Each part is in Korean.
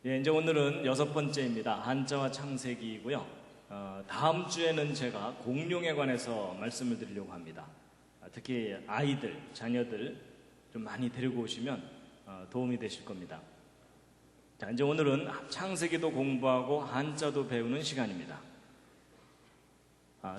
예, 이제 오늘은 6번째입니다. 한자와 창세기이고요. 다음 주에는 제가 공룡에 관해서 말씀을 드리려고 합니다. 특히 아이들, 자녀들 좀 많이 데리고 오시면 도움이 되실 겁니다. 자, 이제 오늘은 창세기도 공부하고 한자도 배우는 시간입니다.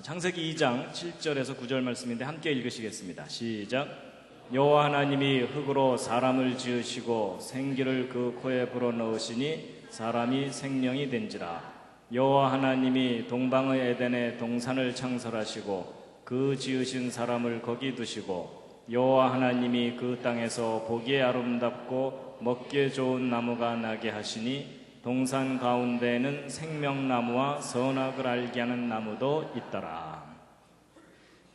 창세기 2장 7절에서 9절 말씀인데 함께 읽으시겠습니다. 시작. 여호와 하나님이 흙으로 사람을 지으시고 생기를 그 코에 불어넣으시니 사람이 생명이 된지라. 여호와 하나님이 동방의 에덴에 동산을 창설하시고 그 지으신 사람을 거기 두시고 여호와 하나님이 그 땅에서 보기에 아름답고 먹기에 좋은 나무가 나게 하시니 동산 가운데에는 생명나무와 선악을 알게 하는 나무도 있더라.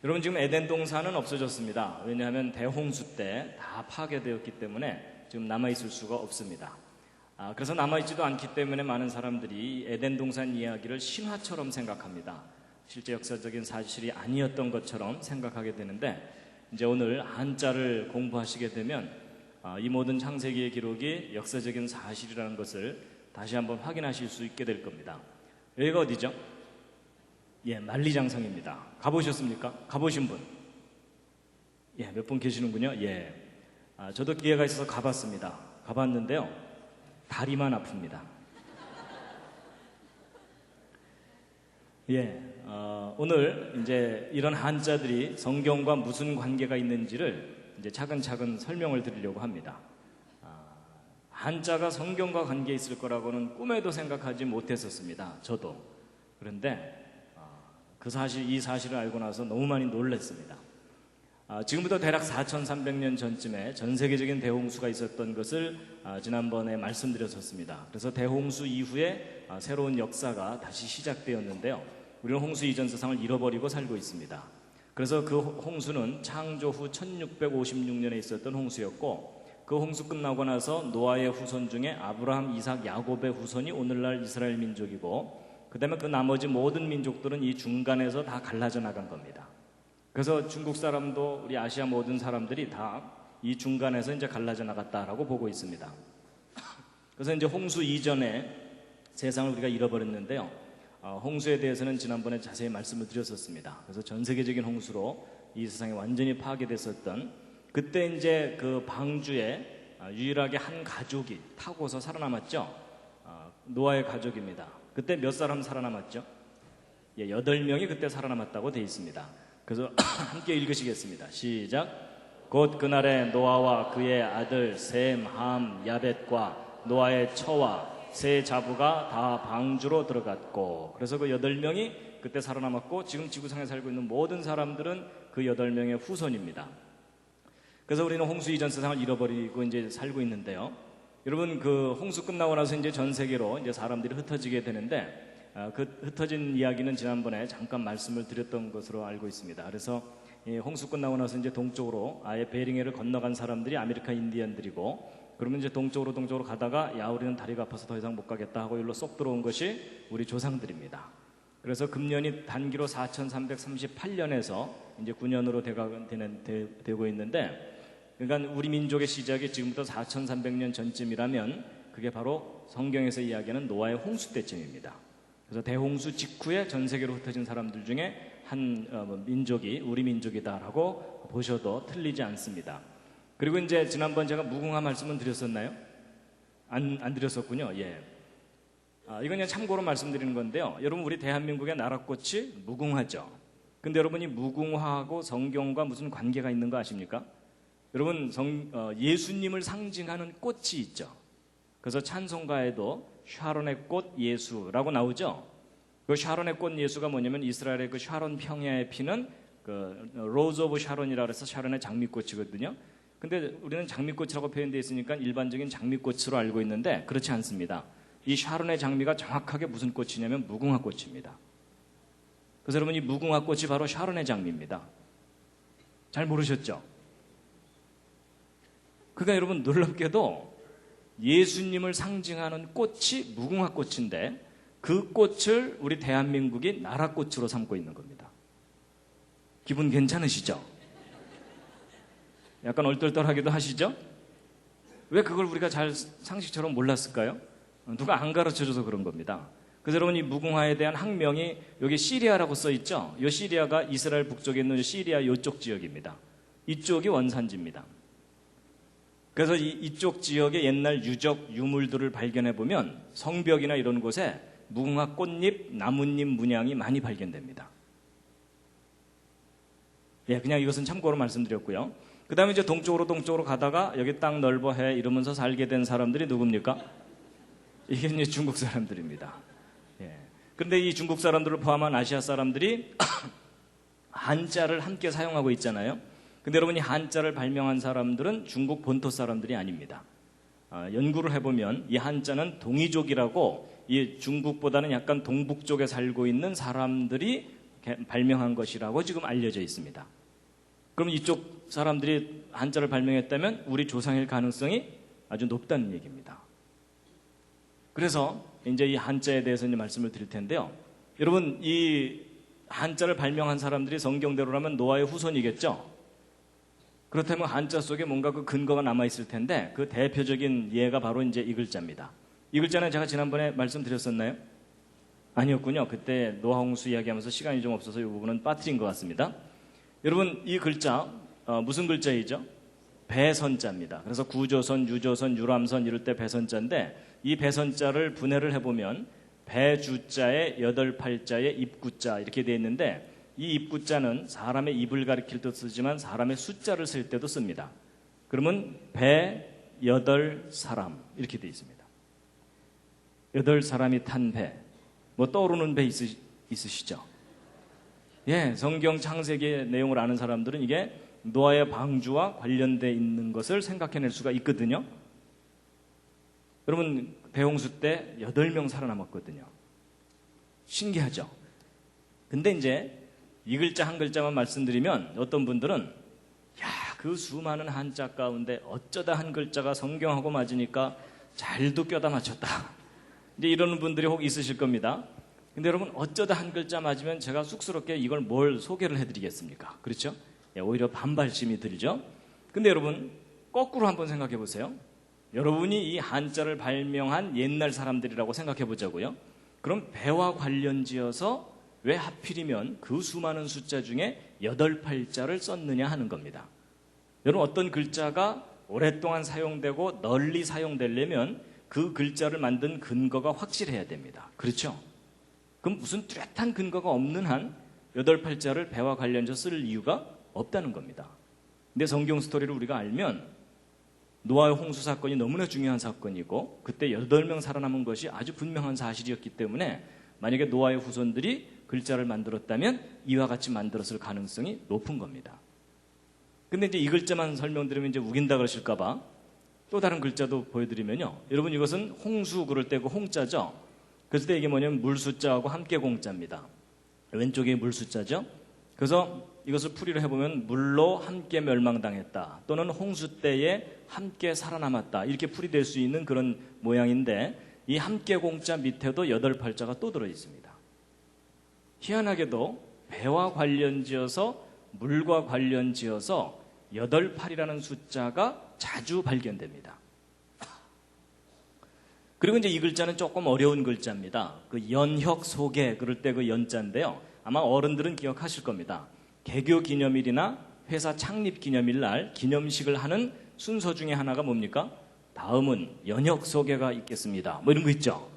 여러분, 지금 에덴 동산은 없어졌습니다. 왜냐하면 대홍수 때 다 파괴되었기 때문에 지금 남아있을 수가 없습니다. 그래서 남아있지도 않기 때문에 많은 사람들이 에덴 동산 이야기를 신화처럼 생각합니다. 실제 역사적인 사실이 아니었던 것처럼 생각하게 되는데, 이제 오늘 한자를 공부하시게 되면 이 모든 창세기의 기록이 역사적인 사실이라는 것을 다시 한번 확인하실 수 있게 될 겁니다. 여기가 어디죠? 예, 만리장성입니다. 가보셨습니까? 가보신 분? 예, 몇 분 계시는군요. 예, 저도 기회가 있어서 가봤습니다. 가봤는데요, 다리만 아픕니다. 예, 오늘 이제 이런 한자들이 성경과 무슨 관계가 있는지를 이제 차근차근 설명을 드리려고 합니다. 한자가 성경과 관계 있을 거라고는 꿈에도 생각하지 못했었습니다. 저도. 그런데 이 사실을 알고 나서 너무 많이 놀랐습니다. 지금부터 대략 4,300년 전쯤에 전 세계적인 대홍수가 있었던 것을 지난번에 말씀드렸었습니다. 그래서 대홍수 이후에 새로운 역사가 다시 시작되었는데요. 우리는 홍수 이전 세상을 잃어버리고 살고 있습니다. 그래서 그 홍수는 창조 후 1656년에 있었던 홍수였고, 그 홍수 끝나고 나서 노아의 후손 중에 아브라함, 이삭, 야곱의 후손이 오늘날 이스라엘 민족이고, 그 다음에 그 나머지 모든 민족들은 이 중간에서 다 갈라져 나간 겁니다. 그래서 중국 사람도 우리 아시아 모든 사람들이 다 이 중간에서 이제 갈라져 나갔다라고 보고 있습니다. 그래서 이제 홍수 이전에 세상을 우리가 잃어버렸는데요. 홍수에 대해서는 지난번에 자세히 말씀을 드렸었습니다. 그래서 전 세계적인 홍수로 이 세상이 완전히 파괴됐었던, 그때 이제 그 방주에 유일하게 한 가족이 타고서 살아남았죠. 노아의 가족입니다. 그때 몇 사람 살아남았죠? 예, 8명이 그때 살아남았다고 되어 있습니다. 그래서 함께 읽으시겠습니다. 시작. 곧 그날에 노아와 그의 아들 셈, 함, 야벳과 노아의 처와 세 자부가 다 방주로 들어갔고, 그래서 그 8명이 그때 살아남았고, 지금 지구상에 살고 있는 모든 사람들은 그 8명의 후손입니다. 그래서 우리는 홍수 이전 세상을 잃어버리고 이제 살고 있는데요. 여러분, 그 홍수 끝나고 나서 이제 전 세계로 이제 사람들이 흩어지게 되는데, 그 흩어진 이야기는 지난번에 잠깐 말씀을 드렸던 것으로 알고 있습니다. 그래서 이 홍수 끝나고 나서 이제 동쪽으로 아예 베링해를 건너간 사람들이 아메리카 인디언들이고, 그러면 이제 동쪽으로 가다가 야, 우리는 다리가 아파서 더 이상 못 가겠다 하고 여기로 쏙 들어온 것이 우리 조상들입니다. 그래서 금년이 단기로 4338년에서 이제 9년으로 되고 있는데, 그러니까 우리 민족의 시작이 지금부터 4300년 전쯤이라면 그게 바로 성경에서 이야기하는 노아의 홍수 때쯤입니다. 그래서 대홍수 직후에 전 세계로 흩어진 사람들 중에 한 민족이 우리 민족이다라고 보셔도 틀리지 않습니다. 그리고 이제 지난번 제가 무궁화 말씀은 드렸었나요? 안 드렸었군요. 예. 이건 그냥 참고로 말씀드리는 건데요. 여러분, 우리 대한민국의 나라꽃이 무궁화죠. 근데 여러분이 무궁화하고 성경과 무슨 관계가 있는 거 아십니까? 여러분, 예수님을 상징하는 꽃이 있죠. 그래서 찬송가에도 샤론의 꽃 예수라고 나오죠. 그 샤론의 꽃 예수가 뭐냐면 이스라엘의 그 샤론 평야에 피는 그 로즈 오브 샤론이라고 해서 샤론의 장미꽃이거든요. 근데 우리는 장미꽃이라고 표현되어 있으니까 일반적인 장미꽃으로 알고 있는데 그렇지 않습니다. 이 샤론의 장미가 정확하게 무슨 꽃이냐면 무궁화꽃입니다. 그래서 여러분, 이 무궁화꽃이 바로 샤론의 장미입니다. 잘 모르셨죠? 그러니까 여러분, 놀랍게도 예수님을 상징하는 꽃이 무궁화꽃인데 그 꽃을 우리 대한민국이 나라꽃으로 삼고 있는 겁니다. 기분 괜찮으시죠? 약간 얼떨떨하기도 하시죠? 왜 그걸 우리가 잘 상식처럼 몰랐을까요? 누가 안 가르쳐줘서 그런 겁니다. 그래서 여러분 이 무궁화에 대한 학명이 여기 시리아라고 써 있죠. 이 시리아가 이스라엘 북쪽에 있는 시리아 이쪽 지역입니다. 이쪽이 원산지입니다. 그래서 이쪽 지역의 옛날 유적 유물들을 발견해 보면 성벽이나 이런 곳에 무궁화 꽃잎, 나뭇잎 문양이 많이 발견됩니다. 예, 그냥 이것은 참고로 말씀드렸고요. 그 다음에 이제 동쪽으로 가다가 여기 땅 넓어 해 이러면서 살게 된 사람들이 누굽니까? 이게 이제 중국 사람들입니다. 예. 그런데 이 중국 사람들을 포함한 아시아 사람들이 한자를 함께 사용하고 있잖아요. 근데 여러분 이 한자를 발명한 사람들은 중국 본토 사람들이 아닙니다. 연구를 해보면 이 한자는 동이족이라고 이 중국보다는 약간 동북 쪽에 살고 있는 사람들이 발명한 것이라고 지금 알려져 있습니다. 그럼 이쪽 사람들이 한자를 발명했다면 우리 조상일 가능성이 아주 높다는 얘기입니다. 그래서 이제 이 한자에 대해서 이제 말씀을 드릴 텐데요. 여러분 이 한자를 발명한 사람들이 성경대로라면 노아의 후손이겠죠. 그렇다면 한자 속에 뭔가 그 근거가 남아 있을 텐데 그 대표적인 예가 바로 이제 이 글자입니다. 이 글자는 제가 지난번에 말씀드렸었나요? 아니었군요. 그때 노아홍수 이야기하면서 시간이 좀 없어서 이 부분은 빠뜨린 것 같습니다. 여러분 이 글자 무슨 글자이죠? 배선자입니다. 그래서 구조선, 유조선, 유람선 이럴 때 배선자인데 이 배선자를 분해를 해보면 배주자에 8팔자에 입구자 이렇게 되어 있는데 이 입구자는 사람의 입을 가리킬 때 쓰지만 사람의 숫자를 쓸 때도 씁니다. 그러면 배 8사람 이렇게 되어 있습니다. 8사람이 탄 배. 뭐 떠오르는 배 있으시죠? 예, 성경 창세기의 내용을 아는 사람들은 이게 노아의 방주와 관련되어 있는 것을 생각해낼 수가 있거든요. 여러분 대홍수 때 8명 살아남았거든요. 신기하죠? 근데 이제 이 글자 한 글자만 말씀드리면 어떤 분들은 야, 그 수많은 한자 가운데 어쩌다 한 글자가 성경하고 맞으니까 잘도 껴다 맞췄다. 이제 이러는 분들이 혹 있으실 겁니다. 근데 여러분 어쩌다 한 글자 맞으면 제가 쑥스럽게 이걸 뭘 소개를 해드리겠습니까? 그렇죠? 예, 오히려 반발심이 들죠. 근데 여러분 거꾸로 한번 생각해 보세요. 여러분이 이 한자를 발명한 옛날 사람들이라고 생각해 보자고요. 그럼 배와 관련지어서 왜 하필이면 그 수많은 숫자 중에 8팔자를 썼느냐 하는 겁니다. 여러분 어떤 글자가 오랫동안 사용되고 널리 사용되려면 그 글자를 만든 근거가 확실해야 됩니다. 그렇죠? 그럼 무슨 뚜렷한 근거가 없는 한 8팔자를 배와 관련해서 쓸 이유가 없다는 겁니다. 근데 성경 스토리를 우리가 알면 노아의 홍수 사건이 너무나 중요한 사건이고 그때 8명 살아남은 것이 아주 분명한 사실이었기 때문에 만약에 노아의 후손들이 글자를 만들었다면 이와 같이 만들었을 가능성이 높은 겁니다. 근데 이제 이 글자만 설명드리면 이제 우긴다 그러실까봐 또 다른 글자도 보여드리면요. 여러분 이것은 홍수 그럴 때 그 홍자죠. 그랬을 때 이게 뭐냐면 물숫자하고 함께 공자입니다. 왼쪽이 물숫자죠. 그래서 이것을 풀이를 해보면 물로 함께 멸망당했다 또는 홍수 때에 함께 살아남았다 이렇게 풀이될 수 있는 그런 모양인데 이 함께 공자 밑에도 8팔자가 또 들어있습니다. 희한하게도 배와 관련지어서 물과 관련지어서 8팔이라는 숫자가 자주 발견됩니다. 그리고 이제 이 글자는 조금 어려운 글자입니다. 그 연혁 소개 그럴 때 그 연자인데요. 아마 어른들은 기억하실 겁니다. 개교 기념일이나 회사 창립 기념일 날 기념식을 하는 순서 중에 하나가 뭡니까? 다음은 연혁 소개가 있겠습니다. 뭐 이런 거 있죠.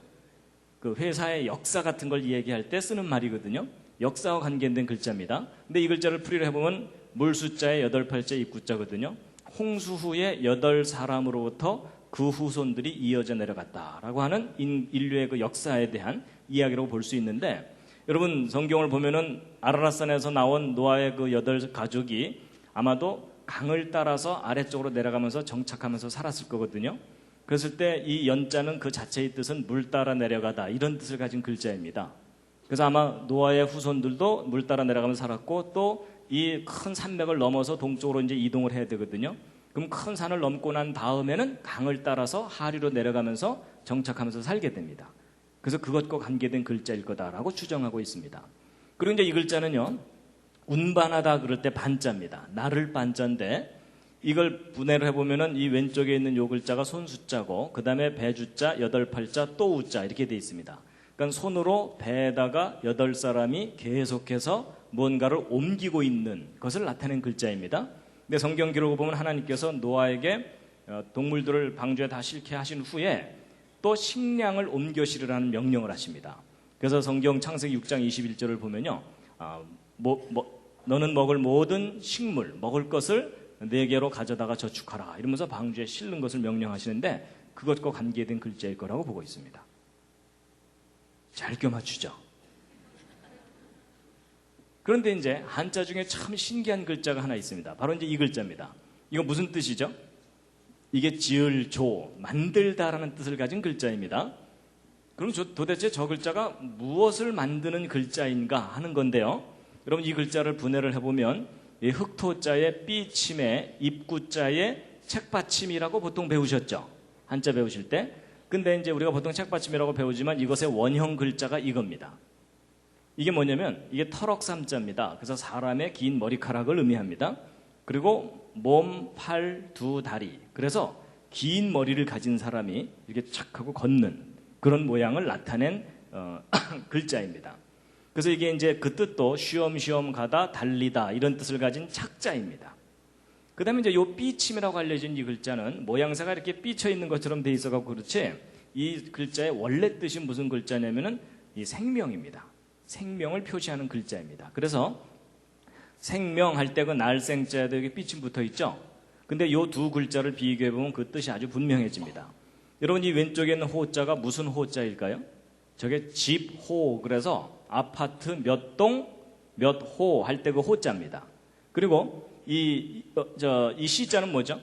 그 회사의 역사 같은 걸 얘기할 때 쓰는 말이거든요. 역사와 관계된 글자입니다. 근데 이 글자를 풀이를 해보면 물 숫자에 8팔자 입구자거든요. 홍수 후에 8사람으로부터 그 후손들이 이어져 내려갔다라고 하는 인류의 그 역사에 대한 이야기라고 볼 수 있는데 여러분 성경을 보면은 아라랏산에서 나온 노아의 그 8가족이 아마도 강을 따라서 아래쪽으로 내려가면서 정착하면서 살았을 거거든요. 그랬을 때 이 연자는 그 자체의 뜻은 물 따라 내려가다 이런 뜻을 가진 글자입니다. 그래서 아마 노아의 후손들도 물 따라 내려가면서 살았고 또 이 큰 산맥을 넘어서 동쪽으로 이제 이동을 해야 되거든요. 그럼 큰 산을 넘고 난 다음에는 강을 따라서 하류로 내려가면서 정착하면서 살게 됩니다. 그래서 그것과 관계된 글자일 거다라고 추정하고 있습니다. 그리고 이제 이 글자는요, 운반하다 그럴 때 반자입니다. 나를 반자인데 이걸 분해를 해보면은 이 왼쪽에 있는 요 글자가 손 숫자고, 그 다음에 배주자, 8팔자, 또 우자 이렇게 돼 있습니다. 그러니까 손으로 배에다가 8사람이 계속해서 뭔가를 옮기고 있는 것을 나타낸 글자입니다. 근데 성경 기록을 보면 하나님께서 노아에게 동물들을 방주에 다 싣게 하신 후에 또 식량을 옮겨 실으라는 명령을 하십니다. 그래서 성경 창세기 6장 21절을 보면요, 너는 먹을 모든 식물, 먹을 것을 네개로 가져다가 저축하라 이러면서 방주에 실는 것을 명령하시는데, 그것과 관계된 글자일 거라고 보고 있습니다. 잘 껴맞추죠. 그런데 이제 한자 중에 참 신기한 글자가 하나 있습니다. 바로 이제 이 글자입니다. 이거 무슨 뜻이죠? 이게 지을, 조, 만들다라는 뜻을 가진 글자입니다. 그럼 도대체 저 글자가 무엇을 만드는 글자인가 하는 건데요. 여러분, 이 글자를 분해를 해보면 이 흑토자의 삐침에 입구자의 책받침이라고 보통 배우셨죠? 한자 배우실 때. 근데 이제 우리가 보통 책받침이라고 배우지만 이것의 원형 글자가 이겁니다. 이게 뭐냐면 이게 터럭삼자입니다. 그래서 사람의 긴 머리카락을 의미합니다. 그리고 몸, 팔, 두 다리. 그래서 긴 머리를 가진 사람이 이렇게 착 하고 걷는 그런 모양을 나타낸 글자입니다. 그래서 이게 이제 그 뜻도 쉬엄쉬엄 가다, 달리다 이런 뜻을 가진 착자입니다. 그 다음에 이제 요 삐침이라고 알려진 이 글자는 모양새가 이렇게 삐쳐 있는 것처럼 돼 있어가지고 그렇지, 이 글자의 원래 뜻이 무슨 글자냐면은 이 생명입니다. 생명을 표시하는 글자입니다. 그래서 생명할 때 그 날생자에도 여기 삐침 붙어 있죠. 근데 요 두 글자를 비교해 보면 그 뜻이 아주 분명해집니다. 여러분, 이 왼쪽에 있는 호자가 무슨 호자일까요? 저게 집호, 그래서 아파트 몇 동 몇 호 할 때 그 호자입니다. 그리고 이 시자는 뭐죠?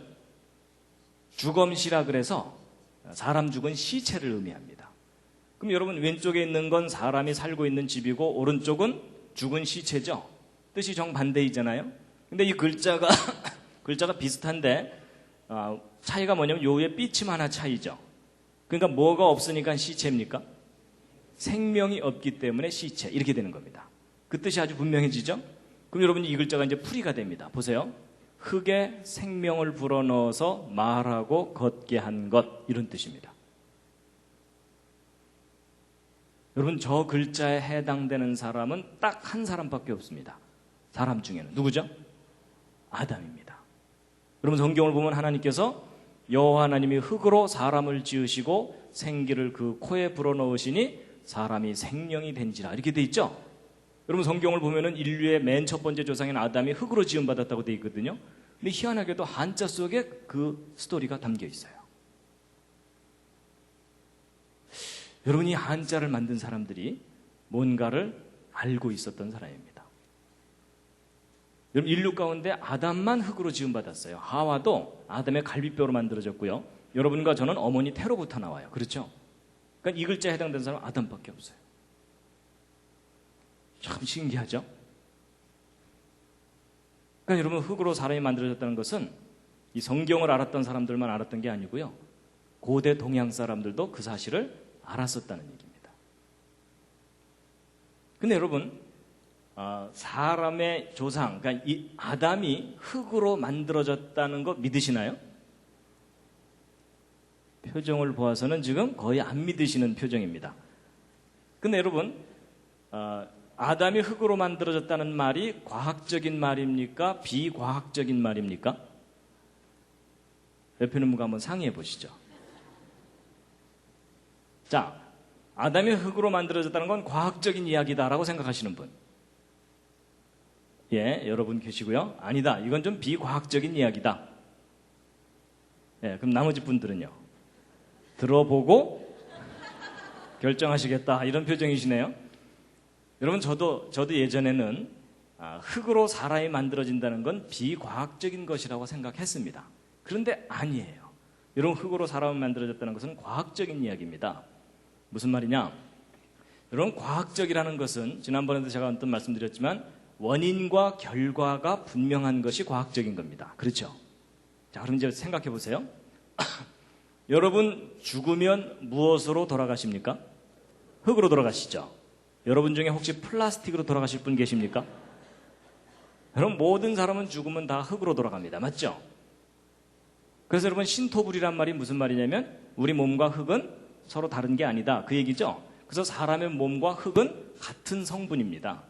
주검시라 그래서 사람 죽은 시체를 의미합니다. 그럼 여러분, 왼쪽에 있는 건 사람이 살고 있는 집이고 오른쪽은 죽은 시체죠. 뜻이 정반대이잖아요. 근데 이 글자가 비슷한데 차이가 뭐냐면 요 위에 삐침 하나 차이죠. 그러니까 뭐가 없으니까 시체입니까? 생명이 없기 때문에 시체, 이렇게 되는 겁니다. 그 뜻이 아주 분명해지죠. 그럼 여러분이 이 글자가 이제 풀이가 됩니다. 보세요. 흙에 생명을 불어넣어서 말하고 걷게 한 것, 이런 뜻입니다. 여러분, 저 글자에 해당되는 사람은 딱 한 사람밖에 없습니다. 사람 중에는 누구죠? 아담입니다. 여러분, 성경을 보면 하나님께서 여호와 하나님이 흙으로 사람을 지으시고 생기를 그 코에 불어넣으시니 사람이 생명이 된지라, 이렇게 돼 있죠. 여러분, 성경을 보면은 인류의 맨 첫 번째 조상인 아담이 흙으로 지음받았다고 돼 있거든요. 근데 희한하게도 한자 속에 그 스토리가 담겨 있어요. 여러분이 한자를 만든 사람들이 뭔가를 알고 있었던 사람입니다. 여러분, 인류 가운데 아담만 흙으로 지음받았어요. 하와도 아담의 갈비뼈로 만들어졌고요. 여러분과 저는 어머니 태로부터 나와요. 그렇죠? 그러니까 이 글자에 해당되는 사람은 아담밖에 없어요. 참 신기하죠? 그러니까 여러분, 흙으로 사람이 만들어졌다는 것은 이 성경을 알았던 사람들만 알았던 게 아니고요. 고대 동양 사람들도 그 사실을 알았었다는 얘기입니다. 근데 여러분, 사람의 조상, 그러니까 이 아담이 흙으로 만들어졌다는 거 믿으시나요? 표정을 보아서는 지금 거의 안 믿으시는 표정입니다. 근데 여러분, 아담이 흙으로 만들어졌다는 말이 과학적인 말입니까? 비과학적인 말입니까? 옆에 있는 분과 한번 상의해 보시죠. 자, 아담이 흙으로 만들어졌다는 건 과학적인 이야기다라고 생각하시는 분? 예, 여러분 계시고요. 아니다, 이건 좀 비과학적인 이야기다. 예, 그럼 나머지 분들은요? 들어보고 결정하시겠다, 이런 표정이시네요. 여러분, 저도 예전에는 흙으로 사람이 만들어진다는 건 비과학적인 것이라고 생각했습니다. 그런데 아니에요. 여러분, 흙으로 사람이 만들어졌다는 것은 과학적인 이야기입니다. 무슨 말이냐? 여러분, 과학적이라는 것은 지난번에도 제가 언뜻 말씀드렸지만 원인과 결과가 분명한 것이 과학적인 겁니다. 그렇죠? 자, 그럼 이제 생각해 보세요. 여러분, 죽으면 무엇으로 돌아가십니까? 흙으로 돌아가시죠? 여러분 중에 혹시 플라스틱으로 돌아가실 분 계십니까? 여러분, 모든 사람은 죽으면 다 흙으로 돌아갑니다. 맞죠? 그래서 여러분 신토불이란 말이 무슨 말이냐면 우리 몸과 흙은 서로 다른 게 아니다 그 얘기죠. 그래서 사람의 몸과 흙은 같은 성분입니다.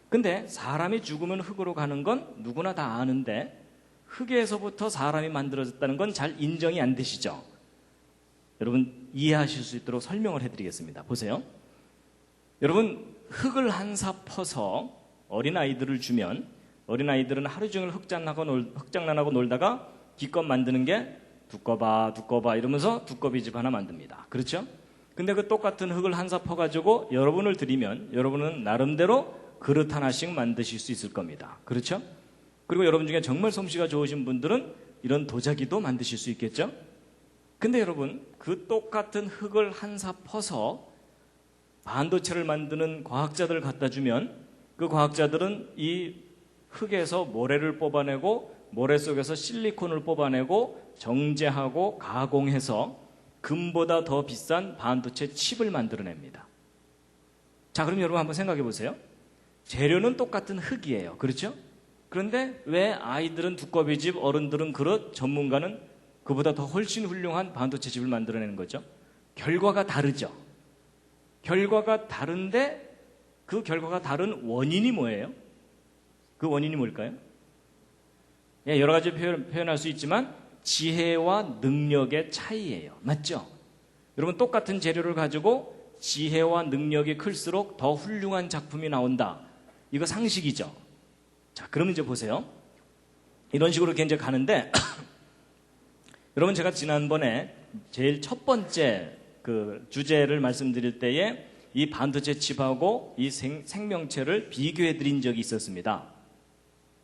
근데 사람이 죽으면 흙으로 가는 건 누구나 다 아는데 흙에서부터 사람이 만들어졌다는 건 잘 인정이 안 되시죠? 여러분 이해하실 수 있도록 설명을 해드리겠습니다. 보세요. 여러분 흙을 한 사 퍼서 어린아이들을 주면 어린아이들은 하루 종일 흙장난하고 놀다가 기껏 만드는 게 두꺼봐 이러면서 두꺼비집 하나 만듭니다. 그렇죠? 근데 그 똑같은 흙을 한 사 퍼가지고 여러분을 드리면 여러분은 나름대로 그릇 하나씩 만드실 수 있을 겁니다. 그렇죠? 그리고 여러분 중에 정말 솜씨가 좋으신 분들은 이런 도자기도 만드실 수 있겠죠? 근데 여러분 그 똑같은 흙을 한 사 퍼서 반도체를 만드는 과학자들 갖다 주면 그 과학자들은 이 흙에서 모래를 뽑아내고 모래 속에서 실리콘을 뽑아내고 정제하고 가공해서 금보다 더 비싼 반도체 칩을 만들어냅니다. 자, 그럼 여러분 한번 생각해 보세요. 재료는 똑같은 흙이에요. 그렇죠? 그런데 왜 아이들은 두꺼비집, 어른들은 그릇, 전문가는 그보다 더 훨씬 훌륭한 반도체 칩을 만들어내는 거죠? 결과가 다르죠. 결과가 다른데 그 결과가 다른 원인이 뭐예요? 그 원인이 뭘까요? 예, 여러 가지 표현할 수 있지만 지혜와 능력의 차이예요. 맞죠? 여러분 똑같은 재료를 가지고 지혜와 능력이 클수록 더 훌륭한 작품이 나온다. 이거 상식이죠. 자, 그럼 이제 보세요. 이런 식으로 이제 가는데 여러분 제가 지난번에 제일 첫 번째 그 주제를 말씀드릴 때에 이 반도체 칩하고 이 생명체를 비교해 드린 적이 있었습니다.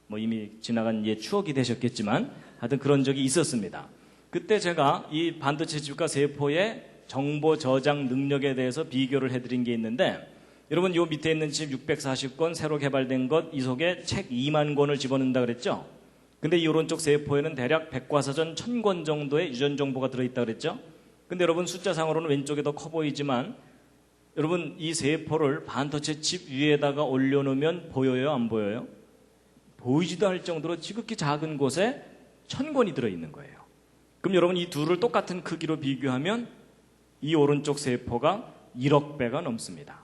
뭐 이미 지나간 추억이 되셨겠지만 하여튼 그런 적이 있었습니다. 그때 제가 이 반도체 칩과 세포의 정보 저장 능력에 대해서 비교를 해드린 게 있는데 여러분 요 밑에 있는 칩 640권 새로 개발된 것 이 속에 책 2만 권을 집어넣는다 그랬죠? 근데 이 오른쪽 세포에는 대략 백과사전 1000권 정도의 유전 정보가 들어있다 그랬죠? 근데 여러분 숫자상으로는 왼쪽이 더 커 보이지만 여러분 이 세포를 반도체 칩 위에다가 올려놓으면 보여요? 안 보여요? 보이지도 않을 정도로 지극히 작은 곳에 1000권이 들어있는 거예요. 그럼 여러분 이 둘을 똑같은 크기로 비교하면 이 오른쪽 세포가 1억 배가 넘습니다.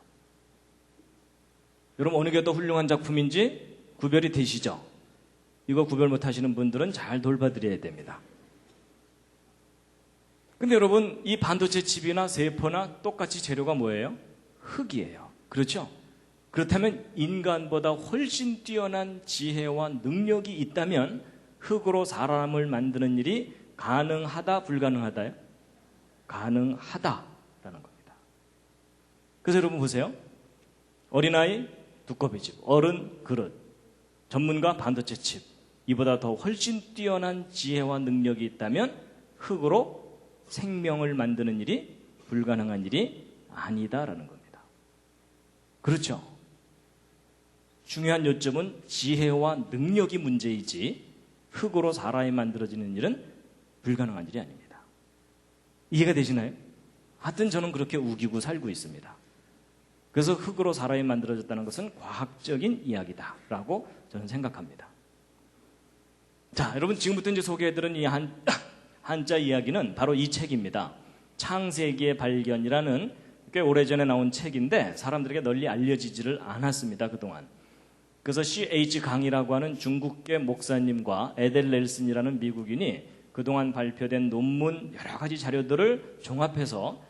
여러분 어느 게 더 훌륭한 작품인지 구별이 되시죠? 이거 구별 못하시는 분들은 잘 돌봐드려야 됩니다. 근데 여러분 이 반도체 칩이나 세포나 똑같이 재료가 뭐예요? 흙이에요. 그렇죠? 그렇다면 인간보다 훨씬 뛰어난 지혜와 능력이 있다면 흙으로 사람을 만드는 일이 가능하다, 불가능하다요? 가능하다라는 겁니다. 그래서 여러분 보세요. 어린아이 두꺼비집, 어른 그릇, 전문가 반도체 칩, 이보다 더 훨씬 뛰어난 지혜와 능력이 있다면 흙으로 생명을 만드는 일이 불가능한 일이 아니다라는 겁니다. 그렇죠? 중요한 요점은 지혜와 능력이 문제이지 흙으로 사람이 만들어지는 일은 불가능한 일이 아닙니다. 이해가 되시나요? 하여튼 저는 그렇게 우기고 살고 있습니다. 그래서 흙으로 사람이 만들어졌다는 것은 과학적인 이야기다라고 저는 생각합니다. 자, 여러분 지금부터 이제 소개해드린 이 한자 이야기는 바로 이 책입니다. 창세기의 발견이라는 꽤 오래전에 나온 책인데 사람들에게 널리 알려지지를 않았습니다. 그동안. 그래서 C.H. 강이라고 하는 중국계 목사님과 에델 넬슨이라는 미국인이 그동안 발표된 논문 여러 가지 자료들을 종합해서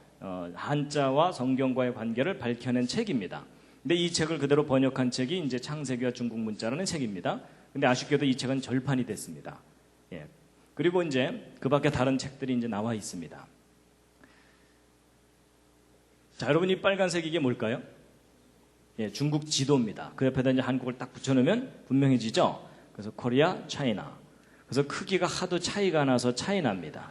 한자와 성경과의 관계를 밝혀낸 책입니다. 근데 이 책을 그대로 번역한 책이 이제 창세기와 중국 문자라는 책입니다. 근데 아쉽게도 이 책은 절판이 됐습니다. 예. 그리고 이제 그 밖에 다른 책들이 이제 나와 있습니다. 자, 여러분 이 빨간색 이게 뭘까요? 예, 중국 지도입니다. 그 옆에다 이제 한국을 딱 붙여놓으면 분명해지죠? 그래서 코리아, 차이나. 그래서 크기가 하도 차이가 나서 차이나입니다.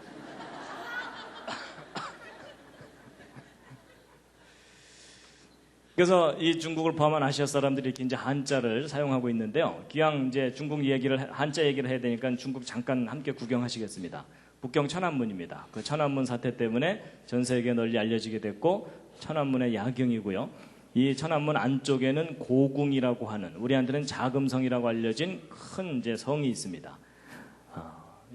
그래서 이 중국을 포함한 아시아 사람들이 이렇게 이제 한자를 사용하고 있는데요. 기왕 이제 중국 한자 얘기를 해야 되니까 중국 잠깐 함께 구경하시겠습니다. 북경 천안문입니다. 그 천안문 사태 때문에 전 세계에 널리 알려지게 됐고 천안문의 야경이고요. 이 천안문 안쪽에는 고궁이라고 하는 우리한테는 자금성이라고 알려진 큰 이제 성이 있습니다.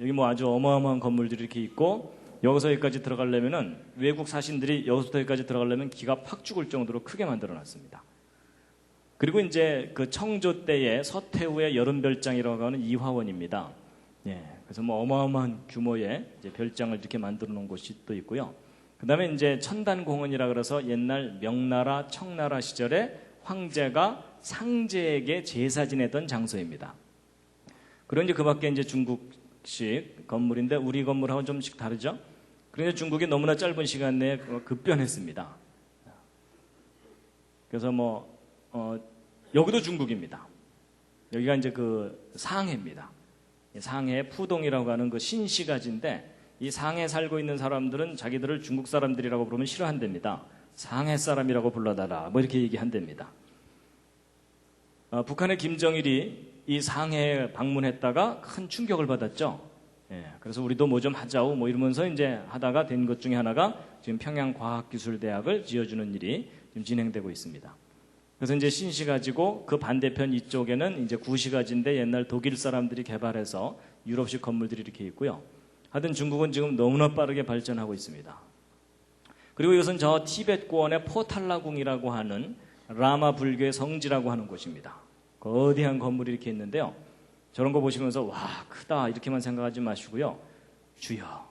여기 뭐 아주 어마어마한 건물들이 이렇게 있고 여기서 여기까지 들어가려면은 외국 사신들이 여기서부터 여기까지 들어가려면 기가 팍 죽을 정도로 크게 만들어 놨습니다. 그리고 이제 그 청조 때의 서태후의 여름별장이라고 하는 이화원입니다. 예, 그래서 뭐 어마어마한 규모의 이제 별장을 이렇게 만들어 놓은 곳이 또 있고요. 그 다음에 이제 천단공원이라 그래서 옛날 명나라, 청나라 시절에 황제가 상제에게 제사 지냈던 장소입니다. 그리고 이제 그 밖에 이제 중국식 건물인데 우리 건물하고 좀씩 다르죠? 그런데 중국이 너무나 짧은 시간 내에 급변했습니다. 그래서 여기도 중국입니다. 여기가 이제 그 상해입니다. 상해 푸동이라고 하는 그 신시가지인데 이 상해 살고 있는 사람들은 자기들을 중국 사람들이라고 부르면 싫어한답니다. 상해 사람이라고 불러달라 뭐 이렇게 얘기한답니다. 북한의 김정일이 이 상해에 방문했다가 큰 충격을 받았죠. 예, 그래서 우리도 뭐 좀 하자고 뭐 이러면서 이제 하다가 된 것 중에 하나가 지금 평양과학기술대학을 지어주는 일이 지금 진행되고 있습니다. 그래서 이제 신시 가지고 그 반대편 이쪽에는 이제 구시 가지인데 옛날 독일 사람들이 개발해서 유럽식 건물들이 이렇게 있고요. 하여튼 중국은 지금 너무나 빠르게 발전하고 있습니다. 그리고 이것은 저 티벳 고원의 포탈라궁이라고 하는 라마 불교의 성지라고 하는 곳입니다. 거대한 건물이 이렇게 있는데요. 저런 거 보시면서 와 크다 이렇게만 생각하지 마시고요. 주여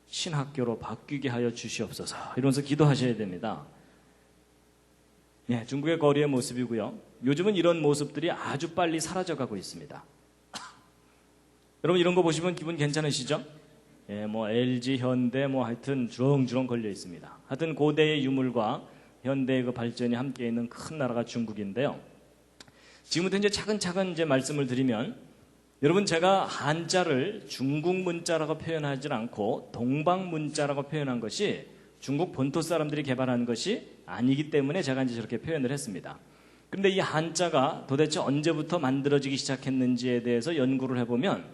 신학교로 바뀌게 하여 주시옵소서 이러면서 기도하셔야 됩니다. 예, 중국의 거리의 모습이고요. 요즘은 이런 모습들이 아주 빨리 사라져가고 있습니다. 여러분 이런 거 보시면 기분 괜찮으시죠? 예, 뭐 LG, 현대 뭐 하여튼 주렁주렁 걸려 있습니다. 하여튼 고대의 유물과 현대의 그 발전이 함께 있는 큰 나라가 중국인데요. 지금부터 이제 차근차근 이제 말씀을 드리면 여러분 제가 한자를 중국 문자라고 표현하지 않고 동방 문자라고 표현한 것이 중국 본토 사람들이 개발한 것이 아니기 때문에 제가 이제 저렇게 표현을 했습니다. 그런데 이 한자가 도대체 언제부터 만들어지기 시작했는지에 대해서 연구를 해보면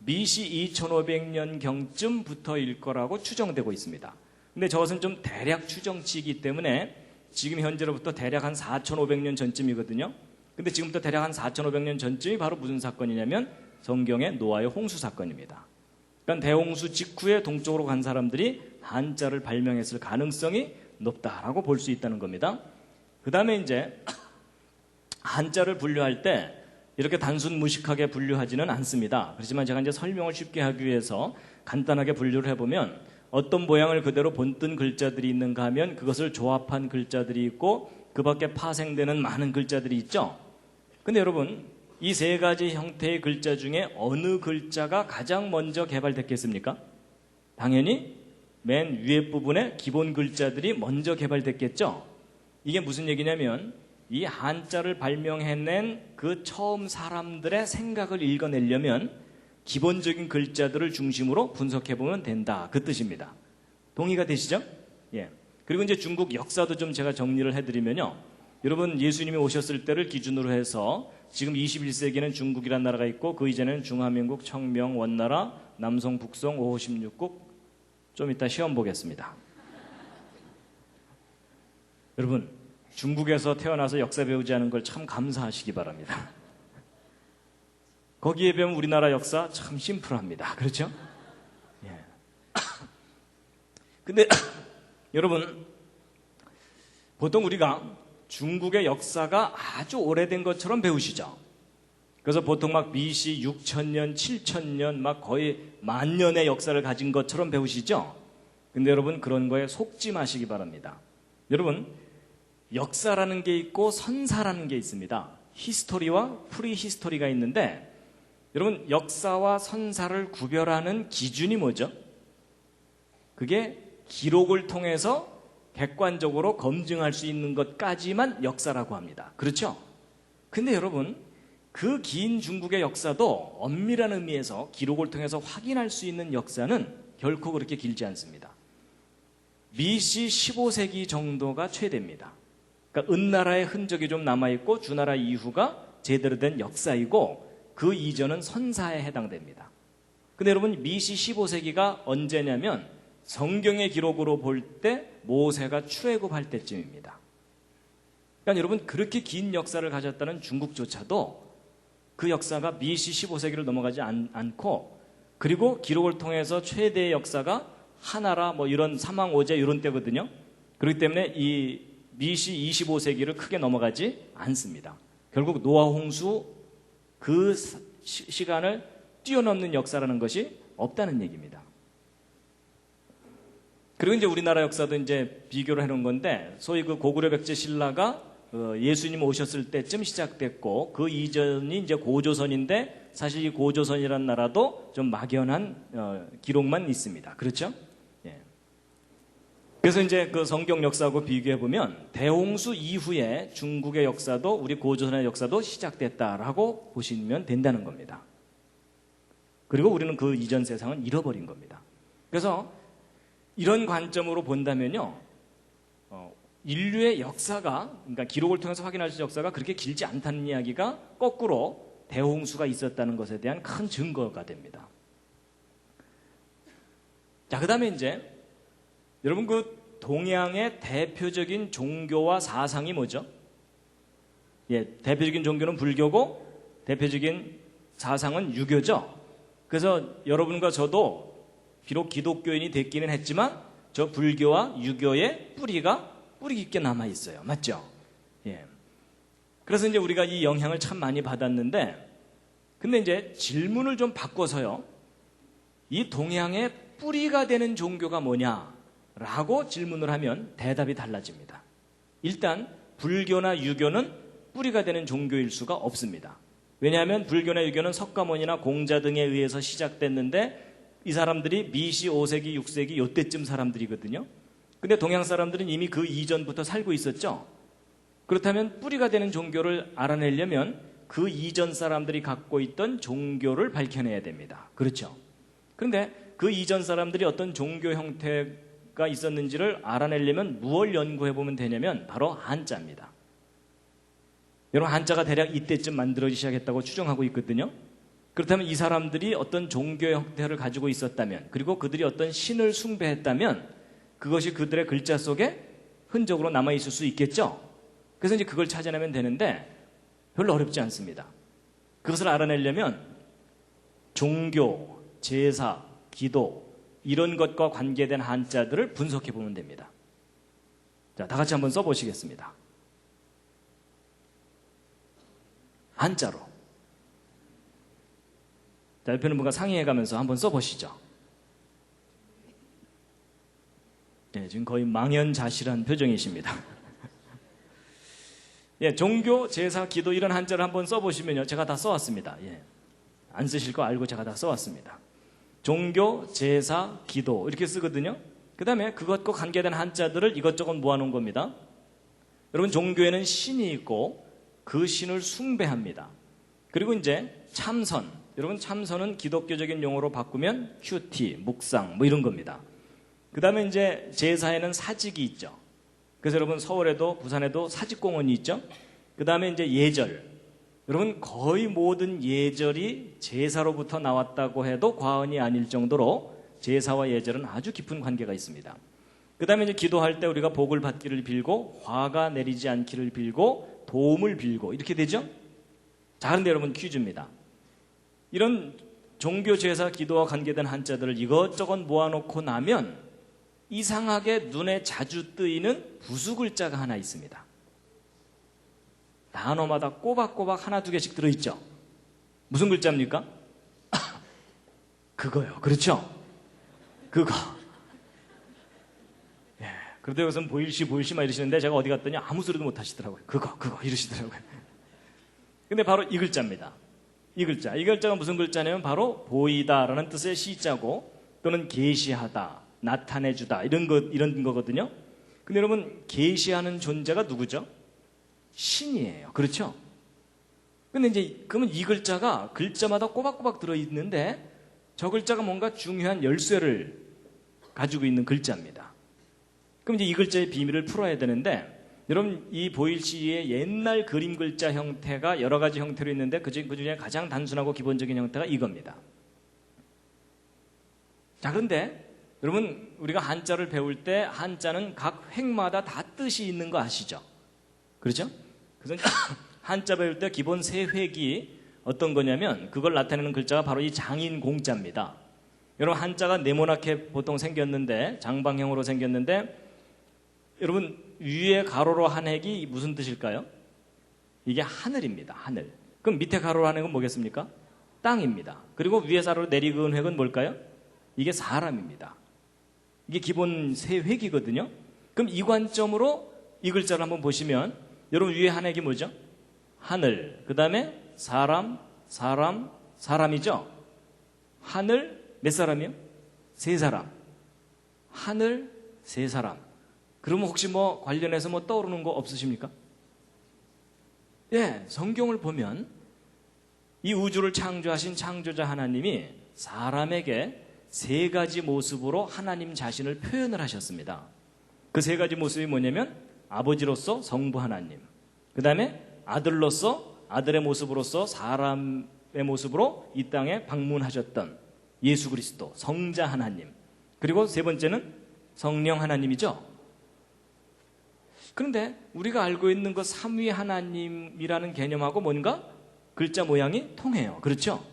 BC 2500년 경쯤부터일 거라고 추정되고 있습니다. 근데 저것은 좀 대략 추정치이기 때문에 지금 현재로부터 대략 한 4500년 전쯤이거든요. 근데 지금부터 대략 한 4500년 전쯤이 바로 무슨 사건이냐면 성경의 노아의 홍수 사건입니다. 그러니까 대홍수 직후에 동쪽으로 간 사람들이 한자를 발명했을 가능성이 높다라고 볼 수 있다는 겁니다. 그 다음에 이제 한자를 분류할 때 이렇게 단순 무식하게 분류하지는 않습니다. 그렇지만 제가 이제 설명을 쉽게 하기 위해서 간단하게 분류를 해보면 어떤 모양을 그대로 본뜬 글자들이 있는가 하면 그것을 조합한 글자들이 있고 그 밖에 파생되는 많은 글자들이 있죠. 근데 여러분 이 세 가지 형태의 글자 중에 어느 글자가 가장 먼저 개발됐겠습니까? 당연히 맨 위에 부분에 기본 글자들이 먼저 개발됐겠죠. 이게 무슨 얘기냐면 이 한자를 발명해낸 그 처음 사람들의 생각을 읽어내려면 기본적인 글자들을 중심으로 분석해보면 된다. 그 뜻입니다. 동의가 되시죠? 예. 그리고 이제 중국 역사도 좀 제가 정리를 해드리면요. 여러분 예수님이 오셨을 때를 기준으로 해서 지금 21세기에는 중국이라는 나라가 있고 그 이전에는 중화민국, 청명, 원나라, 남송, 북송, 5호 16국 좀 이따 시험 보겠습니다. 여러분 중국에서 태어나서 역사 배우지 않은 걸 참 감사하시기 바랍니다. 거기에 비하면 우리나라 역사 참 심플합니다. 그렇죠? 예. 근데 여러분 보통 우리가 중국의 역사가 아주 오래된 것처럼 배우시죠. 그래서 보통 막 BC 6000년, 7000년 막 거의 만년의 역사를 가진 것처럼 배우시죠. 근데 여러분 그런 거에 속지 마시기 바랍니다. 여러분 역사라는 게 있고 선사라는 게 있습니다. 히스토리와 프리히스토리가 있는데 여러분 역사와 선사를 구별하는 기준이 뭐죠? 그게 기록을 통해서 객관적으로 검증할 수 있는 것까지만 역사라고 합니다. 그렇죠? 근데 여러분 그 긴 중국의 역사도 엄밀한 의미에서 기록을 통해서 확인할 수 있는 역사는 결코 그렇게 길지 않습니다. BC 15세기 정도가 최대입니다. 그러니까 은나라의 흔적이 좀 남아있고 주나라 이후가 제대로 된 역사이고 그 이전은 선사에 해당됩니다. 근데 여러분 BC 15세기가 언제냐면 성경의 기록으로 볼 때 모세가 출애굽할 때쯤입니다. 그러니까 여러분 그렇게 긴 역사를 가졌다는 중국조차도 그 역사가 BC 15세기를 넘어가지 않고 그리고 기록을 통해서 최대의 역사가 하나라 뭐 이런 사망오제 이런 때거든요. 그렇기 때문에 이 BC 25세기를 크게 넘어가지 않습니다. 결국 노아 홍수 그 시간을 뛰어넘는 역사라는 것이 없다는 얘기입니다. 그리고 이제 우리나라 역사도 이제 비교를 해놓은 건데, 소위 그 고구려 백제 신라가 예수님 오셨을 때쯤 시작됐고, 그 이전이 이제 고조선인데, 사실 이 고조선이라는 나라도 좀 막연한 기록만 있습니다. 그렇죠? 예. 그래서 이제 그 성경 역사하고 비교해 보면 대홍수 이후에 중국의 역사도 우리 고조선의 역사도 시작됐다라고 보시면 된다는 겁니다. 그리고 우리는 그 이전 세상은 잃어버린 겁니다. 그래서 이런 관점으로 본다면요, 인류의 역사가, 그러니까 기록을 통해서 확인할 수 있는 역사가 그렇게 길지 않다는 이야기가 거꾸로 대홍수가 있었다는 것에 대한 큰 증거가 됩니다. 자, 그 다음에 이제 여러분 그 동양의 대표적인 종교와 사상이 뭐죠? 예, 대표적인 종교는 불교고 대표적인 사상은 유교죠. 그래서 여러분과 저도 비록 기독교인이 됐기는 했지만 저 불교와 유교의 뿌리 깊게 남아 있어요. 맞죠? 예. 그래서 이제 우리가 이 영향을 참 많이 받았는데, 근데 이제 질문을 좀 바꿔서요, 이 동양의 뿌리가 되는 종교가 뭐냐라고 질문을 하면 대답이 달라집니다. 일단 불교나 유교는 뿌리가 되는 종교일 수가 없습니다. 왜냐하면 불교나 유교는 석가모니나 공자 등에 의해서 시작됐는데 이 사람들이 BC 5세기, 6세기 이때쯤 사람들이거든요. 근데 동양 사람들은 이미 그 이전부터 살고 있었죠. 그렇다면 뿌리가 되는 종교를 알아내려면 그 이전 사람들이 갖고 있던 종교를 밝혀내야 됩니다. 그렇죠. 그런데 그 이전 사람들이 어떤 종교 형태가 있었는지를 알아내려면 무엇을 연구해보면 되냐면 바로 한자입니다. 여러분, 한자가 대략 이때쯤 만들어지기 시작했다고 추정하고 있거든요. 그렇다면 이 사람들이 어떤 종교 형태를 가지고 있었다면, 그리고 그들이 어떤 신을 숭배했다면 그것이 그들의 글자 속에 흔적으로 남아있을 수 있겠죠. 그래서 이제 그걸 찾아내면 되는데 별로 어렵지 않습니다. 그것을 알아내려면 종교, 제사, 기도 이런 것과 관계된 한자들을 분석해 보면 됩니다. 자, 다 같이 한번 써보시겠습니다. 한자로. 자, 옆에 있는 분과 상의해가면서 한번 써보시죠. 예, 지금 거의 망연자실한 표정이십니다. 예, 종교, 제사, 기도 이런 한자를 한번 써보시면요, 제가 다 써왔습니다. 예, 안 쓰실 거 알고 제가 다 써왔습니다. 종교, 제사, 기도 이렇게 쓰거든요. 그 다음에 그것과 관계된 한자들을 이것저것 모아놓은 겁니다. 여러분, 종교에는 신이 있고 그 신을 숭배합니다. 그리고 이제 참선, 여러분 참선은 기독교적인 용어로 바꾸면 큐티, 묵상 뭐 이런 겁니다. 그 다음에 이제 제사에는 사직이 있죠. 그래서 여러분 서울에도 부산에도 사직공원이 있죠. 그 다음에 이제 예절, 여러분 거의 모든 예절이 제사로부터 나왔다고 해도 과언이 아닐 정도로 제사와 예절은 아주 깊은 관계가 있습니다. 그 다음에 이제 기도할 때 우리가 복을 받기를 빌고 화가 내리지 않기를 빌고 도움을 빌고 이렇게 되죠. 자, 그런데 여러분 퀴즈입니다. 이런 종교, 제사, 기도와 관계된 한자들을 이것저것 모아놓고 나면 이상하게 눈에 자주 뜨이는 부수글자가 하나 있습니다. 단어마다 꼬박꼬박 하나 두 개씩 들어있죠. 무슨 글자입니까? 그거요. 그렇죠? 그거. 예. 그런데 여기서는 보일시 막 이러시는데 제가 어디 갔더니 아무 소리도 못 하시더라고요. 그거 이러시더라고요. 근데 바로 이 글자입니다. 이 글자가 무슨 글자냐면 바로 보이다라는 뜻의 시자고, 또는 계시하다, 나타내주다 이런 거거든요. 근데 여러분, 계시하는 존재가 누구죠? 신이에요. 그렇죠? 근데 이제 그러면 이 글자가 글자마다 꼬박꼬박 들어있는데 저 글자가 뭔가 중요한 열쇠를 가지고 있는 글자입니다. 그럼 이제 이 글자의 비밀을 풀어야 되는데, 여러분 이 보일시의 옛날 그림 글자 형태가 여러 가지 형태로 있는데 그 중에 가장 단순하고 기본적인 형태가 이겁니다. 자, 그런데 여러분 우리가 한자를 배울 때 한자는 각 획마다 다 뜻이 있는 거 아시죠? 그렇죠? 그래서 한자 배울 때 기본 세 획이 어떤 거냐면 그걸 나타내는 글자가 바로 이 장인 공자입니다. 여러분 한자가 네모나게 보통 생겼는데 장방형으로 생겼는데 여러분 위에 가로로 한 획이 무슨 뜻일까요? 이게 하늘입니다. 하늘. 그럼 밑에 가로로 한 획은 뭐겠습니까? 땅입니다. 그리고 위에 가로로 내리그은 획은 뭘까요? 이게 사람입니다. 이게 기본 세 획이거든요. 그럼 이 관점으로 이 글자를 한번 보시면 여러분 위에 한 획이 뭐죠? 하늘. 그 다음에 사람, 사람이죠? 하늘 몇 사람이요? 세 사람. 하늘 세 사람. 그러면 혹시 뭐 관련해서 뭐 떠오르는 거 없으십니까? 예, 성경을 보면 이 우주를 창조하신 창조자 하나님이 사람에게 세 가지 모습으로 하나님 자신을 표현을 하셨습니다. 그 세 가지 모습이 뭐냐면 아버지로서 성부 하나님, 그 다음에 아들로서 아들의 모습으로서 사람의 모습으로 이 땅에 방문하셨던 예수 그리스도 성자 하나님, 그리고 세 번째는 성령 하나님이죠. 그런데 우리가 알고 있는 그 삼위 하나님이라는 개념하고 뭔가 글자 모양이 통해요. 그렇죠?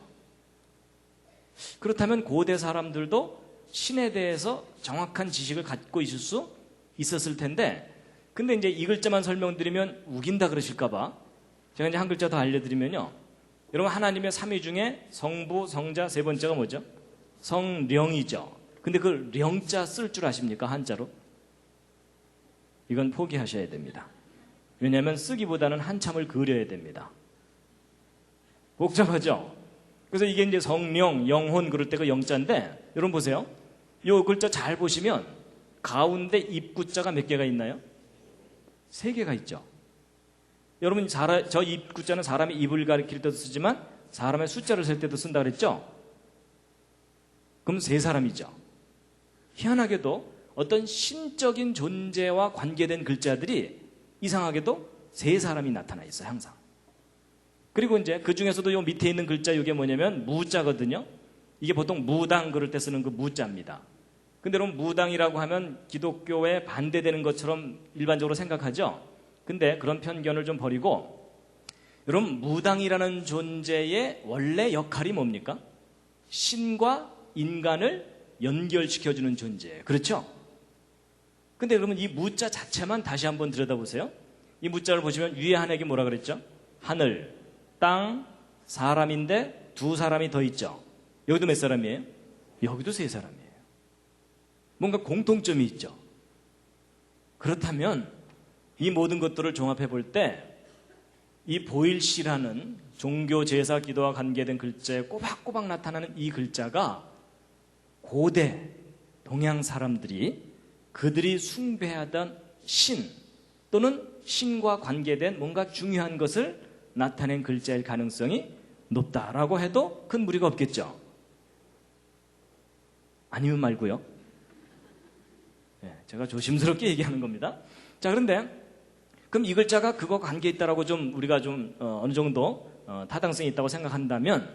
그렇다면 고대 사람들도 신에 대해서 정확한 지식을 갖고 있을 수 있었을 텐데, 근데 이제 이 글자만 설명드리면 우긴다 그러실까봐 제가 이제 한 글자 더 알려드리면요. 여러분 하나님의 삼위 중에 성부, 성자, 세 번째가 뭐죠? 성령이죠. 근데 그 령자 쓸 줄 아십니까? 한자로? 이건 포기하셔야 됩니다. 왜냐하면 쓰기보다는 한참을 그려야 됩니다. 복잡하죠? 그래서 이게 이제 성령, 영혼 그럴 때 그 영자인데, 여러분 보세요. 이 글자 잘 보시면 가운데 입구자가 몇 개가 있나요? 3개가 있죠. 여러분 저 입구자는 사람의 입을 가리킬 때도 쓰지만 사람의 숫자를 셀 때도 쓴다 그랬죠? 그럼 3사람이죠. 희한하게도 어떤 신적인 존재와 관계된 글자들이 이상하게도 3사람이 나타나 있어요, 항상. 그리고 이제 그 중에서도 요 밑에 있는 글자 이게 뭐냐면 무자거든요. 이게 보통 무당 그럴 때 쓰는 그 무자입니다. 근데 여러분 무당이라고 하면 기독교에 반대되는 것처럼 일반적으로 생각하죠. 근데 그런 편견을 좀 버리고, 여러분 무당이라는 존재의 원래 역할이 뭡니까? 신과 인간을 연결시켜주는 존재예요. 그렇죠? 근데 여러분 이 무자 자체만 다시 한번 들여다보세요. 이 무자를 보시면 위에 한 획이 뭐라 그랬죠? 하늘, 땅, 사람인데 2사람이 더 있죠. 여기도 몇 사람이에요? 여기도 3사람이에요. 뭔가 공통점이 있죠. 그렇다면 이 모든 것들을 종합해 볼 때 이 보일시라는 종교 제사 기도와 관계된 글자에 꼬박꼬박 나타나는 이 글자가 고대 동양 사람들이 그들이 숭배하던 신 또는 신과 관계된 뭔가 중요한 것을 나타낸 글자일 가능성이 높다라고 해도 큰 무리가 없겠죠. 아니면 말고요. 제가 조심스럽게 얘기하는 겁니다. 자, 그런데 그럼 이 글자가 그거 관계 있다라고 좀 우리가 좀 어느 정도 타당성이 있다고 생각한다면,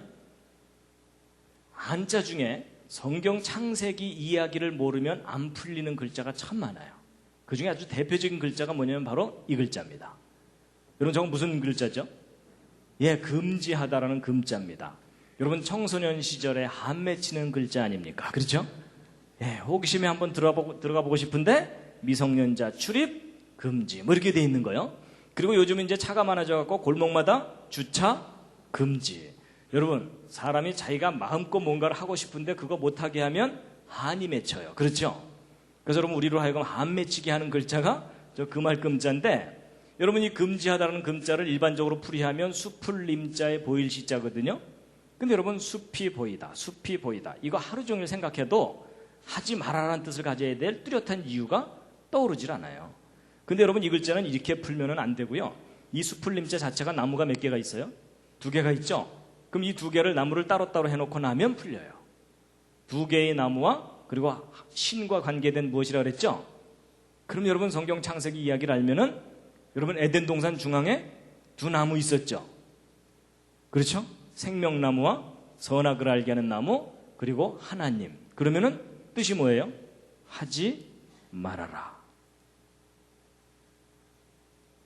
한자 중에 성경 창세기 이야기를 모르면 안 풀리는 글자가 참 많아요. 그 중에 아주 대표적인 글자가 뭐냐면 바로 이 글자입니다. 여러분 저건 무슨 글자죠? 예, 금지하다라는 금자입니다. 여러분 청소년 시절에 한 맺히는 글자 아닙니까? 그렇죠? 예, 호기심에 한번 들어가 보고 싶은데 미성년자 출입 금지 뭐 이렇게 돼 있는 거예요. 그리고 요즘 이제 차가 많아져 갖고 골목마다 주차 금지. 여러분 사람이 자기가 마음껏 뭔가를 하고 싶은데 그거 못하게 하면 한이 맺혀요. 그렇죠? 그래서 여러분 우리로 하여금 한 맺히게 하는 글자가 저 금할 금자인데, 여러분 이 금지하다라는 금자를 일반적으로 풀이하면 숲을 님자에 보일 시자거든요. 근데 여러분 숲이 보이다, 숲이 보이다, 이거 하루 종일 생각해도 하지 말아라는 뜻을 가져야 될 뚜렷한 이유가 떠오르질 않아요. 근데 여러분 이 글자는 이렇게 풀면은 안 되고요. 이 숲을 님자 자체가 나무가 몇 개가 있어요? 2개가 있죠. 그럼 이 2개를 나무를 따로따로 해놓고 나면 풀려요. 2개의 나무와 그리고 신과 관계된 무엇이라 그랬죠? 그럼 여러분 성경 창세기 이야기를 알면은 여러분 에덴 동산 중앙에 2 나무 있었죠. 그렇죠? 생명나무와 선악을 알게 하는 나무, 그리고 하나님. 그러면은 뜻이 뭐예요? 하지 말아라.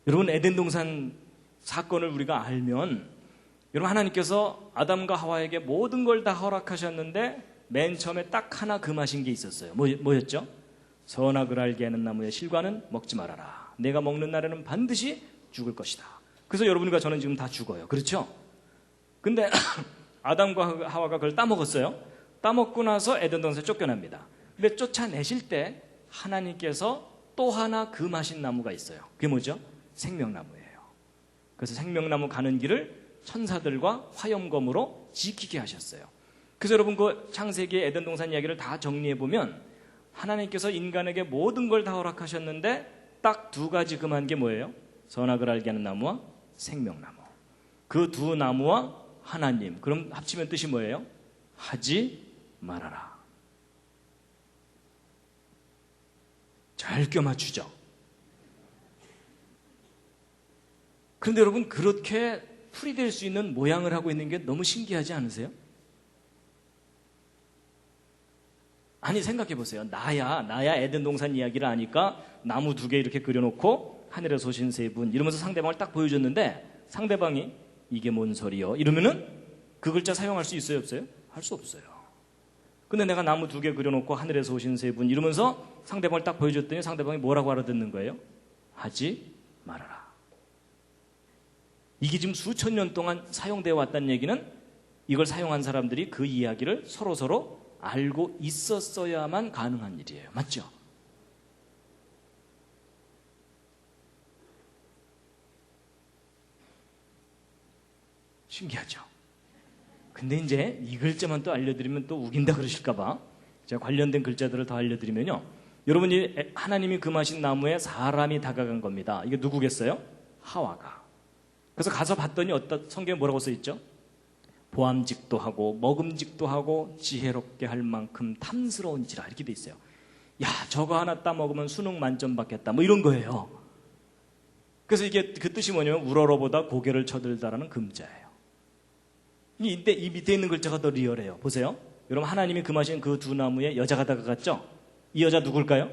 여러분 에덴 동산 사건을 우리가 알면, 여러분 하나님께서 아담과 하와에게 모든 걸 다 허락하셨는데 맨 처음에 딱 하나 금하신 게 있었어요. 뭐였죠? 선악을 알게 하는 나무의 실과는 먹지 말아라. 내가 먹는 날에는 반드시 죽을 것이다. 그래서 여러분과 저는 지금 다 죽어요. 그렇죠? 근데 아담과 하와가 그걸 따먹었어요. 따먹고 나서 에덴 동산에 쫓겨납니다. 근데 쫓아내실 때 하나님께서 또 하나 금하신 나무가 있어요. 그게 뭐죠? 생명나무예요. 그래서 생명나무 가는 길을 천사들과 화염검으로 지키게 하셨어요. 그래서 여러분 그 창세기 에덴 동산 이야기를 다 정리해 보면 하나님께서 인간에게 모든 걸 다 허락하셨는데 딱 두 가지 금한 게 뭐예요? 선악을 알게 하는 나무와 생명나무. 그 두 나무와 하나님. 그럼 합치면 뜻이 뭐예요? 하지 말아라. 잘 껴맞추죠. 그런데 여러분 그렇게 풀이될 수 있는 모양을 하고 있는 게 너무 신기하지 않으세요? 아니 생각해 보세요. 나야 에덴 동산 이야기를 아니까 나무 두 개 이렇게 그려놓고 하늘에서 오신 세 분 이러면서 상대방을 딱 보여줬는데 상대방이 이게 뭔 소리요? 이러면은 그 글자 사용할 수 있어요, 없어요? 할 수 없어요. 근데 내가 나무 두 개 그려놓고 하늘에서 오신 세 분 이러면서 상대방을 딱 보여줬더니 상대방이 뭐라고 알아듣는 거예요? 하지 말아라. 이게 지금 수천 년 동안 사용되어 왔다는 얘기는 이걸 사용한 사람들이 그 이야기를 서로 알고 있었어야만 가능한 일이에요. 맞죠? 신기하죠? 근데 이제 이 글자만 또 알려드리면 또 우긴다 그러실까봐 제가 관련된 글자들을 더 알려드리면요. 여러분이 하나님이 금하신 나무에 사람이 다가간 겁니다. 이게 누구겠어요? 하와가. 그래서 가서 봤더니 성경에 뭐라고 써있죠? 보암직도 하고 먹음직도 하고 지혜롭게 할 만큼 탐스러운지라 이렇게 돼 있어요. 야 저거 하나 따먹으면 수능 만점 받겠다 뭐 이런 거예요. 그래서 이게 그 뜻이 뭐냐면 우러러보다 고개를 쳐들다라는 금자예요. 이 밑에 있는 글자가 더 리얼해요. 보세요. 여러분 하나님이 금하신 그 두 나무에 여자가 다가갔죠? 이 여자 누굴까요?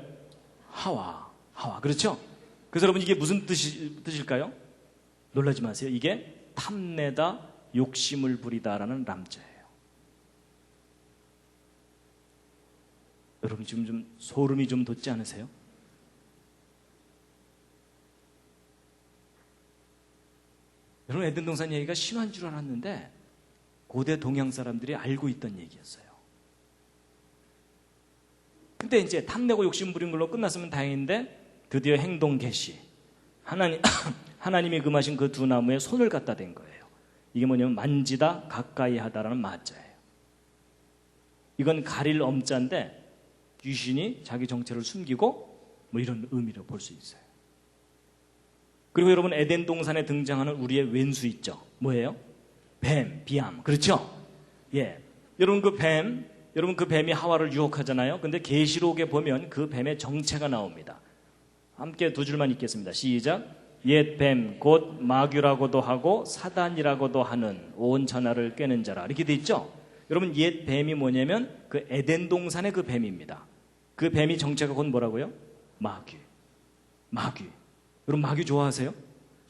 하와. 그렇죠? 그래서 여러분 이게 무슨 뜻일까요? 놀라지 마세요. 이게 탐내다 욕심을 부리다라는 람자예요. 여러분 지금 좀 소름이 좀 돋지 않으세요? 여러분 에덴 동산 얘기가 심한 줄 알았는데 고대 동양 사람들이 알고 있던 얘기였어요. 근데 이제 탐내고 욕심 부린 걸로 끝났으면 다행인데 드디어 행동 개시. 하나님이 금하신 그 두 나무에 손을 갖다 댄 거예요. 이게 뭐냐면 만지다 가까이 하다라는 마자예요. 이건 가릴 엄자인데 귀신이 자기 정체를 숨기고 뭐 이런 의미로 볼 수 있어요. 그리고 여러분 에덴 동산에 등장하는 우리의 왼수 있죠. 뭐예요? 뱀, 비암. 그렇죠? 예. 여러분 그 뱀이 하와를 유혹하잖아요. 근데 계시록에 보면 그 뱀의 정체가 나옵니다. 함께 두 줄만 읽겠습니다. 시작. 옛 뱀 곧 마귀라고도 하고 사단이라고도 하는 온 천하를 꿰는 자라. 이렇게 돼 있죠? 여러분 옛 뱀이 뭐냐면 그 에덴 동산의 그 뱀입니다. 그 뱀이 정체가 곧 뭐라고요? 마귀. 여러분 마귀 좋아하세요?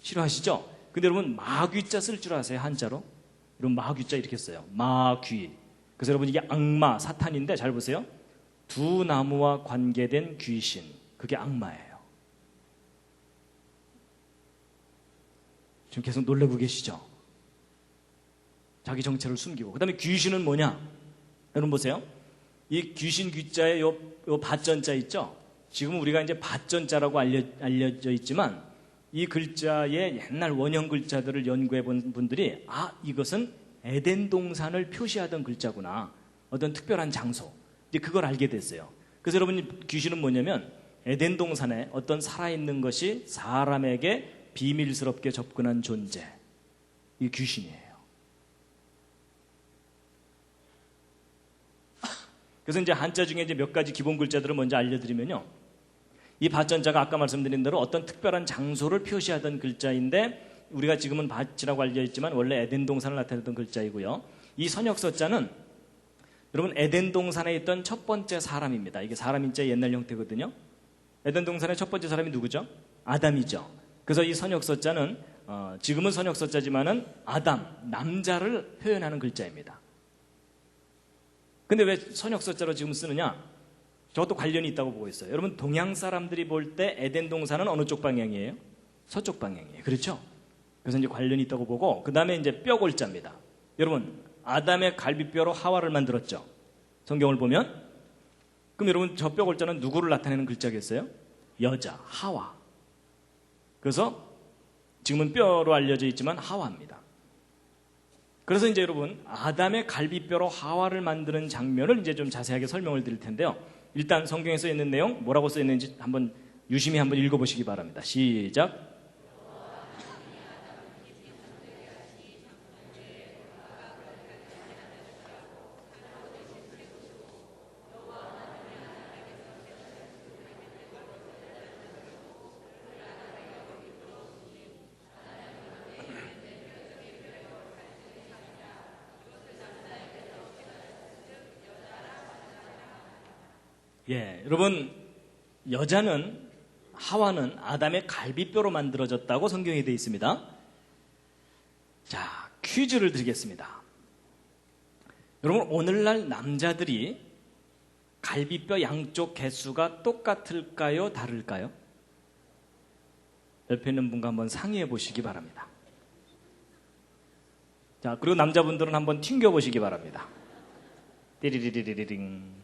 싫어하시죠? 근데 여러분 마귀자 쓸 줄 아세요? 한자로? 여러분 마귀자 이렇게 써요. 마귀. 그래서 여러분 이게 악마, 사탄인데 잘 보세요. 두 나무와 관계된 귀신. 그게 악마예요. 지금 계속 놀라고 계시죠? 자기 정체를 숨기고. 그 다음에 귀신은 뭐냐? 여러분 보세요. 이 귀신 귀자에 요 밭전자 있죠? 지금 우리가 이제 밭전자라고 알려져 있지만 이 글자의 옛날 원형 글자들을 연구해 본 분들이 이것은 에덴 동산을 표시하던 글자구나. 어떤 특별한 장소. 이제 그걸 알게 됐어요. 그래서 여러분 귀신은 뭐냐면 에덴 동산에 어떤 살아있는 것이 사람에게 비밀스럽게 접근한 존재. 이게 귀신이에요. 그래서 이제 한자 중에 이제 몇 가지 기본 글자들을 먼저 알려드리면요. 이 밭전자가 아까 말씀드린 대로 어떤 특별한 장소를 표시하던 글자인데 우리가 지금은 밭이라고 알려있지만 원래 에덴 동산을 나타내던 글자이고요. 이 선역서자는 여러분 에덴 동산에 있던 첫 번째 사람입니다. 이게 사람 인자 옛날 형태거든요. 에덴 동산의 첫 번째 사람이 누구죠? 아담이죠. 그래서 이 선역서자는 지금은 선역서자지만은 아담, 남자를 표현하는 글자입니다. 근데 왜 선역서자로 지금 쓰느냐? 저것도 관련이 있다고 보고 있어요. 여러분, 동양 사람들이 볼 때 에덴 동산은 어느 쪽 방향이에요? 서쪽 방향이에요. 그렇죠? 그래서 이제 관련이 있다고 보고, 그 다음에 이제 뼈골자입니다. 여러분, 아담의 갈비뼈로 하와를 만들었죠. 성경을 보면. 그럼 여러분, 저 뼈골자는 누구를 나타내는 글자겠어요? 여자, 하와. 그래서 지금은 뼈로 알려져 있지만 하와입니다. 그래서 이제 여러분, 아담의 갈비뼈로 하와를 만드는 장면을 이제 좀 자세하게 설명을 드릴 텐데요. 일단 성경에 써 있는 내용, 뭐라고 써 있는지 한번 유심히 한번 읽어보시기 바랍니다. 시작. 예, 여러분, 여자는, 하와는 아담의 갈비뼈로 만들어졌다고 성경에 되어 있습니다. 자, 퀴즈를 드리겠습니다. 여러분, 오늘날 남자들이 갈비뼈 양쪽 개수가 똑같을까요? 다를까요? 옆에 있는 분과 한번 상의해 보시기 바랍니다. 자, 그리고 남자분들은 한번 튕겨 보시기 바랍니다. 띠리리리리링.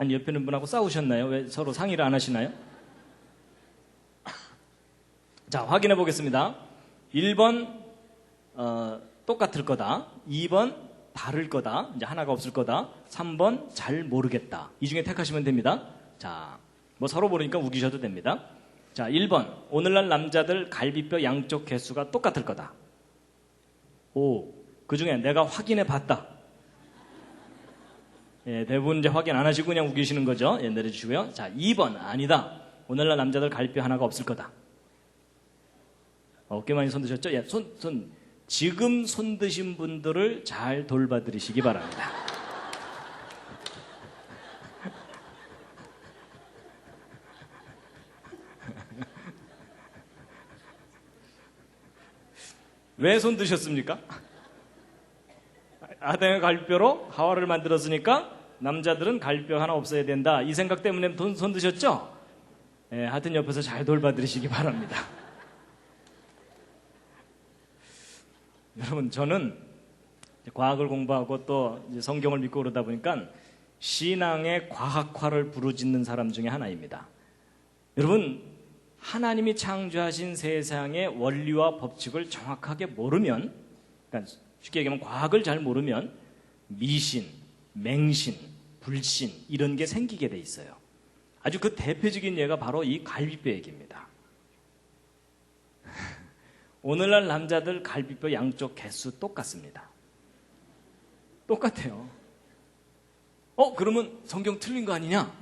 아니, 옆에 있는 분하고 싸우셨나요? 왜 서로 상의를 안 하시나요? 자, 확인해 보겠습니다. 1번 똑같을 거다. 2번 다를 거다. 이제 하나가 없을 거다. 3번 잘 모르겠다. 이 중에 택하시면 됩니다. 자, 뭐 서로 모르니까 우기셔도 됩니다. 자, 1번 오늘날 남자들 갈비뼈 양쪽 개수가 똑같을 거다. 5. 그 중에 내가 확인해 봤다. 예, 대부분 이제 확인 안 하시고 그냥 우기시는 거죠. 예, 내려주시고요. 자, 2번 아니다. 오늘날 남자들 갈비뼈 하나가 없을 거다. 꽤 많이 손 드셨죠? 예, 지금 손 드신 분들을 잘 돌봐드리시기 바랍니다. 왜 손 드셨습니까? 아담의 갈비뼈로 하와를 만들었으니까 남자들은 갈비뼈 하나 없어야 된다. 이 생각 때문에 손 드셨죠? 예, 하여튼 옆에서 잘 돌봐드리시기 바랍니다. 여러분, 저는 과학을 공부하고 또 이제 성경을 믿고 그러다 보니까 신앙의 과학화를 부르짖는 사람 중에 하나입니다. 여러분, 하나님이 창조하신 세상의 원리와 법칙을 정확하게 모르면, 그러니까 쉽게 얘기하면 과학을 잘 모르면 미신, 맹신, 불신 이런 게 생기게 돼 있어요. 아주 그 대표적인 예가 바로 이 갈비뼈 얘기입니다. 오늘날 남자들 갈비뼈 양쪽 개수 똑같습니다. 똑같아요. 그러면 성경 틀린 거 아니냐?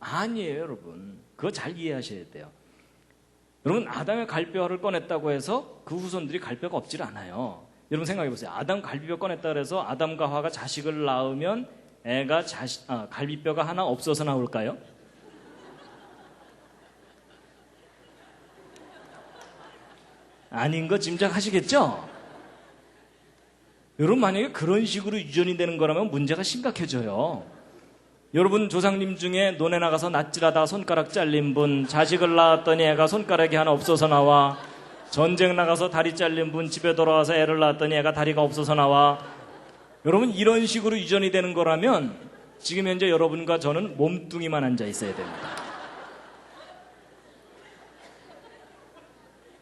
아니에요, 여러분. 그거 잘 이해하셔야 돼요. 여러분, 아담의 갈비뼈를 꺼냈다고 해서 그 후손들이 갈비뼈가 없질 않아요. 여러분 생각해 보세요. 아담 갈비뼈 꺼냈다 그래서 아담과 하와가 자식을 낳으면 애가 갈비뼈가 하나 없어서 나올까요? 아닌 거 짐작하시겠죠? 여러분, 만약에 그런 식으로 유전이 되는 거라면 문제가 심각해져요. 여러분, 조상님 중에 논에 나가서 낫질하다가 손가락 잘린 분, 자식을 낳았더니 애가 손가락이 하나 없어서 나와. 전쟁 나가서 다리 잘린 분, 집에 돌아와서 애를 낳았더니 애가 다리가 없어서 나와. 여러분, 이런 식으로 유전이 되는 거라면 지금 현재 여러분과 저는 몸뚱이만 앉아 있어야 됩니다.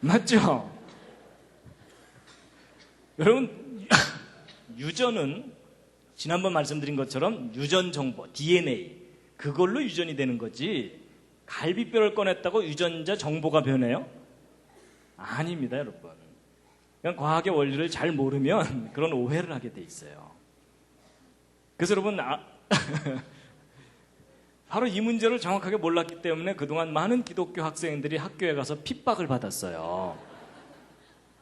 맞죠? 여러분, 유전은 지난번 말씀드린 것처럼 유전 정보, DNA, 그걸로 유전이 되는 거지 갈비뼈를 꺼냈다고 유전자 정보가 변해요? 아닙니다, 여러분. 그냥 과학의 원리를 잘 모르면 그런 오해를 하게 돼 있어요. 그래서 여러분, 바로 이 문제를 정확하게 몰랐기 때문에 그동안 많은 기독교 학생들이 학교에 가서 핍박을 받았어요.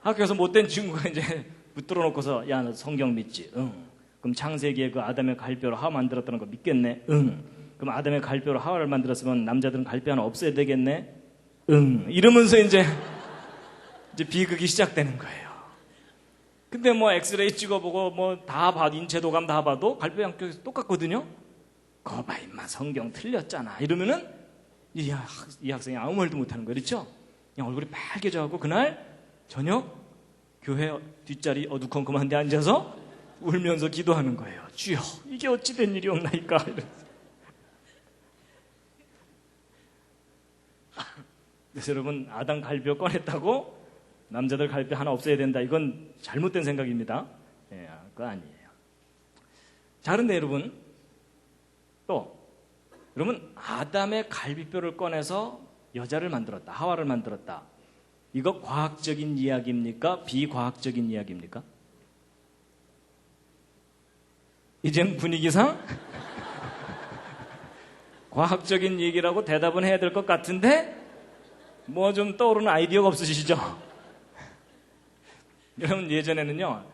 학교에서 못된 친구가 이제 붙들어 놓고서, 야, 너 성경 믿지? 응. 그럼 창세기에 그 아담의 갈뼈로 하와 만들었다는 거 믿겠네? 응. 그럼 아담의 갈뼈로 하와를 만들었으면 남자들은 갈뼈 하나 없어야 되겠네? 응. 이러면서 이제 비극이 시작되는 거예요. 근데 뭐 엑스레이 찍어보고 뭐 다 봐도 인체도감 다 봐도 갈비 양쪽에서 똑같거든요. 거봐 임마 성경 틀렸잖아 이러면은 이 학생이 아무 말도 못하는 거예요. 그렇죠? 그냥 얼굴이 빨개져갖고 그날 저녁 교회 뒷자리 어두컴컴한 데 앉아서 울면서 기도하는 거예요. 주여 이게 어찌 된 일이옵나이까. 그래서 여러분 아담 갈비뼈 꺼냈다고 남자들 갈비 하나 없애야 된다. 이건 잘못된 생각입니다. 예, 그거 아니에요. 자, 그런데 여러분 여러분 아담의 갈비뼈를 꺼내서 여자를 만들었다. 하와를 만들었다. 이거 과학적인 이야기입니까? 비과학적인 이야기입니까? 이젠 분위기상 과학적인 얘기라고 대답은 해야 될 것 같은데 뭐 좀 떠오르는 아이디어가 없으시죠? 여러분 예전에는요,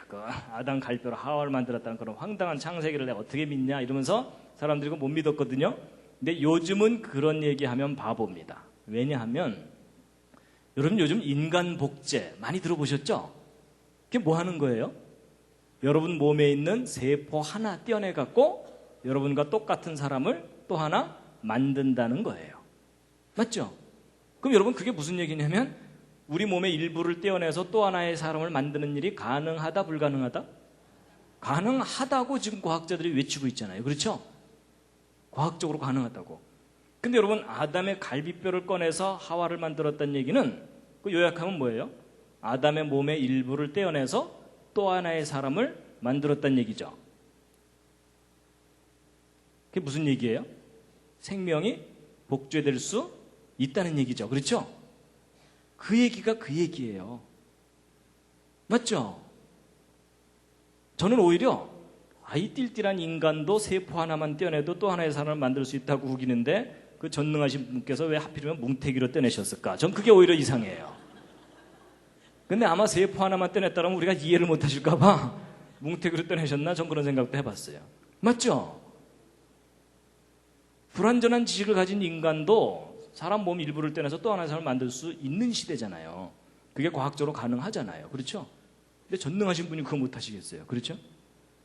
그 아담 갈비뼈로 하와를 만들었다는 그런 황당한 창세기를 내가 어떻게 믿냐 이러면서 사람들이 그거 못 믿었거든요. 근데 요즘은 그런 얘기하면 바보입니다. 왜냐하면 여러분 요즘 인간 복제 많이 들어보셨죠? 그게 뭐 하는 거예요? 여러분 몸에 있는 세포 하나 떼어내 갖고 여러분과 똑같은 사람을 또 하나 만든다는 거예요. 맞죠? 그럼 여러분 그게 무슨 얘기냐면 우리 몸의 일부를 떼어내서 또 하나의 사람을 만드는 일이 가능하다 불가능하다? 가능하다고 지금 과학자들이 외치고 있잖아요. 그렇죠? 과학적으로 가능하다고. 근데 여러분 아담의 갈비뼈를 꺼내서 하와를 만들었다는 얘기는 그 요약하면 뭐예요? 아담의 몸의 일부를 떼어내서 또 하나의 사람을 만들었다는 얘기죠. 그게 무슨 얘기예요? 생명이 복제될 수 있다는 얘기죠. 그렇죠? 그 얘기가 그 얘기예요. 맞죠? 저는 오히려 이 띨띨한 인간도 세포 하나만 떼어내도 또 하나의 사람을 만들 수 있다고 우기는데 그 전능하신 분께서 왜 하필이면 뭉태기로 떼내셨을까? 전 그게 오히려 이상해요. 근데 아마 세포 하나만 떼냈다면 우리가 이해를 못 하실까 봐 뭉태기로 떼내셨나? 전 그런 생각도 해봤어요. 맞죠? 불완전한 지식을 가진 인간도 사람 몸 일부를 떼내서 또 하나의 사람을 만들 수 있는 시대잖아요. 그게 과학적으로 가능하잖아요. 그렇죠? 근데 전능하신 분이 그거 못 하시겠어요. 그렇죠?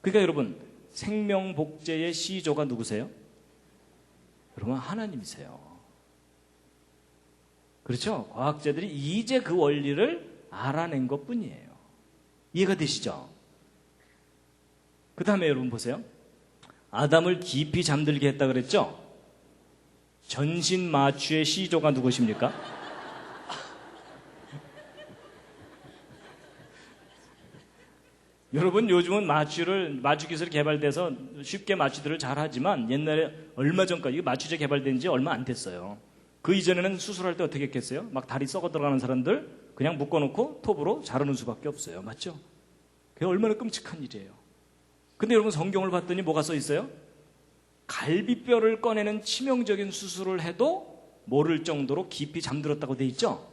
그러니까 여러분 생명 복제의 시조가 누구세요? 여러분 하나님이세요. 그렇죠? 과학자들이 이제 그 원리를 알아낸 것뿐이에요. 이해가 되시죠? 그 다음에 여러분 보세요. 아담을 깊이 잠들게 했다 그랬죠? 전신 마취의 시조가 누구십니까? 여러분 요즘은 마취 기술이 개발돼서 쉽게 마취들을 잘 하지만 옛날에 얼마 전까지 마취제 개발된 지 얼마 안 됐어요. 그 이전에는 수술할 때 어떻게 했겠어요? 막 다리 썩어 들어가는 사람들 그냥 묶어놓고 톱으로 자르는 수밖에 없어요. 맞죠? 그게 얼마나 끔찍한 일이에요. 근데 여러분 성경을 봤더니 뭐가 써 있어요? 갈비뼈를 꺼내는 치명적인 수술을 해도 모를 정도로 깊이 잠들었다고 돼 있죠?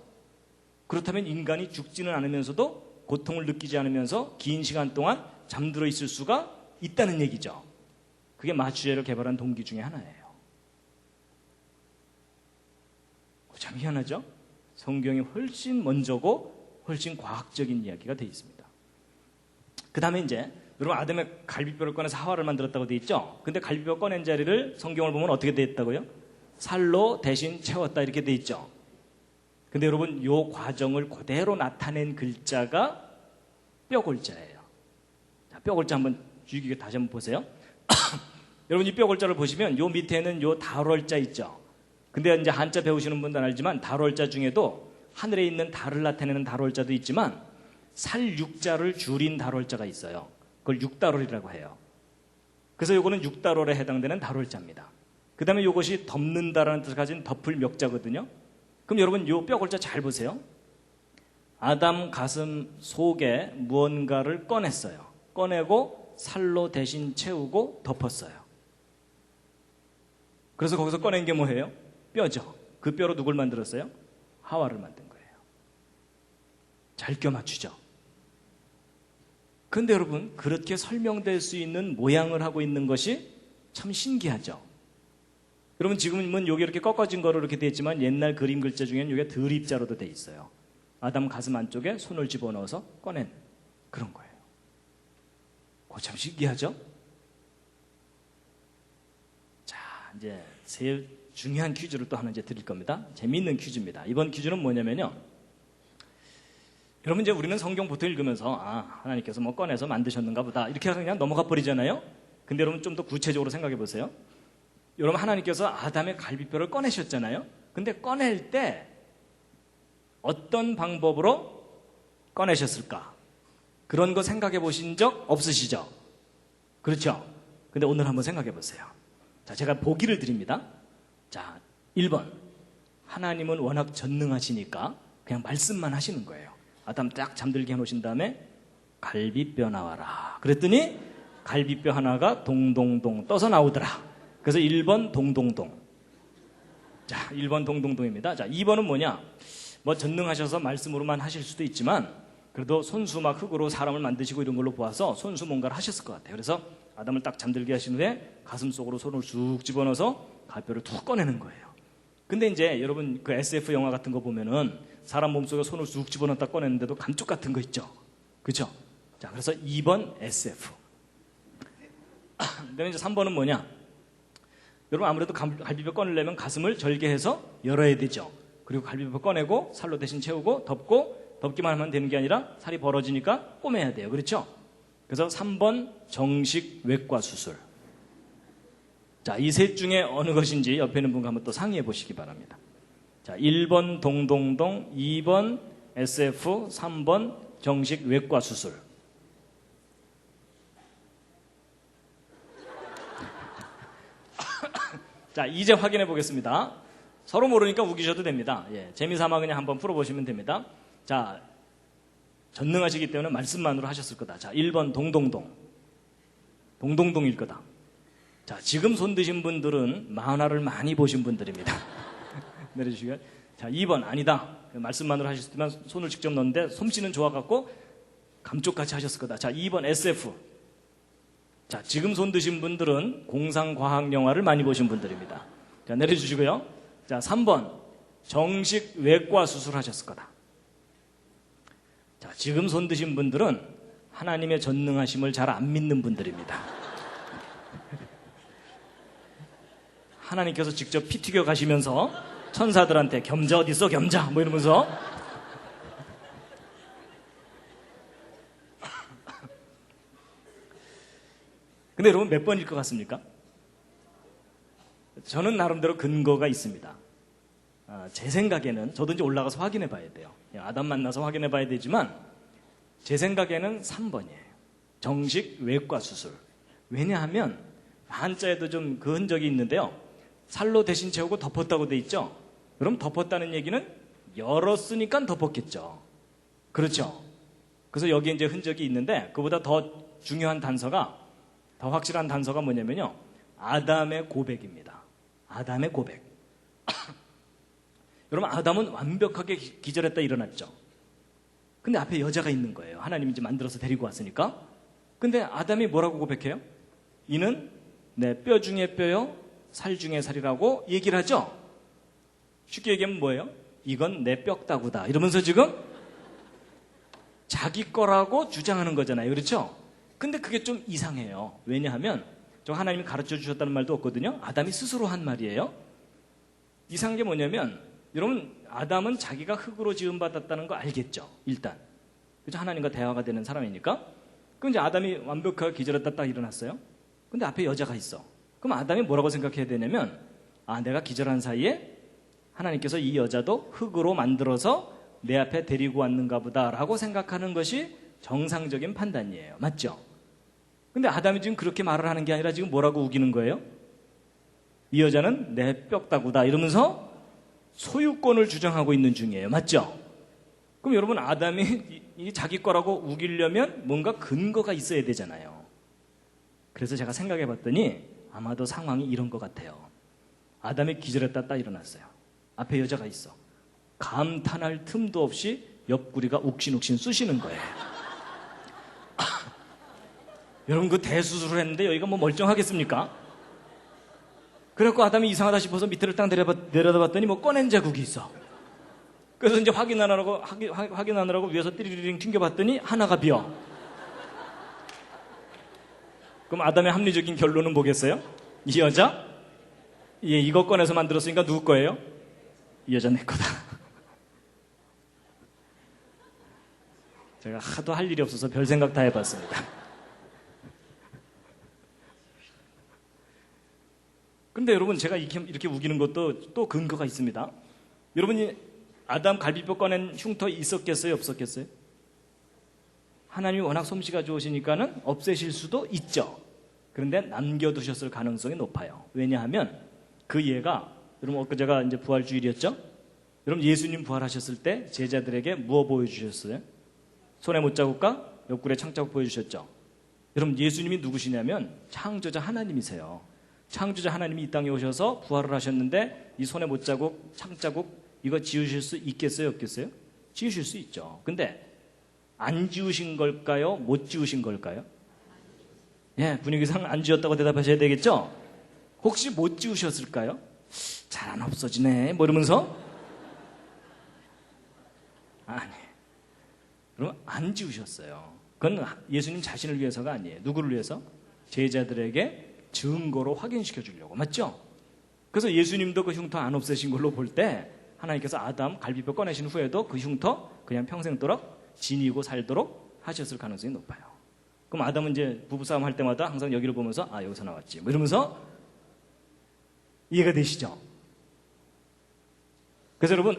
그렇다면 인간이 죽지는 않으면서도 고통을 느끼지 않으면서 긴 시간 동안 잠들어 있을 수가 있다는 얘기죠. 그게 마취제를 개발한 동기 중에 하나예요. 참 희한하죠? 성경이 훨씬 먼저고 훨씬 과학적인 이야기가 되어 있습니다. 그 다음에 이제 여러분 아담의 갈비뼈를 꺼내서 하와를 만들었다고 되어 있죠? 근데 갈비뼈 꺼낸 자리를 성경을 보면 어떻게 되어 있다고요? 살로 대신 채웠다 이렇게 되어 있죠? 근데 여러분 요 과정을 그대로 나타낸 글자가 뼈골자예요. 자, 뼈골자 한번 주의 깊게 다시 한번 보세요. 여러분 이 뼈골자를 보시면 요 밑에는 요 달월자 있죠? 근데 이제 한자 배우시는 분들은 알지만 달월자 중에도 하늘에 있는 달을 나타내는 달월자도 있지만 살육자를 줄인 달월자가 있어요. 그걸 육달월이라고 해요. 그래서 요거는 육달월에 해당되는 달월자입니다. 그 다음에 요것이 덮는다라는 뜻을 가진 덮을 멱자거든요. 그럼 여러분 요 뼈골자 잘 보세요. 아담 가슴 속에 무언가를 꺼냈어요. 꺼내고 살로 대신 채우고 덮었어요. 그래서 거기서 꺼낸 게 뭐예요? 뼈죠. 그 뼈로 누굴 만들었어요? 하와를 만든 거예요. 잘 껴맞추죠. 그런데 여러분 그렇게 설명될 수 있는 모양을 하고 있는 것이 참 신기하죠. 여러분 지금은 여기 이렇게 꺾어진 거로 이렇게 되어 있지만 옛날 그림 글자 중에는 이게 드립자로도 되어 있어요. 아담 가슴 안쪽에 손을 집어넣어서 꺼낸 그런 거예요. 그거 참 신기하죠? 자, 이제 제일 중요한 퀴즈를 또 하나 이제 드릴 겁니다. 재미있는 퀴즈입니다. 이번 퀴즈는 뭐냐면요. 여러분 이제 우리는 성경 보통 읽으면서 하나님께서 뭐 꺼내서 만드셨는가 보다 이렇게 해서 그냥 넘어가 버리잖아요. 근데 여러분 좀 더 구체적으로 생각해 보세요. 여러분 하나님께서 아담의 갈비뼈를 꺼내셨잖아요. 근데 꺼낼 때 어떤 방법으로 꺼내셨을까? 그런 거 생각해 보신 적 없으시죠? 그렇죠? 근데 오늘 한번 생각해 보세요. 자, 제가 보기를 드립니다. 자, 1번. 하나님은 워낙 전능하시니까 그냥 말씀만 하시는 거예요. 아담 딱 잠들게 해놓으신 다음에 갈비뼈 나와라. 그랬더니 갈비뼈 하나가 동동동 떠서 나오더라. 그래서 1번 동동동. 자, 1번 동동동입니다. 자, 2번은 뭐냐? 뭐 전능하셔서 말씀으로만 하실 수도 있지만 그래도 손수 막 흙으로 사람을 만드시고 이런 걸로 보아서 손수 뭔가를 하셨을 것 같아요. 그래서 아담을 딱 잠들게 하신 후에 가슴 속으로 손을 쑥 집어넣어서 갈뼈를 툭 꺼내는 거예요. 근데 이제 여러분 그 SF 영화 같은 거 보면은 사람 몸속에 손을 쑥 집어넣었다 꺼내는데도 감쪽 같은 거 있죠. 그렇죠? 자, 그래서 2번 SF. 그다음에 이제 3번은 뭐냐? 여러분 아무래도 갈비뼈 꺼내려면 가슴을 절개해서 열어야 되죠. 그리고 갈비뼈 꺼내고 살로 대신 채우고 덮기만 하면 되는 게 아니라 살이 벌어지니까 꼬매야 돼요. 그렇죠? 그래서 3번 정식 외과 수술. 자, 이 셋 중에 어느 것인지 옆에 있는 분과 한번 또 상의해 보시기 바랍니다. 자, 1번 동동동, 2번 SF, 3번 정식 외과 수술. 자, 이제 확인해 보겠습니다. 서로 모르니까 우기셔도 됩니다. 예, 재미삼아 그냥 한번 풀어보시면 됩니다. 자, 전능하시기 때문에 말씀만으로 하셨을 거다. 자, 1번 동동동. 동동동일 거다. 자, 지금 손 드신 분들은 만화를 많이 보신 분들입니다. 내려주시고요. 자, 2번 아니다. 말씀만으로 하셨지만 손을 직접 넣는데 솜씨는 좋아갖고 감쪽같이 하셨을 거다. 자, 2번 SF. 자, 지금 손 드신 분들은 공상과학 영화를 많이 보신 분들입니다. 자, 내려주시고요. 자, 3번 정식 외과 수술하셨을 거다. 자, 지금 손 드신 분들은 하나님의 전능하심을 잘 안 믿는 분들입니다. 하나님께서 직접 피 튀겨 가시면서 천사들한테 겸자 어디 있어 겸자 뭐 이러면서 근데 여러분 몇 번일 것 같습니까? 저는 나름대로 근거가 있습니다. 제 생각에는 저도 이제 올라가서 확인해 봐야 돼요. 아담 만나서 확인해 봐야 되지만 제 생각에는 3번이에요. 정식 외과 수술. 왜냐하면 한자에도 좀 그 흔적이 있는데요. 살로 대신 채우고 덮었다고 돼 있죠. 그럼 덮었다는 얘기는 열었으니까 덮었겠죠. 그렇죠. 그래서 여기에 이제 흔적이 있는데 그보다 더 중요한 단서가 더 확실한 단서가 뭐냐면요. 아담의 고백입니다. 아담의 고백. 여러분 아담은 완벽하게 기절했다 일어났죠. 근데 앞에 여자가 있는 거예요. 하나님이 이제 만들어서 데리고 왔으니까. 근데 아담이 뭐라고 고백해요? 이는 내 뼈 중에 뼈요 살 중에 살이라고 얘기를 하죠. 쉽게 얘기하면 뭐예요? 이건 내 뼈다구다 이러면서 지금 자기 거라고 주장하는 거잖아요. 그렇죠? 근데 그게 좀 이상해요. 왜냐하면 저 하나님이 가르쳐 주셨다는 말도 없거든요. 아담이 스스로 한 말이에요. 이상한 게 뭐냐면 여러분 아담은 자기가 흙으로 지음받았다는 거 알겠죠. 일단 그죠? 하나님과 대화가 되는 사람이니까. 그럼 이제 아담이 완벽하게 기절했다 딱 일어났어요. 근데 앞에 여자가 있어. 그럼 아담이 뭐라고 생각해야 되냐면 내가 기절한 사이에 하나님께서 이 여자도 흙으로 만들어서 내 앞에 데리고 왔는가 보다라고 생각하는 것이 정상적인 판단이에요. 맞죠? 근데 아담이 지금 그렇게 말을 하는 게 아니라 지금 뭐라고 우기는 거예요? 이 여자는 내 뼈다구다 이러면서 소유권을 주장하고 있는 중이에요. 맞죠? 그럼 여러분 아담이 자기 거라고 우기려면 뭔가 근거가 있어야 되잖아요. 그래서 제가 생각해 봤더니 아마도 상황이 이런 것 같아요. 아담이 기절했다 딱 일어났어요. 앞에 여자가 있어. 감탄할 틈도 없이 옆구리가 욱신욱신 쑤시는 거예요. 여러분 그 대수술을 했는데 여기가 뭐 멀쩡하겠습니까? 그래갖고 아담이 이상하다 싶어서 밑에를 딱 내려다봤더니 뭐 꺼낸 자국이 있어. 그래서 이제 확인하느라고 위에서 띠리링 튕겨봤더니 하나가 비어. 그럼 아담의 합리적인 결론은 뭐겠어요? 이 여자? 예, 이거 꺼내서 만들었으니까 누구 거예요? 이 여자 내 거다. 제가 하도 할 일이 없어서 별 생각 다 해봤습니다. 근데 여러분, 제가 이렇게 우기는 것도 또 근거가 있습니다. 여러분이 아담 갈비뼈 꺼낸 흉터 있었겠어요? 없었겠어요? 하나님이 워낙 솜씨가 좋으시니까는 없애실 수도 있죠. 그런데 남겨두셨을 가능성이 높아요. 왜냐하면 그 예가, 여러분 엊그제가 이제 부활주일이었죠? 여러분 예수님 부활하셨을 때 제자들에게 무엇 보여주셨어요? 손에 못자국과 옆구리에 창자국 보여주셨죠? 여러분 예수님이 누구시냐면 창조자 하나님이세요. 창조자 하나님이 이 땅에 오셔서 부활을 하셨는데 이 손에 못자국, 창자국 이거 지우실 수 있겠어요? 없겠어요? 지우실 수 있죠. 근데 안 지우신 걸까요? 못 지우신 걸까요? 예, 분위기상 안 지웠다고 대답하셔야 되겠죠? 혹시 못 지우셨을까요? 잘 안 없어지네 뭐 이러면서 아니, 그럼 안 지우셨어요. 그건 예수님 자신을 위해서가 아니에요. 누구를 위해서? 제자들에게 증거로 확인시켜 주려고. 맞죠? 그래서 예수님도 그 흉터 안 없애신 걸로 볼 때 하나님께서 아담 갈비뼈 꺼내신 후에도 그 흉터 그냥 평생도록 지니고 살도록 하셨을 가능성이 높아요. 그럼 아담은 이제 부부싸움 할 때마다 항상 여기를 보면서 아, 여기서 나왔지 뭐 이러면서 이해가 되시죠? 그래서 여러분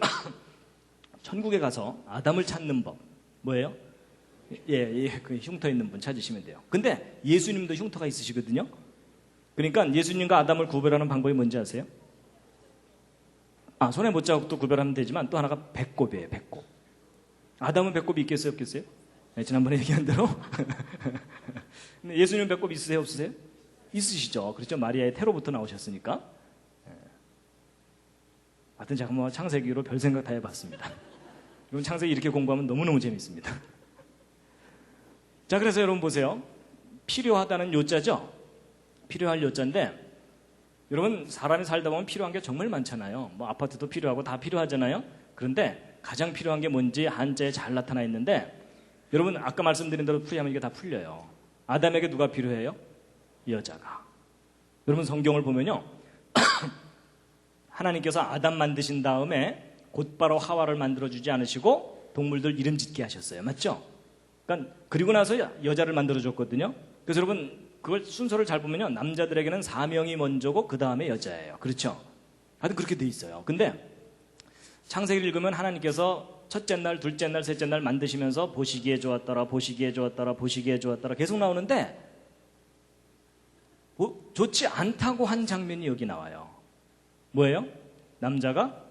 천국에 가서 아담을 찾는 법 뭐예요? 그 흉터 있는 분 찾으시면 돼요. 근데 예수님도 흉터가 있으시거든요. 그러니까 예수님과 아담을 구별하는 방법이 뭔지 아세요? 손에 못자국도 구별하면 되지만 또 하나가 배꼽이에요. 배꼽. 아담은 배꼽이 있겠어요? 없겠어요? 네, 지난번에 얘기한 대로 근데 예수님 배꼽 있으세요? 없으세요? 있으시죠. 그렇죠. 마리아의 태로부터 나오셨으니까. 하여튼 제가 뭐 창세기로 별 생각 다 해봤습니다. 여러분 창세기 이렇게 공부하면 너무너무 재밌습니다. 자, 그래서 여러분 보세요. 필요하다는 요자죠. 필요할 요자인데 여러분 사람이 살다 보면 필요한 게 정말 많잖아요. 뭐 아파트도 필요하고 다 필요하잖아요. 그런데 가장 필요한 게 뭔지 한자에 잘 나타나 있는데 여러분 아까 말씀드린 대로 풀이하면 이게 다 풀려요. 아담에게 누가 필요해요? 여자가. 여러분 성경을 보면요. 하나님께서 아담 만드신 다음에 곧바로 하와를 만들어주지 않으시고 동물들 이름 짓게 하셨어요. 맞죠? 그러니까 그리고 나서 여자를 만들어줬거든요. 그래서 여러분 그걸 순서를 잘 보면요. 남자들에게는 사명이 먼저고 그 다음에 여자예요. 그렇죠? 하여튼 그렇게 돼 있어요. 근데 창세기를 읽으면 하나님께서 첫째 날, 둘째 날, 셋째 날 만드시면서 보시기에 좋았더라, 보시기에 좋았더라, 보시기에 좋았더라 계속 나오는데 좋지 않다고 한 장면이 여기 나와요. 뭐예요? 남자가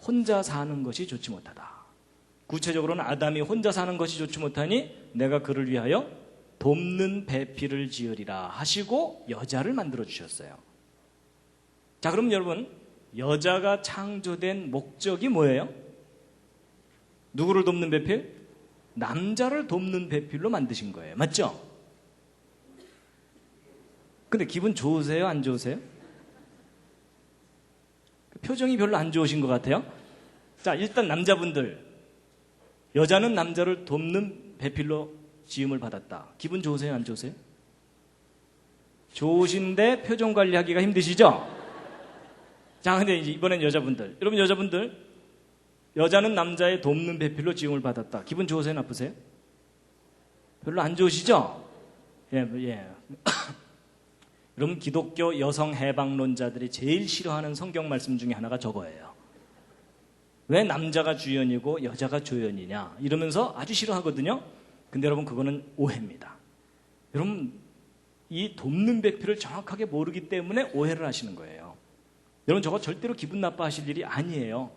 혼자 사는 것이 좋지 못하다. 구체적으로는 아담이 혼자 사는 것이 좋지 못하니 내가 그를 위하여 돕는 배필을 지으리라 하시고 여자를 만들어 주셨어요. 자, 그럼 여러분 여자가 창조된 목적이 뭐예요? 누구를 돕는 배필? 남자를 돕는 배필로 만드신 거예요. 맞죠? 근데 기분 좋으세요? 안 좋으세요? 표정이 별로 안 좋으신 것 같아요. 자, 일단 남자분들 여자는 남자를 돕는 배필로 지음을 받았다. 기분 좋으세요? 안 좋으세요? 좋으신데 표정 관리하기가 힘드시죠? 자, 근데 이번엔 여자분들. 여러분 여자분들 여자는 남자의 돕는 배필로 지음을 받았다. 기분 좋으세요? 나쁘세요? 별로 안 좋으시죠? 예. 여러분 기독교 여성 해방론자들이 제일 싫어하는 성경 말씀 중에 하나가 저거예요. 왜 남자가 주연이고 여자가 조연이냐 이러면서 아주 싫어하거든요. 근데 여러분 그거는 오해입니다. 여러분 이 돕는 배필을 정확하게 모르기 때문에 오해를 하시는 거예요. 여러분 저거 절대로 기분 나빠하실 일이 아니에요.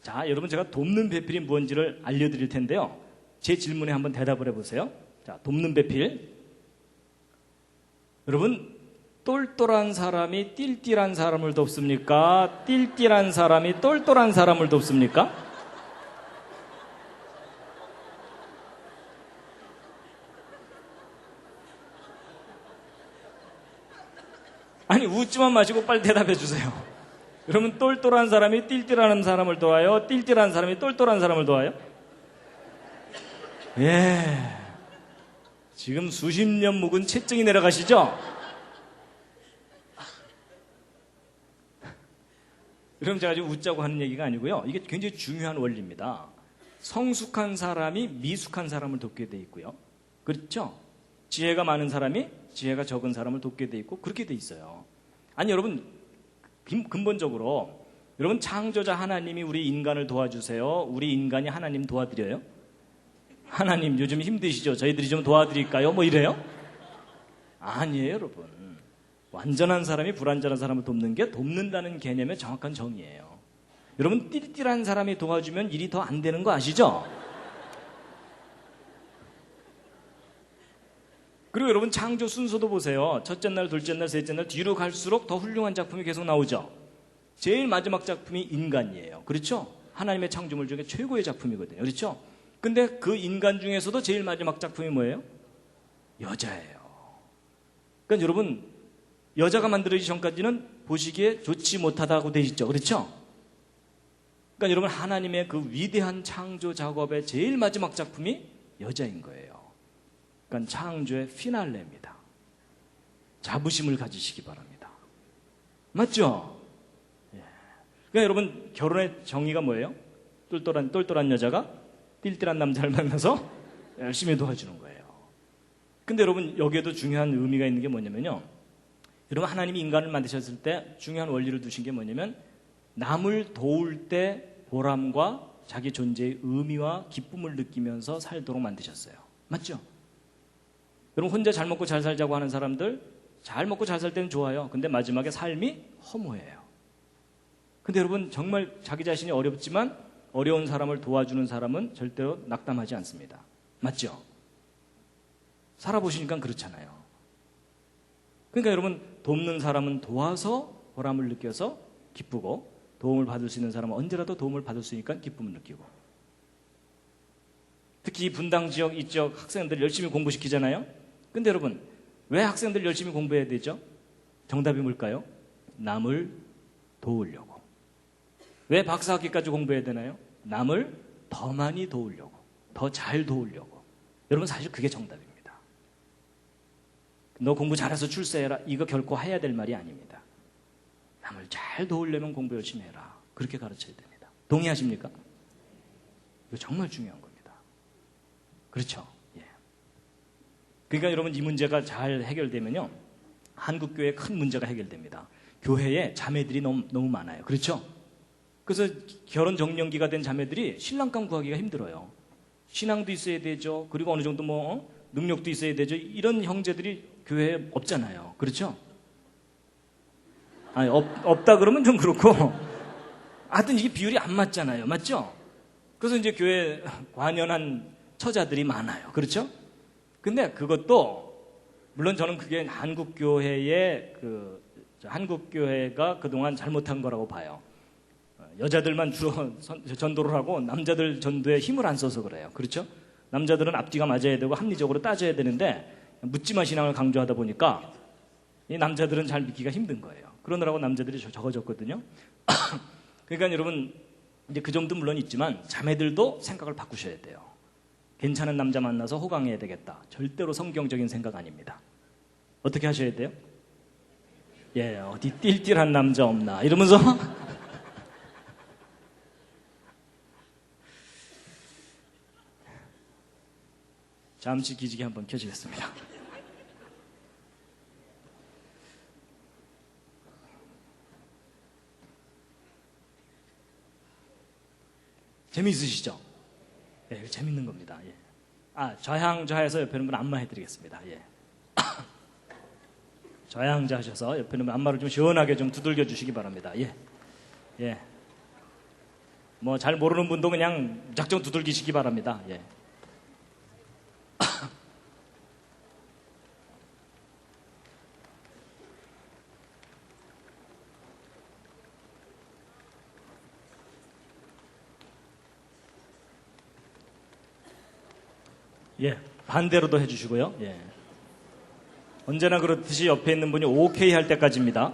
자, 여러분 제가 돕는 배필이 뭔지를 알려드릴 텐데요. 제 질문에 한번 대답을 해보세요. 자, 돕는 배필. 여러분 똘똘한 사람이 띨띨한 사람을 돕습니까? 띨띨한 사람이 똘똘한 사람을 돕습니까? 아니 웃지만 마시고 빨리 대답해 주세요. 여러분 똘똘한 사람이 띨띨한 사람을 도와요? 띨띨한 사람이 똘똘한 사람을 도와요? 예. 지금 수십 년 묵은 채증이 내려가시죠? 그럼 제가 지금 웃자고 하는 얘기가 아니고요. 이게 굉장히 중요한 원리입니다. 성숙한 사람이 미숙한 사람을 돕게 돼 있고요. 그렇죠? 지혜가 많은 사람이 지혜가 적은 사람을 돕게 돼 있고 그렇게 돼 있어요. 아니 여러분 근본적으로 여러분 창조자 하나님이 우리 인간을 도와주세요. 우리 인간이 하나님 도와드려요? 하나님 요즘 힘드시죠? 저희들이 좀 도와드릴까요? 뭐 이래요? 아니에요 여러분. 완전한 사람이 불완전한 사람을 돕는 게 돕는다는 개념의 정확한 정의예요. 여러분 띨띨한 사람이 도와주면 일이 더 안 되는 거 아시죠? 그리고 여러분 창조 순서도 보세요. 첫째 날, 둘째 날, 셋째 날 뒤로 갈수록 더 훌륭한 작품이 계속 나오죠. 제일 마지막 작품이 인간이에요. 그렇죠? 하나님의 창조물 중에 최고의 작품이거든요. 그렇죠? 근데 그 인간 중에서도 제일 마지막 작품이 뭐예요? 여자예요. 그러니까 여러분 여자가 만들어지기 전까지는 보시기에 좋지 못하다고 되어 있죠. 그렇죠? 그러니까 여러분 하나님의 그 위대한 창조 작업의 제일 마지막 작품이 여자인 거예요. 그러니까 창조의 피날레입니다. 자부심을 가지시기 바랍니다. 맞죠? 예. 그러니까 여러분 결혼의 정의가 뭐예요? 똘똘한 여자가 띨띨한 남자를 만나서 열심히 도와주는 거예요. 근데 여러분 여기에도 중요한 의미가 있는 게 뭐냐면요. 여러분 하나님이 인간을 만드셨을 때 중요한 원리를 두신 게 뭐냐면 남을 도울 때 보람과 자기 존재의 의미와 기쁨을 느끼면서 살도록 만드셨어요. 맞죠? 여러분 혼자 잘 먹고 잘 살자고 하는 사람들 잘 먹고 잘 살 때는 좋아요. 근데 마지막에 삶이 허무해요. 근데 여러분 정말 자기 자신이 어렵지만 어려운 사람을 도와주는 사람은 절대로 낙담하지 않습니다. 맞죠? 살아보시니까 그렇잖아요. 그러니까 여러분 돕는 사람은 도와서 보람을 느껴서 기쁘고 도움을 받을 수 있는 사람은 언제라도 도움을 받을 수 있으니까 기쁨을 느끼고 특히 분당 지역 이쪽 학생들 열심히 공부시키잖아요. 근데 여러분 왜 학생들 열심히 공부해야 되죠? 정답이 뭘까요? 남을 도우려고. 왜 박사학위까지 공부해야 되나요? 남을 더 많이 도우려고, 더 잘 도우려고. 여러분 사실 그게 정답입니다. 너 공부 잘해서 출세해라. 이거 결코 해야 될 말이 아닙니다. 남을 잘 도우려면 공부 열심히 해라. 그렇게 가르쳐야 됩니다. 동의하십니까? 이거 정말 중요한 겁니다. 그렇죠? 예. 그러니까 여러분 이 문제가 잘 해결되면요. 한국교회에 큰 문제가 해결됩니다. 교회에 자매들이 너무 많아요. 그렇죠? 그래서 결혼 정년기가 된 자매들이 신랑감 구하기가 힘들어요. 신앙도 있어야 되죠. 그리고 어느 정도 능력도 있어야 되죠. 이런 형제들이 교회에 없잖아요. 그렇죠? 아니, 없다 그러면 좀 그렇고 하여튼 이게 비율이 안 맞잖아요. 맞죠? 그래서 이제 교회에 관연한 처자들이 많아요. 그렇죠? 근데 그것도 물론 저는 그게 한국교회가 그동안 잘못한 거라고 봐요. 여자들만 주로 전도를 하고 남자들 전도에 힘을 안 써서 그래요. 그렇죠? 남자들은 앞뒤가 맞아야 되고 합리적으로 따져야 되는데 묻지마 신앙을 강조하다 보니까 이 남자들은 잘 믿기가 힘든 거예요. 그러느라고 남자들이 적어졌거든요. 그러니까 여러분 이제 그 점도 물론 있지만 자매들도 생각을 바꾸셔야 돼요. 괜찮은 남자 만나서 호강해야 되겠다. 절대로 성경적인 생각 아닙니다. 어떻게 하셔야 돼요? 예, 어디 띨띨한 남자 없나 이러면서 잠시 기지개 한번 켜주겠습니다. 재미있으시죠? 예, 재밌는 겁니다. 예. 좌양좌해서 옆에 있는 분 안마해드리겠습니다. 예. 좌양좌하셔서 옆에 있는 분 안마를 좀 시원하게 좀 두들겨 주시기 바랍니다. 예. 예. 뭐 잘 모르는 분도 그냥 무작정 두들기시기 바랍니다. 예. 예, 반대로도 해주시고요. 예. 언제나 그렇듯이 옆에 있는 분이 오케이 할 때까지입니다.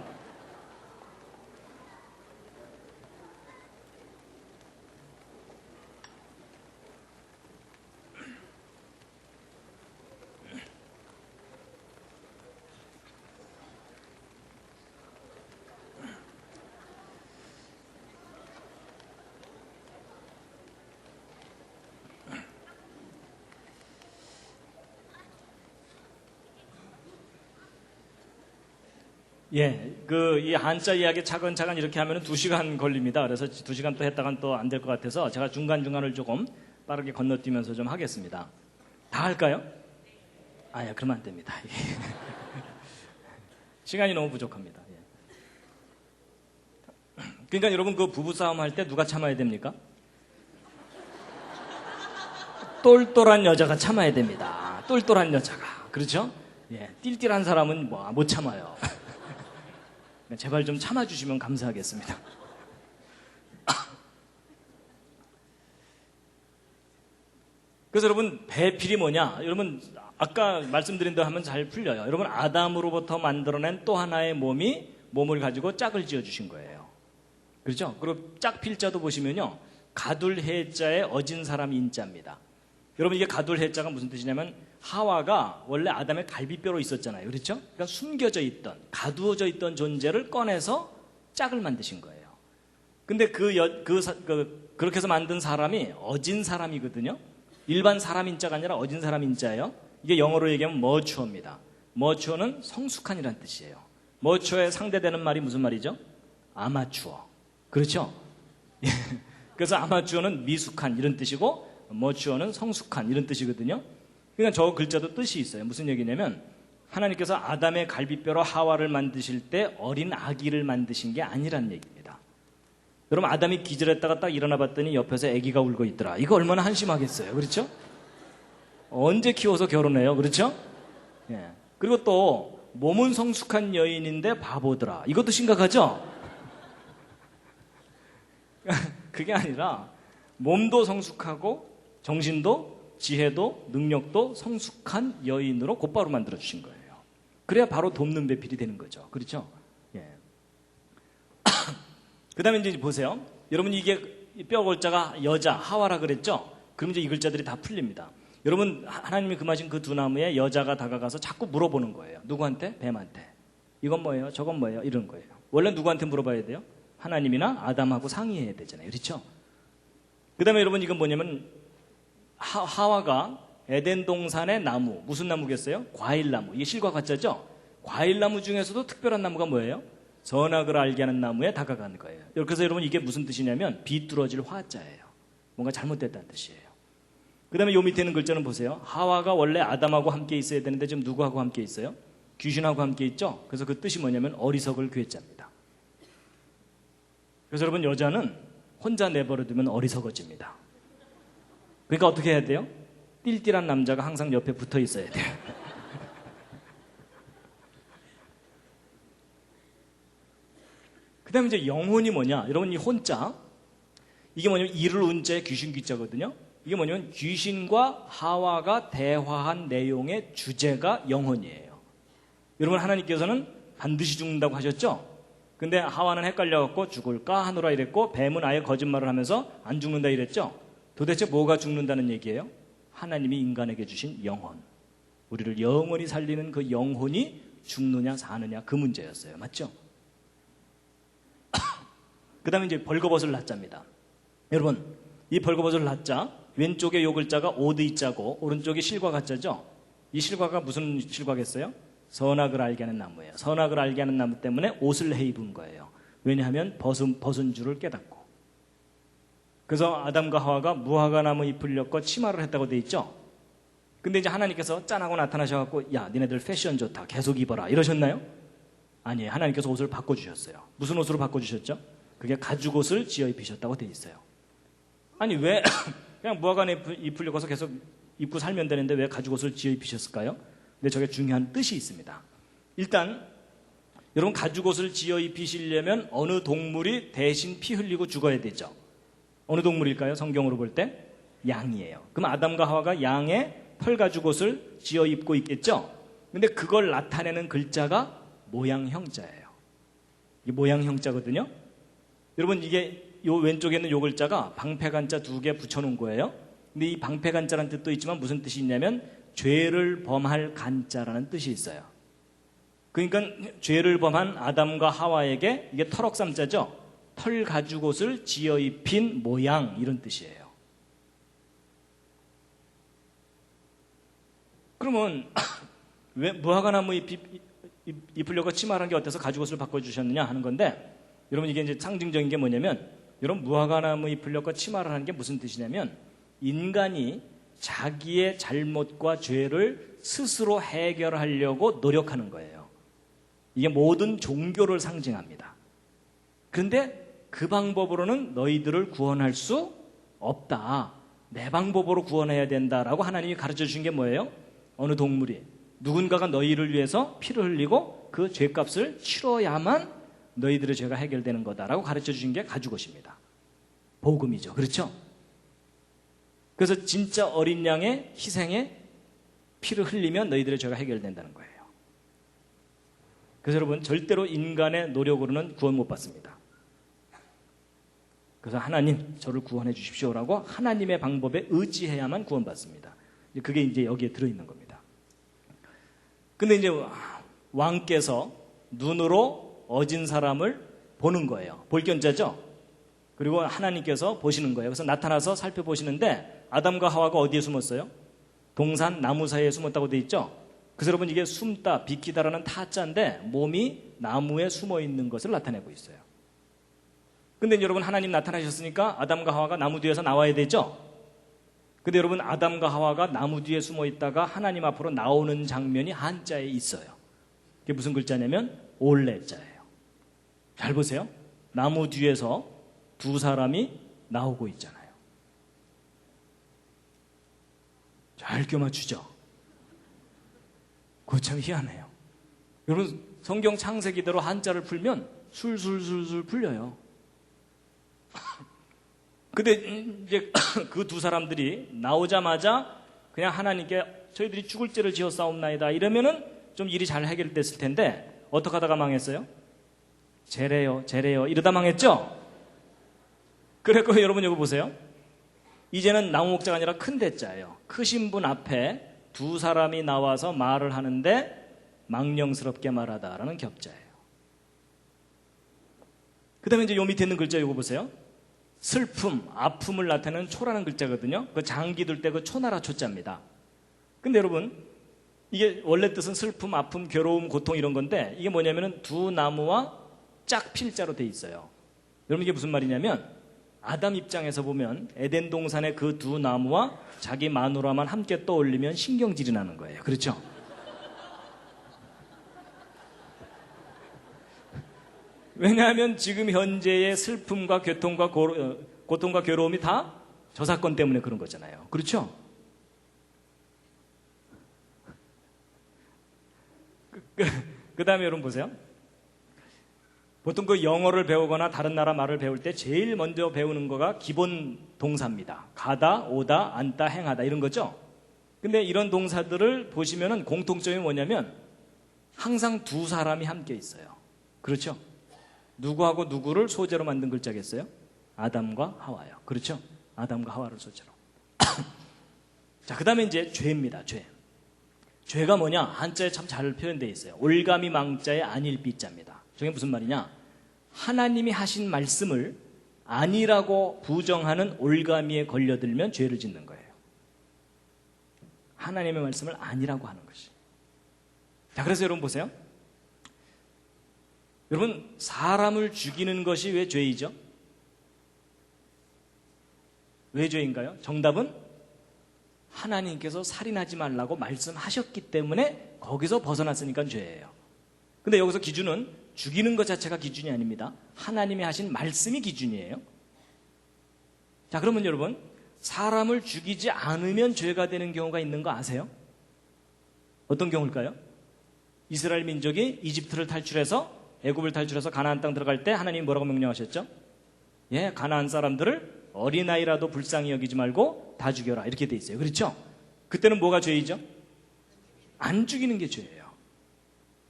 예, 이 한자 이야기 차근차근 이렇게 하면 2시간 걸립니다. 그래서 2시간 또 했다간 또 안 될 것 같아서 제가 중간중간을 조금 빠르게 건너뛰면서 좀 하겠습니다. 다 할까요? 예, 그러면 안 됩니다. 시간이 너무 부족합니다. 예. 그러니까 여러분 그 부부싸움 할 때 누가 참아야 됩니까? 똘똘한 여자가 참아야 됩니다. 똘똘한 여자가. 그렇죠? 예, 띨띨한 사람은 못 참아요. 제발 좀 참아주시면 감사하겠습니다. 그래서 여러분 배필이 뭐냐? 여러분 아까 말씀드린 대로 하면 잘 풀려요. 여러분 아담으로부터 만들어낸 또 하나의 몸을 가지고 짝을 지어주신 거예요. 그렇죠? 그리고 짝필자도 보시면요. 가둘해자의 어진 사람 인자입니다. 여러분 이게 가둘해자가 무슨 뜻이냐면 하와가 원래 아담의 갈비뼈로 있었잖아요. 그렇죠? 그러니까 숨겨져 있던, 가두어져 있던 존재를 꺼내서 짝을 만드신 거예요. 근데 그렇게 해서 만든 사람이 어진 사람이거든요. 일반 사람 인자가 아니라 어진 사람 인자예요. 이게 영어로 얘기하면 머추어입니다. 머추어는 성숙한이란 뜻이에요. 머추어에 상대되는 말이 무슨 말이죠? 아마추어. 그렇죠? 그래서 아마추어는 미숙한 이런 뜻이고 머추어는 성숙한 이런 뜻이거든요. 그러니까 저 글자도 뜻이 있어요. 무슨 얘기냐면 하나님께서 아담의 갈비뼈로 하와를 만드실 때 어린 아기를 만드신 게 아니란 얘기입니다. 여러분 아담이 기절했다가 딱 일어나 봤더니 옆에서 아기가 울고 있더라. 이거 얼마나 한심하겠어요. 그렇죠? 언제 키워서 결혼해요. 그렇죠? 예. 그리고 또 몸은 성숙한 여인인데 바보더라. 이것도 심각하죠? 그게 아니라 몸도 성숙하고 정신도 지혜도 능력도 성숙한 여인으로 곧바로 만들어주신 거예요. 그래야 바로 돕는 배필이 되는 거죠. 그렇죠? 예. 그 다음에 이제 보세요. 여러분 이게 뼈 골자가 여자, 하와라 그랬죠? 그럼 이제 이 글자들이 다 풀립니다. 여러분 하나님이 금하신 그 두 나무에 여자가 다가가서 자꾸 물어보는 거예요. 누구한테? 뱀한테. 이건 뭐예요? 저건 뭐예요? 이런 거예요. 원래 누구한테 물어봐야 돼요? 하나님이나 아담하고 상의해야 되잖아요. 그렇죠? 그 다음에 여러분 이건 뭐냐면 하와가 에덴 동산의 나무, 무슨 나무겠어요? 과일나무. 이게 실과 가짜죠? 과일나무 중에서도 특별한 나무가 뭐예요? 선악을 알게 하는 나무에 다가가는 거예요. 그래서 여러분 이게 무슨 뜻이냐면 비뚤어질 화자예요. 뭔가 잘못됐다는 뜻이에요. 그 다음에 요 밑에 있는 글자는 보세요. 하와가 원래 아담하고 함께 있어야 되는데 지금 누구하고 함께 있어요? 귀신하고 함께 있죠? 그래서 그 뜻이 뭐냐면 어리석을 괴짜입니다. 그래서 여러분 여자는 혼자 내버려두면 어리석어집니다. 그러니까 어떻게 해야 돼요? 띨띨한 남자가 항상 옆에 붙어 있어야 돼요. 그 다음에 이제 영혼이 뭐냐? 여러분 이 혼자 이게 뭐냐면 이를 운자의 귀신 귀자거든요. 이게 뭐냐면 귀신과 하와가 대화한 내용의 주제가 영혼이에요. 여러분 하나님께서는 반드시 죽는다고 하셨죠? 근데 하와는 헷갈려갖고 죽을까 하노라 이랬고 뱀은 아예 거짓말을 하면서 안 죽는다 이랬죠? 도대체 뭐가 죽는다는 얘기예요? 하나님이 인간에게 주신 영혼. 우리를 영원히 살리는 그 영혼이 죽느냐 사느냐 그 문제였어요. 맞죠? 그 다음에 이제 벌거벗을 낳자입니다. 여러분 이 벌거벗을 낳자 왼쪽에 요 글자가 오드이자고 오른쪽에 실과 가짜죠? 이 실과가 무슨 실과겠어요? 선악을 알게 하는 나무예요. 선악을 알게 하는 나무 때문에 옷을 해 입은 거예요. 왜냐하면 벗은 줄을 깨닫고. 그래서 아담과 하와가 무화과 나무 잎을 엮고 치마를 했다고 돼 있죠? 근데 이제 하나님께서 짠하고 나타나셔갖고 야 니네들 패션 좋다 계속 입어라 이러셨나요? 아니에요. 하나님께서 옷을 바꿔주셨어요. 무슨 옷으로 바꿔주셨죠? 그게 가죽옷을 지어 입히셨다고 돼 있어요. 아니 왜 그냥 무화과 잎을 엮어서 계속 입고 살면 되는데 왜 가죽옷을 지어 입히셨을까요? 근데 저게 중요한 뜻이 있습니다. 일단 여러분 가죽옷을 지어 입히시려면 어느 동물이 대신 피 흘리고 죽어야 되죠. 어느 동물일까요? 성경으로 볼 때 양이에요. 그럼 아담과 하와가 양의 털 가죽옷을 지어 입고 있겠죠. 근데 그걸 나타내는 글자가 모양형자예요. 이게 모양형자거든요. 여러분 이게 요 왼쪽에 있는 요 글자가 방패간자 2개 붙여놓은 거예요. 근데 이 방패간자라는 뜻도 있지만 무슨 뜻이 있냐면 죄를 범할 간자라는 뜻이 있어요. 그러니까 죄를 범한 아담과 하와에게 이게 털억삼자죠. 털 가죽옷을 지어 입힌 모양 이런 뜻이에요. 그러면 왜 무화과나무 입으려고 치마라는 게 어때서 가죽옷을 바꿔주셨느냐 하는 건데, 여러분 이게 이제 상징적인 게 뭐냐면, 여러분 무화과나무 입으려고 치마를 하는 게 무슨 뜻이냐면, 인간이 자기의 잘못과 죄를 스스로 해결하려고 노력하는 거예요. 이게 모든 종교를 상징합니다. 그런데 그 방법으로는 너희들을 구원할 수 없다. 내 방법으로 구원해야 된다라고 하나님이 가르쳐 주신 게 뭐예요? 어느 동물이 누군가가 너희를 위해서 피를 흘리고 그 죄값을 치러야만 너희들의 죄가 해결되는 거다라고 가르쳐 주신 게 가죽옷입니다. 복음이죠. 그렇죠? 그래서 진짜 어린 양의 희생에 피를 흘리면 너희들의 죄가 해결된다는 거예요. 그래서 여러분 절대로 인간의 노력으로는 구원 못 받습니다. 그래서 하나님 저를 구원해 주십시오라고 하나님의 방법에 의지해야만 구원받습니다. 그게 이제 여기에 들어있는 겁니다. 근데 이제 왕께서 눈으로 어진 사람을 보는 거예요. 볼견자죠. 그리고 하나님께서 보시는 거예요. 그래서 나타나서 살펴보시는데 아담과 하와가 어디에 숨었어요? 동산 나무 사이에 숨었다고 돼 있죠. 그래서 여러분 이게 숨다 비키다라는 타자인데 몸이 나무에 숨어 있는 것을 나타내고 있어요. 근데 여러분 하나님 나타나셨으니까 아담과 하와가 나무 뒤에서 나와야 되죠. 근데 여러분 아담과 하와가 나무 뒤에 숨어 있다가 하나님 앞으로 나오는 장면이 한자에 있어요. 그게 무슨 글자냐면 올레자예요. 잘 보세요. 나무 뒤에서 두 사람이 나오고 있잖아요. 잘 껴맞추죠. 그거 참 희한해요. 여러분 성경 창세기대로 한자를 풀면 술술술술 풀려요. 근데 이제 그 두 사람들이 나오자마자 그냥 하나님께 저희들이 죽을 죄를 지었사옵나이다 이러면은 좀 일이 잘 해결됐을 텐데 어떻게 하다가 망했어요? 제래요 이러다 망했죠? 그래서 여러분 이거 보세요. 이제는 나무 목자가 아니라 큰 대자예요. 크신 분 앞에 두 사람이 나와서 말을 하는데 망령스럽게 말하다라는 격자예요. 그 다음에 이제 요 밑에 있는 글자 이거 보세요. 슬픔, 아픔을 나타내는 초라는 글자거든요. 그 장기 둘 때 그 초나라 초자입니다. 근데 여러분 이게 원래 뜻은 슬픔, 아픔, 괴로움, 고통 이런 건데 이게 뭐냐면은 두 나무와 짝 필자로 돼 있어요. 여러분 이게 무슨 말이냐면 아담 입장에서 보면 에덴 동산의 그 두 나무와 자기 마누라만 함께 떠올리면 신경질이 나는 거예요. 그렇죠? 왜냐하면 지금 현재의 슬픔과 고통과 괴로움이 다 저 사건 때문에 그런 거잖아요. 그렇죠? 그 다음에 여러분 보세요. 보통 그 영어를 배우거나 다른 나라 말을 배울 때 제일 먼저 배우는 거가 기본 동사입니다. 가다, 오다, 앉다, 행하다 이런 거죠. 근데 이런 동사들을 보시면은 공통점이 뭐냐면 항상 두 사람이 함께 있어요. 그렇죠? 누구하고 누구를 소재로 만든 글자겠어요? 아담과 하와요. 그렇죠? 아담과 하와를 소재로. 자, 그 다음에 이제 죄입니다. 죄. 죄가 뭐냐? 한자에 참 잘 표현되어 있어요. 올가미 망자의 안일비자입니다. 저게 무슨 말이냐? 하나님이 하신 말씀을 아니라고 부정하는 올가미에 걸려들면 죄를 짓는 거예요. 하나님의 말씀을 아니라고 하는 것이. 자, 그래서 여러분 보세요. 여러분 사람을 죽이는 것이 왜 죄이죠? 왜 죄인가요? 정답은 하나님께서 살인하지 말라고 말씀하셨기 때문에 거기서 벗어났으니까 죄예요. 근데 여기서 기준은 죽이는 것 자체가 기준이 아닙니다. 하나님이 하신 말씀이 기준이에요. 자, 그러면 여러분 사람을 죽이지 않으면 죄가 되는 경우가 있는 거 아세요? 어떤 경우일까요? 이스라엘 민족이 이집트를 탈출해서 애굽을 탈출해서 가나안 땅 들어갈 때 하나님이 뭐라고 명령하셨죠? 예, 가나안 사람들을 어린아이라도 불쌍히 여기지 말고 다 죽여라 이렇게 돼 있어요. 그렇죠? 그때는 뭐가 죄이죠? 안 죽이는 게 죄예요.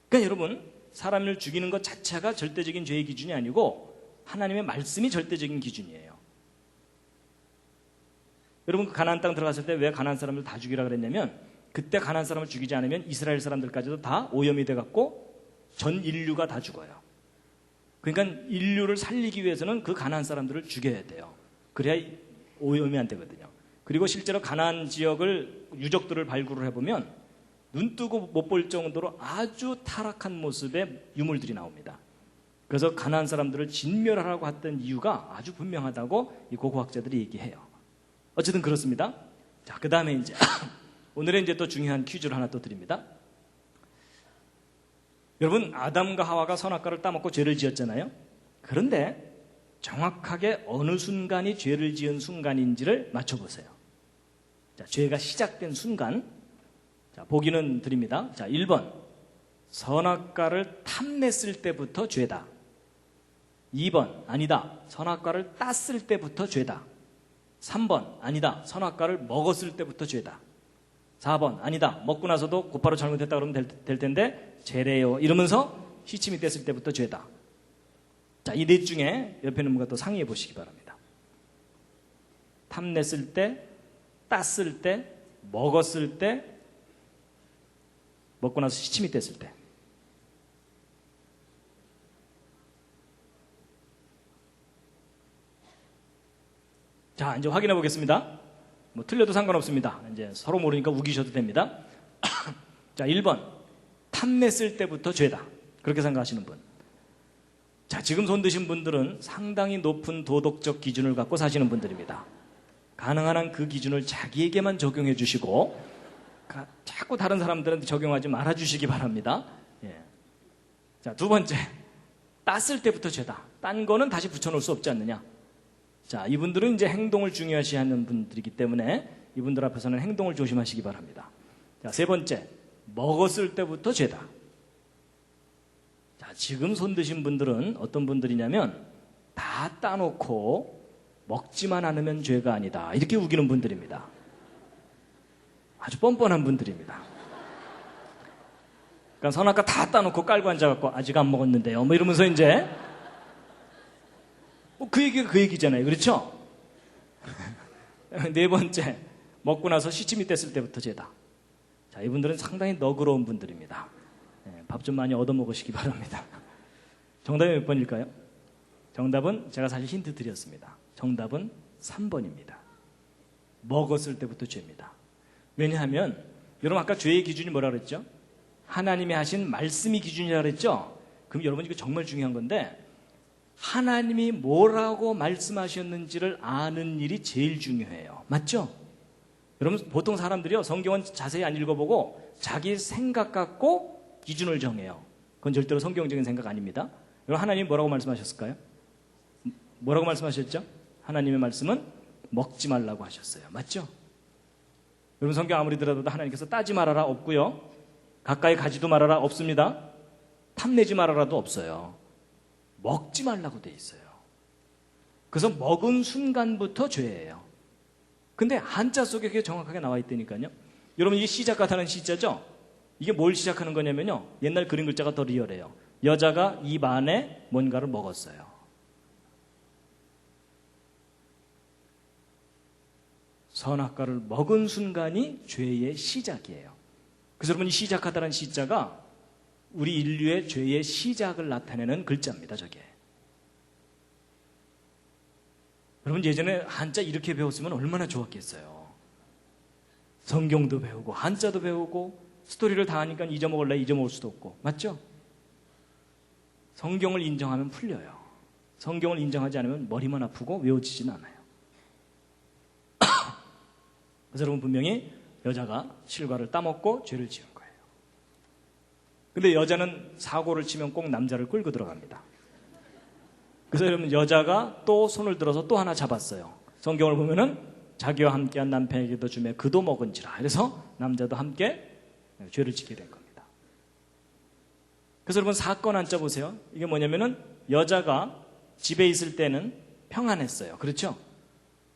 그러니까 여러분 사람을 죽이는 것 자체가 절대적인 죄의 기준이 아니고 하나님의 말씀이 절대적인 기준이에요. 여러분 그 가나안 땅 들어갔을 때 왜 가나안 사람을 다 죽이라 그랬냐면 그때 가나안 사람을 죽이지 않으면 이스라엘 사람들까지도 다 오염이 돼갖고 전 인류가 다 죽어요. 그러니까 인류를 살리기 위해서는 그 가나안 사람들을 죽여야 돼요. 그래야 오염이 안 되거든요. 그리고 실제로 가나안 지역을 유적들을 발굴을 해보면 눈 뜨고 못 볼 정도로 아주 타락한 모습의 유물들이 나옵니다. 그래서 가나안 사람들을 진멸하라고 했던 이유가 아주 분명하다고 이 고고학자들이 얘기해요. 어쨌든 그렇습니다. 자, 그 다음에 이제 오늘의 이제 또 중요한 퀴즈를 하나 또 드립니다. 여러분, 아담과 하와가 선악과를 따먹고 죄를 지었잖아요. 그런데 정확하게 어느 순간이 죄를 지은 순간인지를 맞춰보세요. 자, 죄가 시작된 순간. 자, 보기는 드립니다. 자, 1번. 선악과를 탐냈을 때부터 죄다. 2번. 아니다. 선악과를 땄을 때부터 죄다. 3번. 아니다. 선악과를 먹었을 때부터 죄다. 4번. 아니다. 먹고 나서도 곧바로 잘못했다 그러면 될 텐데 죄래요. 이러면서 시침이 뗐을 때부터 죄다. 자, 이 넷 중에 옆에 있는 분과 또 상의해 보시기 바랍니다. 탐냈을 때, 땄을 때, 먹었을 때, 먹고 나서 시침이 뗐을 때. 자, 이제 확인해 보겠습니다. 뭐 틀려도 상관없습니다. 이제 서로 모르니까 우기셔도 됩니다. 자, 1번. 탐냈을 때부터 죄다. 그렇게 생각하시는 분. 자, 지금 손 드신 분들은 상당히 높은 도덕적 기준을 갖고 사시는 분들입니다. 가능한 한 그 기준을 자기에게만 적용해 주시고 자꾸 다른 사람들한테 적용하지 말아 주시기 바랍니다. 예. 자, 두 번째. 땄을 때부터 죄다. 딴 거는 다시 붙여놓을 수 없지 않느냐. 자, 이분들은 이제 행동을 중요시하는 분들이기 때문에 이분들 앞에서는 행동을 조심하시기 바랍니다. 자, 세 번째. 먹었을 때부터 죄다. 자, 지금 손 드신 분들은 어떤 분들이냐면 다 따놓고 먹지만 않으면 죄가 아니다. 이렇게 우기는 분들입니다. 아주 뻔뻔한 분들입니다. 그러니까 선악과 다 따놓고 깔고 앉아갖고 아직 안 먹었는데요. 뭐 이러면서 이제 그 얘기가 그 얘기잖아요. 그렇죠? 네 번째. 먹고 나서 시침이 뗐을 때부터 죄다. 자, 이분들은 상당히 너그러운 분들입니다. 밥 좀 많이 얻어먹으시기 바랍니다. 정답이 몇 번일까요? 정답은 제가 사실 힌트 드렸습니다. 정답은 3번입니다. 먹었을 때부터 죄입니다. 왜냐하면 여러분 아까 죄의 기준이 뭐라 그랬죠? 하나님이 하신 말씀이 기준이라 그랬죠? 그럼 여러분 이거 정말 중요한 건데 하나님이 뭐라고 말씀하셨는지를 아는 일이 제일 중요해요. 맞죠? 여러분 보통 사람들이요 성경은 자세히 안 읽어보고 자기 생각 갖고 기준을 정해요. 그건 절대로 성경적인 생각 아닙니다. 여러분 하나님이 뭐라고 말씀하셨을까요? 뭐라고 말씀하셨죠? 하나님의 말씀은 먹지 말라고 하셨어요. 맞죠? 여러분 성경 아무리 들어도 하나님께서 따지 말아라 없고요. 가까이 가지도 말아라 없습니다. 탐내지 말아라도 없어요. 먹지 말라고 돼 있어요. 그래서 먹은 순간부터 죄예요. 근데 한자 속에 그게 정확하게 나와 있다니까요. 여러분 이게 시작 같다는 시자죠? 이게 뭘 시작하는 거냐면요. 옛날 그림 글자가 더 리얼해요. 여자가 입 안에 뭔가를 먹었어요. 선악과를 먹은 순간이 죄의 시작이에요. 그래서 여러분 이 시작하다는 시자가 우리 인류의 죄의 시작을 나타내는 글자입니다. 저게. 여러분 예전에 한자 이렇게 배웠으면 얼마나 좋았겠어요. 성경도 배우고 한자도 배우고 스토리를 다 하니까 잊어먹을래 잊어먹을 수도 없고. 맞죠? 성경을 인정하면 풀려요. 성경을 인정하지 않으면 머리만 아프고 외워지진 않아요. 그래서 여러분 분명히 여자가 실과를 따먹고 죄를 지은 거예요. 근데 여자는 사고를 치면 꼭 남자를 끌고 들어갑니다. 그래서 여러분 여자가 또 손을 들어서 또 하나 잡았어요. 성경을 보면은 자기와 함께한 남편에게도 주매 그도 먹은지라. 그래서 남자도 함께 죄를 짓게 된 겁니다. 그래서 여러분 사건 한자 보세요. 이게 뭐냐면은 여자가 집에 있을 때는 평안했어요. 그렇죠?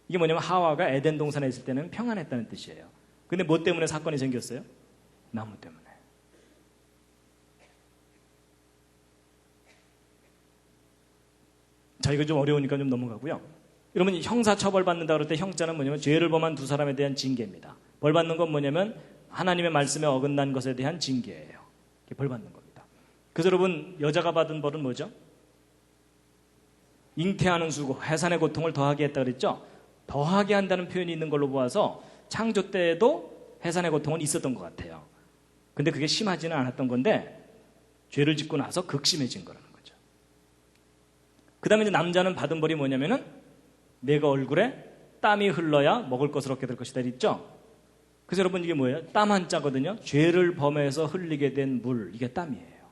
이게 뭐냐면 하와가 에덴 동산에 있을 때는 평안했다는 뜻이에요. 근데 뭐 때문에 사건이 생겼어요? 나무 때문에. 자, 이거 좀 어려우니까 좀 넘어가고요. 여러분 형사 처벌 받는다 그럴 때 형자는 뭐냐면 죄를 범한 두 사람에 대한 징계입니다. 벌 받는 건 뭐냐면 하나님의 말씀에 어긋난 것에 대한 징계예요. 벌 받는 겁니다. 그래서 여러분 여자가 받은 벌은 뭐죠? 잉태하는 수고, 해산의 고통을 더하게 했다 그랬죠? 더하게 한다는 표현이 있는 걸로 보아서 창조 때에도 해산의 고통은 있었던 것 같아요. 근데 그게 심하지는 않았던 건데 죄를 짓고 나서 극심해진 거라는 거죠. 그 다음에 이제 남자는 받은 벌이 뭐냐면은 내가 얼굴에 땀이 흘러야 먹을 것을 얻게 될 것이다 있죠. 그래서 여러분 이게 뭐예요? 땀 한자거든요. 죄를 범해서 흘리게 된 물, 이게 땀이에요.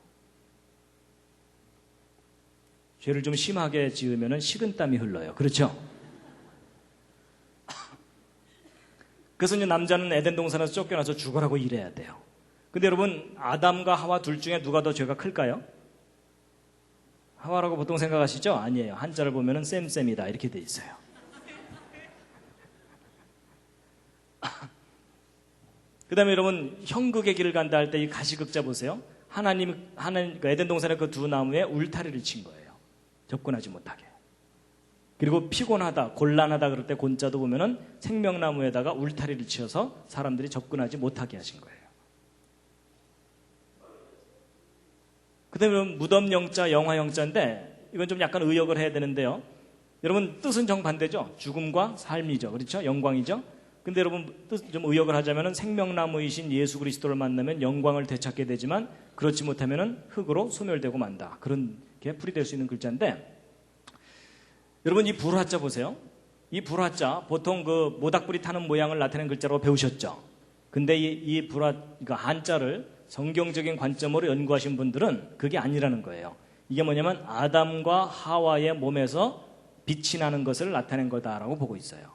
죄를 좀 심하게 지으면은 식은땀이 흘러요. 그렇죠? 그래서 이제 남자는 에덴 동산에서 쫓겨나서 죽어라고 일해야 돼요. 근데 여러분, 아담과 하와 둘 중에 누가 더 죄가 클까요? 하와라고 보통 생각하시죠? 아니에요. 한자를 보면은 쌤쌤이다 이렇게 돼 있어요. 그 다음에 여러분, 형극의 길을 간다 할 때 이 가시극자 보세요. 하나님 그 에덴 동산의 그 두 나무에 울타리를 친 거예요. 접근하지 못하게. 그리고 피곤하다, 곤란하다 그럴 때 곤자도 보면은 생명나무에다가 울타리를 치어서 사람들이 접근하지 못하게 하신 거예요. 그 다음에 무덤영자, 영화영자인데 이건 좀 약간 의역을 해야 되는데요. 여러분 뜻은 정반대죠. 죽음과 삶이죠. 그렇죠? 영광이죠. 근데 여러분 뜻 좀 의역을 하자면은 생명나무이신 예수 그리스도를 만나면 영광을 되찾게 되지만 그렇지 못하면은 흙으로 소멸되고 만다. 그런 게 풀이될 수 있는 글자인데 여러분 이 불화자 보세요. 이 불화자 보통 그 모닥불이 타는 모양을 나타내는 글자로 배우셨죠. 근데 이 불화 그러니까 한자를 성경적인 관점으로 연구하신 분들은 그게 아니라는 거예요. 이게 뭐냐면 아담과 하와의 몸에서 빛이 나는 것을 나타낸 거다라고 보고 있어요.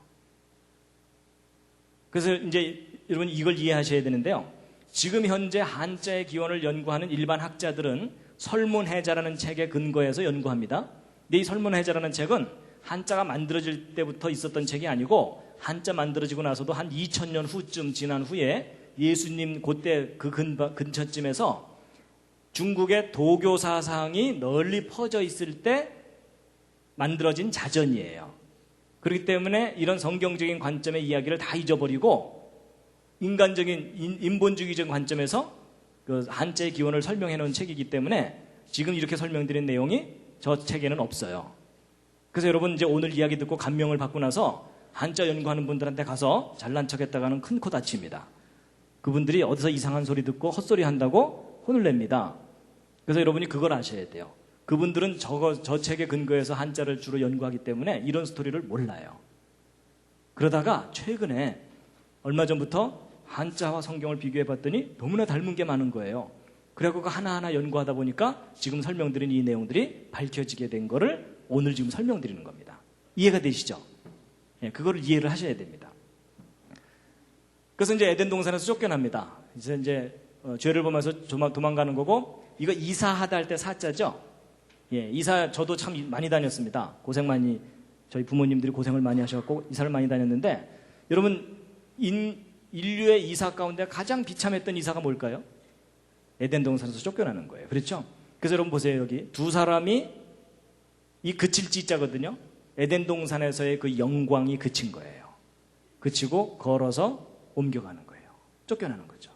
그래서 이제 여러분 이걸 이해하셔야 되는데요. 지금 현재 한자의 기원을 연구하는 일반 학자들은 설문해자라는 책에 근거해서 연구합니다. 근데 이 설문해자라는 책은 한자가 만들어질 때부터 있었던 책이 아니고 한자 만들어지고 나서도 한 2000년 후쯤 지난 후에 예수님 그때 그 근처쯤에서 중국의 도교 사상이 널리 퍼져 있을 때 만들어진 자전이에요. 그렇기 때문에 이런 성경적인 관점의 이야기를 다 잊어버리고 인간적인 인본주의적 관점에서 그 한자의 기원을 설명해 놓은 책이기 때문에 지금 이렇게 설명드린 내용이 저 책에는 없어요. 그래서 여러분 이제 오늘 이야기 듣고 감명을 받고 나서 한자 연구하는 분들한테 가서 잘난 척했다가는 큰 코 다칩니다. 그분들이 어디서 이상한 소리 듣고 헛소리 한다고 혼을 냅니다. 그래서 여러분이 그걸 아셔야 돼요. 그분들은 저 책에 근거해서 한자를 주로 연구하기 때문에 이런 스토리를 몰라요. 그러다가 최근에 얼마 전부터 한자와 성경을 비교해 봤더니 너무나 닮은 게 많은 거예요. 그래갖고 하나하나 연구하다 보니까 지금 설명드린 이 내용들이 밝혀지게 된 거를 오늘 지금 설명드리는 겁니다. 이해가 되시죠? 예, 그거를 이해를 하셔야 됩니다. 그래서 이제 에덴 동산에서 쫓겨납니다. 이제 죄를 범해서 도망가는 거고, 이거 이사하다 할 때 사자죠? 예, 이사 저도 참 많이 다녔습니다. 저희 부모님들이 고생을 많이 하셔갖고 이사를 많이 다녔는데, 여러분 인류의 이사 가운데 가장 비참했던 이사가 뭘까요? 에덴 동산에서 쫓겨나는 거예요. 그렇죠? 그래서 여러분 보세요. 여기 두 사람이 이 그칠 지자거든요. 에덴 동산에서의 그 영광이 그친 거예요. 그치고 걸어서 옮겨가는 거예요. 쫓겨나는 거죠.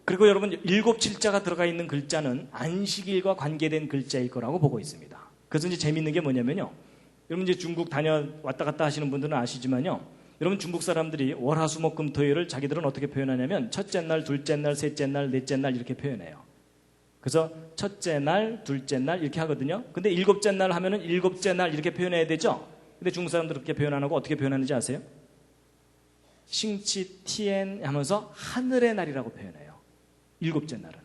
그리고 여러분 7칠자가 들어가 있는 글자는 안식일과 관계된 글자일 거라고 보고 있습니다. 그래서 이제 재밌는 게 뭐냐면요. 여러분 이제 중국 왔다 갔다 하시는 분들은 아시지만요. 여러분 중국 사람들이 월화수목금토일을 자기들은 어떻게 표현하냐면 첫째 날, 둘째 날, 셋째 날, 넷째 날 이렇게 표현해요. 그래서 첫째 날, 둘째 날 이렇게 하거든요. 근데 일곱째 날 하면은 일곱째 날 이렇게 표현해야 되죠. 근데 중국 사람들은 그렇게 표현 안 하고 어떻게 표현하는지 아세요? 싱치 티엔 하면서 하늘의 날이라고 표현해요. 일곱째 날은.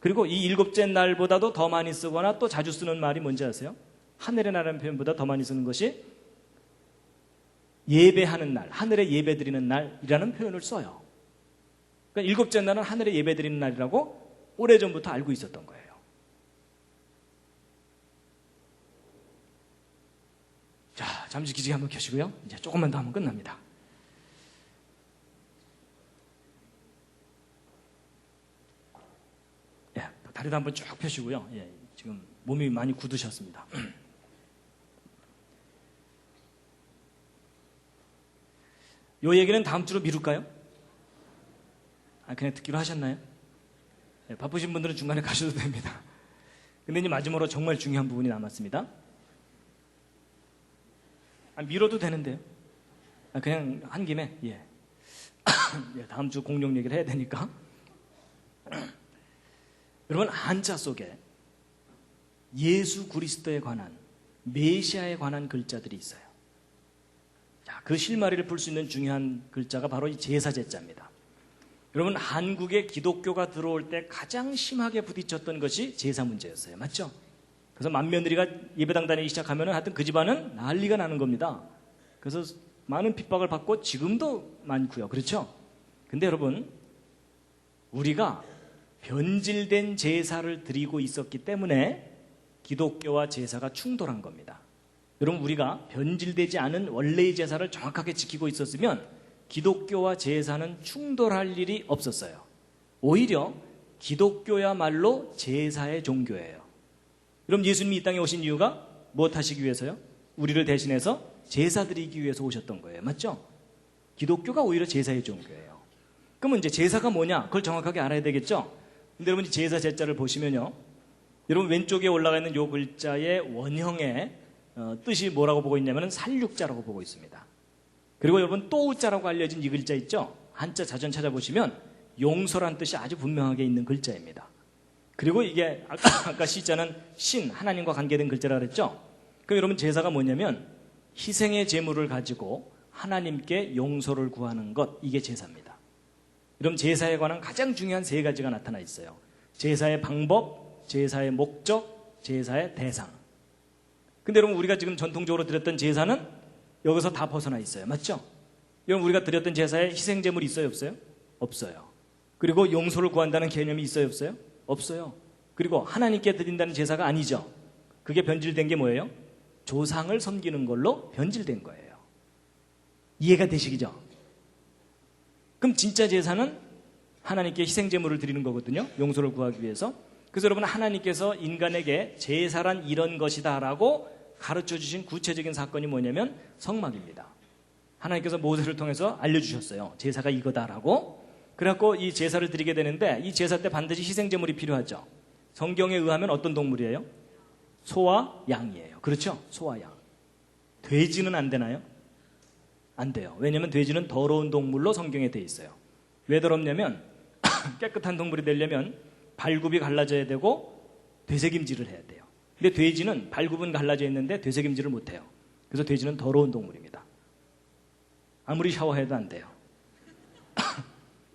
그리고 이 일곱째 날보다도 더 많이 쓰거나 또 자주 쓰는 말이 뭔지 아세요? 하늘의 날이라는 표현보다 더 많이 쓰는 것이 예배하는 날, 하늘에 예배 드리는 날이라는 표현을 써요. 그러니까 일곱째 날은 하늘에 예배 드리는 날이라고 오래전부터 알고 있었던 거예요. 자, 잠시 기지개 한번 켜시고요. 이제 조금만 더 하면 끝납니다. 예, 다리도 한번 쭉 펴시고요. 예, 지금 몸이 많이 굳으셨습니다. 요 얘기는 다음 주로 미룰까요? 그냥 듣기로 하셨나요? 네, 바쁘신 분들은 중간에 가셔도 됩니다. 근데 이제 마지막으로 정말 중요한 부분이 남았습니다. 미뤄도 되는데요. 그냥 한 김에, 예. 다음 주 공룡 얘기를 해야 되니까. 여러분, 한자 속에 예수 그리스도에 관한, 메시아에 관한 글자들이 있어요. 자, 그 실마리를 풀 수 있는 중요한 글자가 바로 이 제사제자입니다. 여러분, 한국에 기독교가 들어올 때 가장 심하게 부딪혔던 것이 제사 문제였어요. 맞죠? 그래서 맏며느리가 예배당 다니기 시작하면 하여튼 그 집안은 난리가 나는 겁니다. 그래서 많은 핍박을 받고 지금도 많고요. 그렇죠? 근데 여러분, 우리가 변질된 제사를 드리고 있었기 때문에 기독교와 제사가 충돌한 겁니다. 여러분, 우리가 변질되지 않은 원래의 제사를 정확하게 지키고 있었으면 기독교와 제사는 충돌할 일이 없었어요. 오히려 기독교야말로 제사의 종교예요. 그럼 예수님이 이 땅에 오신 이유가 무엇 하시기 위해서요? 우리를 대신해서 제사 드리기 위해서 오셨던 거예요. 맞죠? 기독교가 오히려 제사의 종교예요. 그러면 이제 제사가 뭐냐? 그걸 정확하게 알아야 되겠죠? 근데 여러분이 제사 제자를 보시면요, 여러분 왼쪽에 올라가 있는 요 글자의 원형의 뜻이 뭐라고 보고 있냐면 살육자라고 보고 있습니다. 그리고 여러분 또우자라고 알려진 이 글자 있죠? 한자 자전 찾아보시면 용서란 뜻이 아주 분명하게 있는 글자입니다. 그리고 이게 아까 시자는 신, 하나님과 관계된 글자라 그랬죠? 그럼 여러분 제사가 뭐냐면 희생의 제물을 가지고 하나님께 용서를 구하는 것, 이게 제사입니다. 여러분 제사에 관한 가장 중요한 세 가지가 나타나 있어요. 제사의 방법, 제사의 목적, 제사의 대상. 근데 여러분 우리가 지금 전통적으로 드렸던 제사는 여기서 다 벗어나 있어요. 맞죠? 여러분 우리가 드렸던 제사에 희생 제물이 있어요, 없어요? 없어요. 그리고 용서를 구한다는 개념이 있어요, 없어요? 없어요. 그리고 하나님께 드린다는 제사가 아니죠. 그게 변질된 게 뭐예요? 조상을 섬기는 걸로 변질된 거예요. 이해가 되시기죠? 그럼 진짜 제사는 하나님께 희생 제물을 드리는 거거든요. 용서를 구하기 위해서. 그래서 여러분 하나님께서 인간에게 제사란 이런 것이다라고 가르쳐 주신 구체적인 사건이 뭐냐면 성막입니다. 하나님께서 모세를 통해서 알려주셨어요. 제사가 이거다라고. 그래갖고 이 제사를 드리게 되는데 이 제사 때 반드시 희생 제물이 필요하죠. 성경에 의하면 어떤 동물이에요? 소와 양이에요. 그렇죠? 소와 양. 돼지는 안 되나요? 안 돼요. 왜냐하면 돼지는 더러운 동물로 성경에 돼 있어요. 왜 더럽냐면 깨끗한 동물이 되려면 발굽이 갈라져야 되고 되새김질을 해야 돼요. 근데 돼지는 발굽은 갈라져 있는데 되새김질을 못해요. 그래서 돼지는 더러운 동물입니다. 아무리 샤워해도 안 돼요.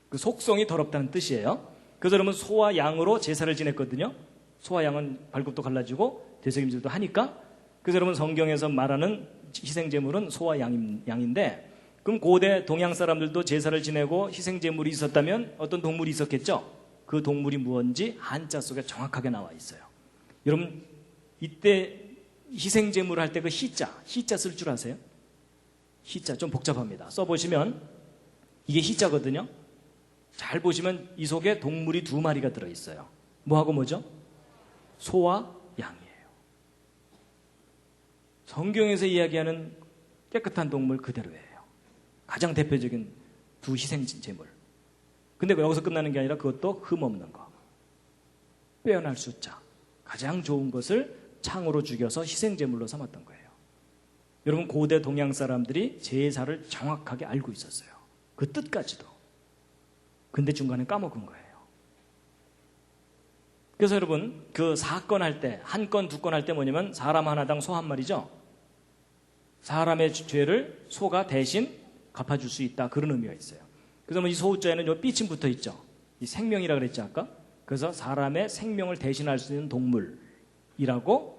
그 속성이 더럽다는 뜻이에요. 그래서 여러분 소와 양으로 제사를 지냈거든요. 소와 양은 발굽도 갈라지고 되새김질도 하니까. 그래서 여러분 성경에서 말하는 희생제물은 소와 양인데, 그럼 고대 동양 사람들도 제사를 지내고 희생제물이 있었다면 어떤 동물이 있었겠죠? 그 동물이 무엇인지 한자 속에 정확하게 나와 있어요. 여러분 이때 희생제물 할 때 그 희자 쓸 줄 아세요? 희자 좀 복잡합니다. 써보시면 이게 희자거든요. 잘 보시면 이 속에 동물이 2마리가 들어있어요. 뭐하고 뭐죠? 소와 양이에요. 성경에서 이야기하는 깨끗한 동물 그대로예요. 가장 대표적인 두 희생제물. 근데 여기서 끝나는 게 아니라 그것도 흠없는 거. 빼어날 숫자. 가장 좋은 것을 창으로 죽여서 희생제물로 삼았던 거예요. 여러분 고대 동양 사람들이 제사를 정확하게 알고 있었어요. 그 뜻까지도. 근데 중간에 까먹은 거예요. 그래서 여러분 그 사건 할 때, 한 건, 2건 할 때 뭐냐면 사람 하나당 소 한 마리죠. 사람의 죄를 소가 대신 갚아줄 수 있다, 그런 의미가 있어요. 그래서 이 소자에는 요 삐침 붙어 있죠. 이 생명이라 그랬죠 아까. 그래서 사람의 생명을 대신할 수 있는 동물이라고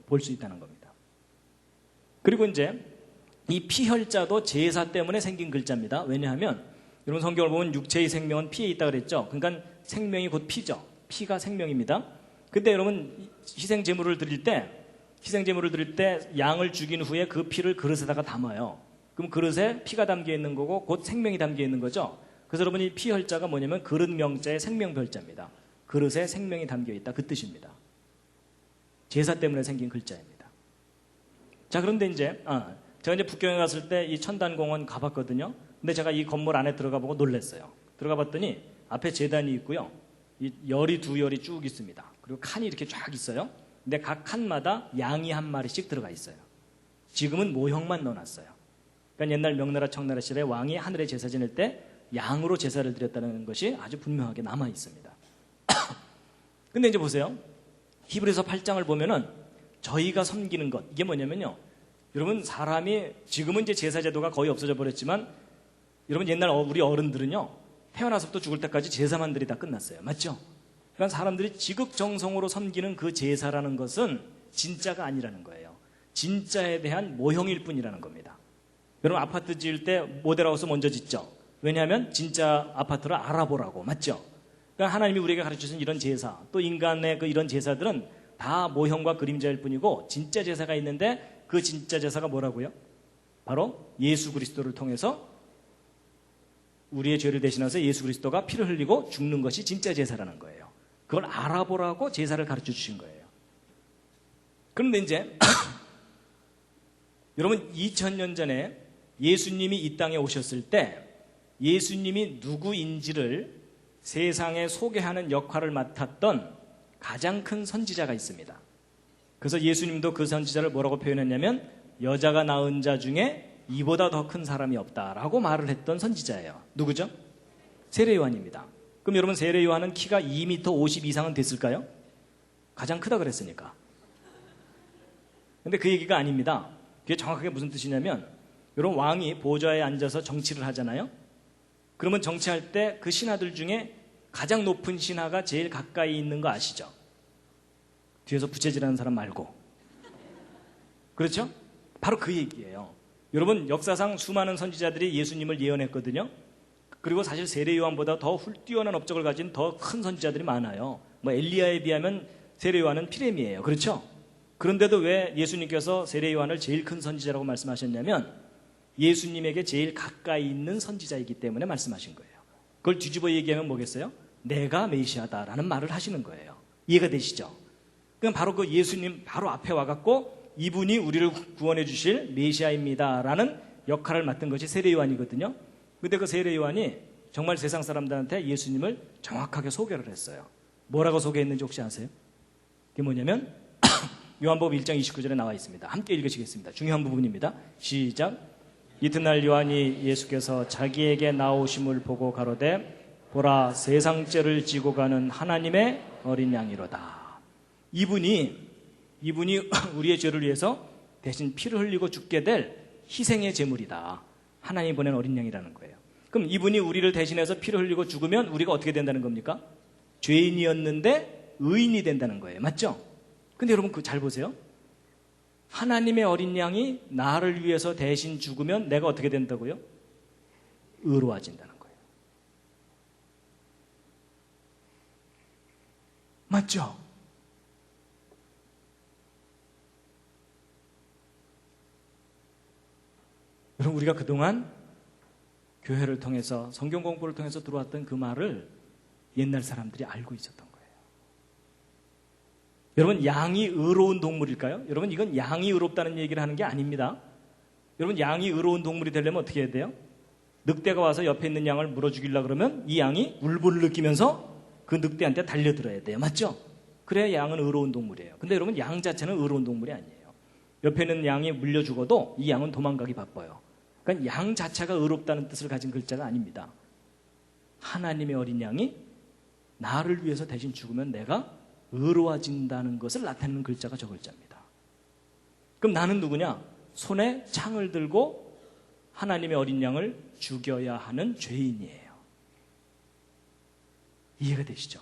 볼 수 있다는 겁니다. 그리고 이제 이 피혈자도 제사 때문에 생긴 글자입니다. 왜냐하면 여러분 성경을 보면 육체의 생명은 피에 있다 그랬죠. 그러니까 생명이 곧 피죠. 피가 생명입니다. 근데 여러분 희생제물을 드릴 때 양을 죽인 후에 그 피를 그릇에다가 담아요. 그럼 그릇에 피가 담겨 있는 거고 곧 생명이 담겨 있는 거죠. 그래서 여러분 이 피혈자가 뭐냐면 그릇 명자의 생명별자입니다. 그릇에 생명이 담겨 있다, 그 뜻입니다. 제사 때문에 생긴 글자입니다. 자, 그런데 이제 제가 이제 북경에 갔을 때 이 천단공원 가봤거든요. 근데 제가 이 건물 안에 들어가 보고 놀랐어요. 들어가 봤더니 앞에 제단이 있고요. 이 열이 2열이 쭉 있습니다. 그리고 칸이 이렇게 쫙 있어요. 근데 각 칸마다 양이 한 마리씩 들어가 있어요. 지금은 모형만 넣어놨어요. 그러니까 옛날 명나라 청나라 시대에 왕이 하늘에 제사 지낼 때 양으로 제사를 드렸다는 것이 아주 분명하게 남아 있습니다. 근데 이제 보세요. 히브리서 8장을 보면은 저희가 섬기는 것, 이게 뭐냐면요. 여러분, 사람이 지금은 이제 제사 제도가 거의 없어져 버렸지만 여러분, 옛날 우리 어른들은요, 태어나서부터 죽을 때까지 제사만 들이 다 끝났어요. 맞죠? 그러니까 사람들이 지극정성으로 섬기는 그 제사라는 것은 진짜가 아니라는 거예요. 진짜에 대한 모형일 뿐이라는 겁니다. 여러분, 아파트 지을 때 모델하우스 먼저 짓죠. 왜냐하면 진짜 아파트를 알아보라고. 맞죠? 그러니까 하나님이 우리에게 가르쳐준 이런 제사, 또 인간의 그 이런 제사들은 다 모형과 그림자일 뿐이고, 진짜 제사가 있는데 그 진짜 제사가 뭐라고요? 바로 예수 그리스도를 통해서 우리의 죄를 대신해서 예수 그리스도가 피를 흘리고 죽는 것이 진짜 제사라는 거예요. 그걸 알아보라고 제사를 가르쳐 주신 거예요. 그런데 이제 여러분, 2000년 전에 예수님이 이 땅에 오셨을 때 예수님이 누구인지를 세상에 소개하는 역할을 맡았던 가장 큰 선지자가 있습니다. 그래서 예수님도 그 선지자를 뭐라고 표현했냐면 여자가 낳은 자 중에 이보다 더 큰 사람이 없다라고 말을 했던 선지자예요. 누구죠? 세례 요한입니다. 그럼 여러분, 세례 요한은 키가 2m 50 이상은 됐을까요? 가장 크다 그랬으니까. 근데 그 얘기가 아닙니다. 그게 정확하게 무슨 뜻이냐면, 여러분, 왕이 보좌에 앉아서 정치를 하잖아요. 그러면 정치할 때 그 신하들 중에 가장 높은 신하가 제일 가까이 있는 거 아시죠? 뒤에서 부채질하는 사람 말고. 그렇죠? 바로 그 얘기예요. 여러분, 역사상 수많은 선지자들이 예수님을 예언했거든요. 그리고 사실 세례 요한보다 더 뛰어난 업적을 가진 더 큰 선지자들이 많아요. 뭐 엘리야에 비하면 세례 요한은 피레미예요. 그렇죠? 그런데도 왜 예수님께서 세례 요한을 제일 큰 선지자라고 말씀하셨냐면 예수님에게 제일 가까이 있는 선지자이기 때문에 말씀하신 거예요. 그걸 뒤집어 얘기하면 뭐겠어요? 내가 메시아다라는 말을 하시는 거예요. 이해가 되시죠? 그럼 바로 그 예수님 바로 앞에 와갖고 이분이 우리를 구원해 주실 메시아입니다라는 역할을 맡은 것이 세례 요한이거든요. 근데 그 세례 요한이 정말 세상 사람들한테 예수님을 정확하게 소개를 했어요. 뭐라고 소개했는지 혹시 아세요? 그게 뭐냐면 요한복음 1장 29절에 나와 있습니다. 함께 읽으시겠습니다. 중요한 부분입니다. 시작. 이튿날 요한이 예수께서 자기에게 나오심을 보고 가로되 보라, 세상 죄를 지고 가는 하나님의 어린 양이로다. 이분이 우리의 죄를 위해서 대신 피를 흘리고 죽게 될 희생의 제물이다. 하나님이 보낸 어린 양이라는 거예요. 그럼 이분이 우리를 대신해서 피를 흘리고 죽으면 우리가 어떻게 된다는 겁니까? 죄인이었는데 의인이 된다는 거예요. 맞죠? 근데 여러분, 그 잘 보세요. 하나님의 어린 양이 나를 위해서 대신 죽으면 내가 어떻게 된다고요? 의로워진다는 거예요. 맞죠? 여러분, 우리가 그동안 교회를 통해서 성경 공부를 통해서 들어왔던 그 말을 옛날 사람들이 알고 있었던 거예요. 여러분, 양이 의로운 동물일까요? 여러분, 이건 양이 의롭다는 얘기를 하는 게 아닙니다. 여러분, 양이 의로운 동물이 되려면 어떻게 해야 돼요? 늑대가 와서 옆에 있는 양을 물어 죽이려고 그러면 이 양이 울분을 느끼면서 그 늑대한테 달려들어야 돼요. 맞죠? 그래야 양은 의로운 동물이에요. 근데 여러분, 양 자체는 의로운 동물이 아니에요. 옆에 있는 양이 물려 죽어도 이 양은 도망가기 바빠요. 그러니까 양 자체가 의롭다는 뜻을 가진 글자가 아닙니다. 하나님의 어린 양이 나를 위해서 대신 죽으면 내가 의로워진다는 것을 나타내는 글자가 저 글자입니다. 그럼 나는 누구냐? 손에 창을 들고 하나님의 어린 양을 죽여야 하는 죄인이에요. 이해가 되시죠?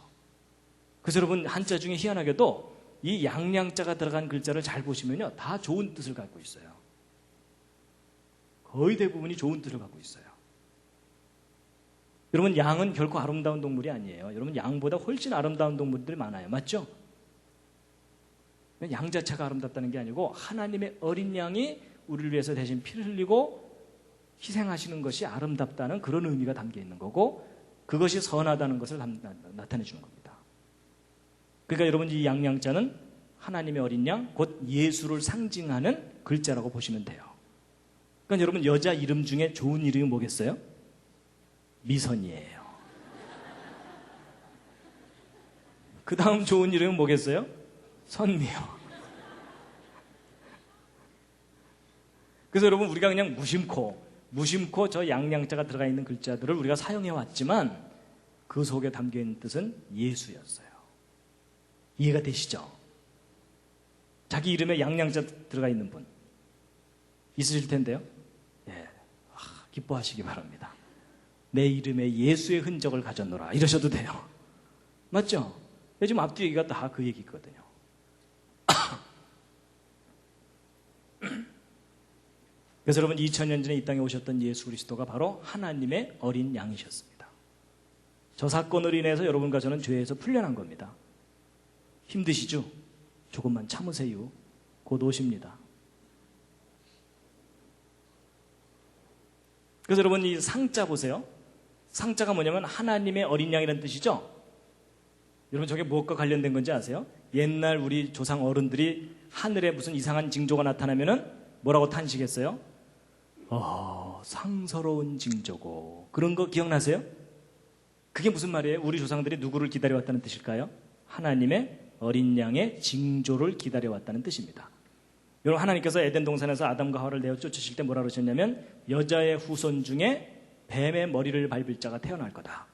그래서 여러분, 한자 중에 희한하게도 이 양양자가 들어간 글자를 잘 보시면요, 다 좋은 뜻을 갖고 있어요. 거의 대부분이 좋은 뜻을 갖고 있어요. 여러분, 양은 결코 아름다운 동물이 아니에요. 여러분, 양보다 훨씬 아름다운 동물들이 많아요. 맞죠? 양 자체가 아름답다는 게 아니고 하나님의 어린 양이 우리를 위해서 대신 피를 흘리고 희생하시는 것이 아름답다는 그런 의미가 담겨 있는 거고, 그것이 선하다는 것을 나타내 주는 겁니다. 그러니까 여러분, 이 양양자는 하나님의 어린 양, 곧 예수를 상징하는 글자라고 보시면 돼요. 그러니까 여러분, 여자 이름 중에 좋은 이름이 뭐겠어요? 미선이에요. 그 다음 좋은 이름은 뭐겠어요? 선미요. 그래서 여러분, 우리가 그냥 무심코 무심코 저 양양자가 들어가 있는 글자들을 우리가 사용해 왔지만 그 속에 담겨 있는 뜻은 예수였어요. 이해가 되시죠? 자기 이름에 양양자 들어가 있는 분 있으실 텐데요. 예, 기뻐하시기 바랍니다. 내 이름에 예수의 흔적을 가졌노라 이러셔도 돼요. 맞죠? 요즘 앞뒤 얘기가 다 그 얘기거든요. 그래서 여러분 2000년 전에 이 땅에 오셨던 예수 그리스도가 바로 하나님의 어린 양이셨습니다. 저 사건으로 인해서 여러분과 저는 죄에서 풀려난 겁니다. 힘드시죠? 조금만 참으세요. 곧 오십니다. 그래서 여러분 이 상자 보세요. 상자가 뭐냐면 하나님의 어린 양이라는 뜻이죠. 여러분 저게 무엇과 관련된 건지 아세요? 옛날 우리 조상 어른들이 하늘에 무슨 이상한 징조가 나타나면은 뭐라고 탄식했어요? 상서로운 징조고. 그런 거 기억나세요? 그게 무슨 말이에요? 우리 조상들이 누구를 기다려왔다는 뜻일까요? 하나님의 어린 양의 징조를 기다려왔다는 뜻입니다. 여러분 하나님께서 에덴 동산에서 아담과 하와를 내어 쫓으실 때 뭐라 그러셨냐면 여자의 후손 중에 뱀의 머리를 밟을 자가 태어날 거다.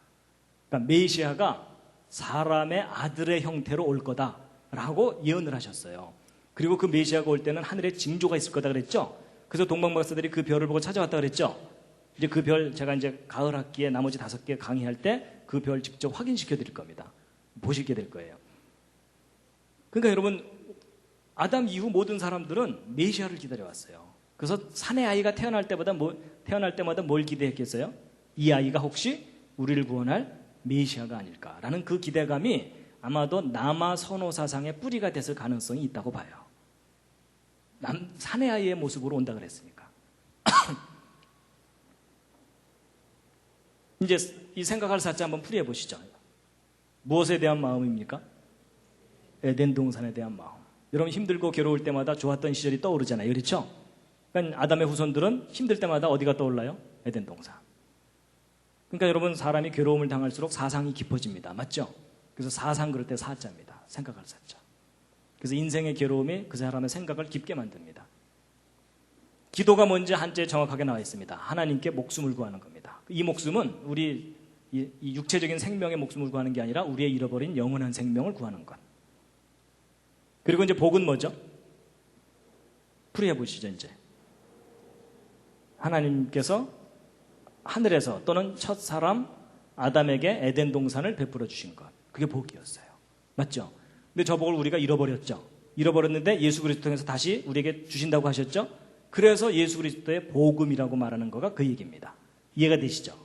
그러니까 메시아가 사람의 아들의 형태로 올 거다라고 예언을 하셨어요. 그리고 그 메시아가 올 때는 하늘에 징조가 있을 거다 그랬죠. 그래서 동방박사들이 그 별을 보고 찾아왔다 그랬죠. 이제 그 별 제가 이제 가을 학기에 나머지 5개 강의할 때 그 별 직접 확인시켜 드릴 겁니다. 보시게 될 거예요. 그러니까 여러분 아담 이후 모든 사람들은 메시아를 기다려왔어요. 그래서 사내 아이가 태어날 때마다 뭘 기대했겠어요? 이 아이가 혹시 우리를 구원할 메시아가 아닐까라는 그 기대감이 아마도 남아 선호 사상의 뿌리가 됐을 가능성이 있다고 봐요. 사내 아이의 모습으로 온다 그랬으니까. 이제 이 생각할 사자 한번 풀이해 보시죠. 무엇에 대한 마음입니까? 에덴 동산에 대한 마음. 여러분 힘들고 괴로울 때마다 좋았던 시절이 떠오르잖아요. 그렇죠? 그러니까 아담의 후손들은 힘들 때마다 어디가 떠올라요? 에덴 동산. 그러니까 여러분 사람이 괴로움을 당할수록 사상이 깊어집니다. 맞죠? 그래서 사상 그럴 때 사자입니다. 생각할 사자. 그래서 인생의 괴로움이 그 사람의 생각을 깊게 만듭니다. 기도가 뭔지 한자에 정확하게 나와 있습니다. 하나님께 목숨을 구하는 겁니다. 이 목숨은 우리 이 육체적인 생명의 목숨을 구하는 게 아니라 우리의 잃어버린 영원한 생명을 구하는 것. 그리고 이제 복은 뭐죠? 풀이해 보시죠. 이제 하나님께서 하늘에서 또는 첫 사람 아담에게 에덴 동산을 베풀어 주신 것. 그게 복이었어요. 맞죠? 근데 저 복을 우리가 잃어버렸죠. 잃어버렸는데 예수 그리스도 통해서 다시 우리에게 주신다고 하셨죠. 그래서 예수 그리스도의 복음이라고 말하는 거가 그 얘기입니다. 이해가 되시죠?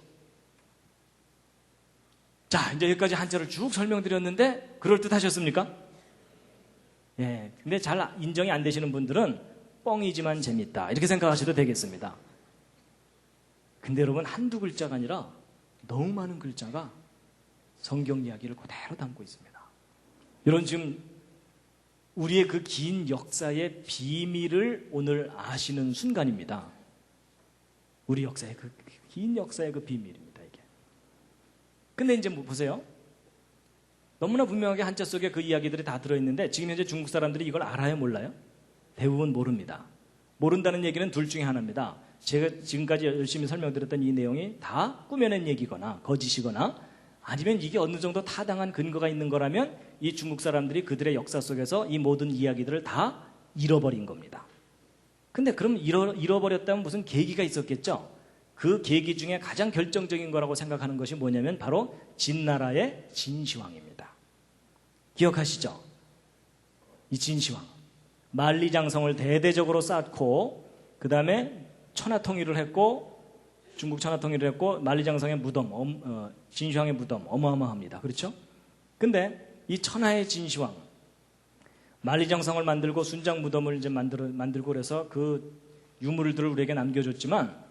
자, 이제 여기까지 한자를 쭉 설명드렸는데 그럴듯하셨습니까? 예, 근데 잘 인정이 안 되시는 분들은 뻥이지만 재밌다 이렇게 생각하셔도 되겠습니다. 근데 여러분 한두 글자가 아니라 너무 많은 글자가 성경 이야기를 그대로 담고 있습니다. 여러분 지금 우리의 그 긴 역사의 비밀을 오늘 아시는 순간입니다. 우리 역사의 그 긴 역사의 그 비밀입니다. 이게. 근데 이제 뭐 보세요. 너무나 분명하게 한자 속에 그 이야기들이 다 들어있는데 지금 현재 중국 사람들이 이걸 알아요? 몰라요? 대부분 모릅니다. 모른다는 얘기는 둘 중에 하나입니다. 제가 지금까지 열심히 설명드렸던 이 내용이 다 꾸며낸 얘기거나 거짓이거나 아니면 이게 어느 정도 타당한 근거가 있는 거라면 이 중국 사람들이 그들의 역사 속에서 이 모든 이야기들을 다 잃어버린 겁니다. 근데 그럼 잃어버렸다면 무슨 계기가 있었겠죠? 그 계기 중에 가장 결정적인 거라고 생각하는 것이 뭐냐면 바로 진나라의 진시황입니다. 기억하시죠? 이 진시황. 만리장성을 대대적으로 쌓고 그 다음에 천하통일을 했고 중국 천하통일을 했고 만리장성의 무덤, 진시황의 무덤 어마어마합니다. 그렇죠? 근데 이 천하의 진시황 만리장성을 만들고 순장 무덤을 이제 만들고 그래서 그 유물들을 우리에게 남겨줬지만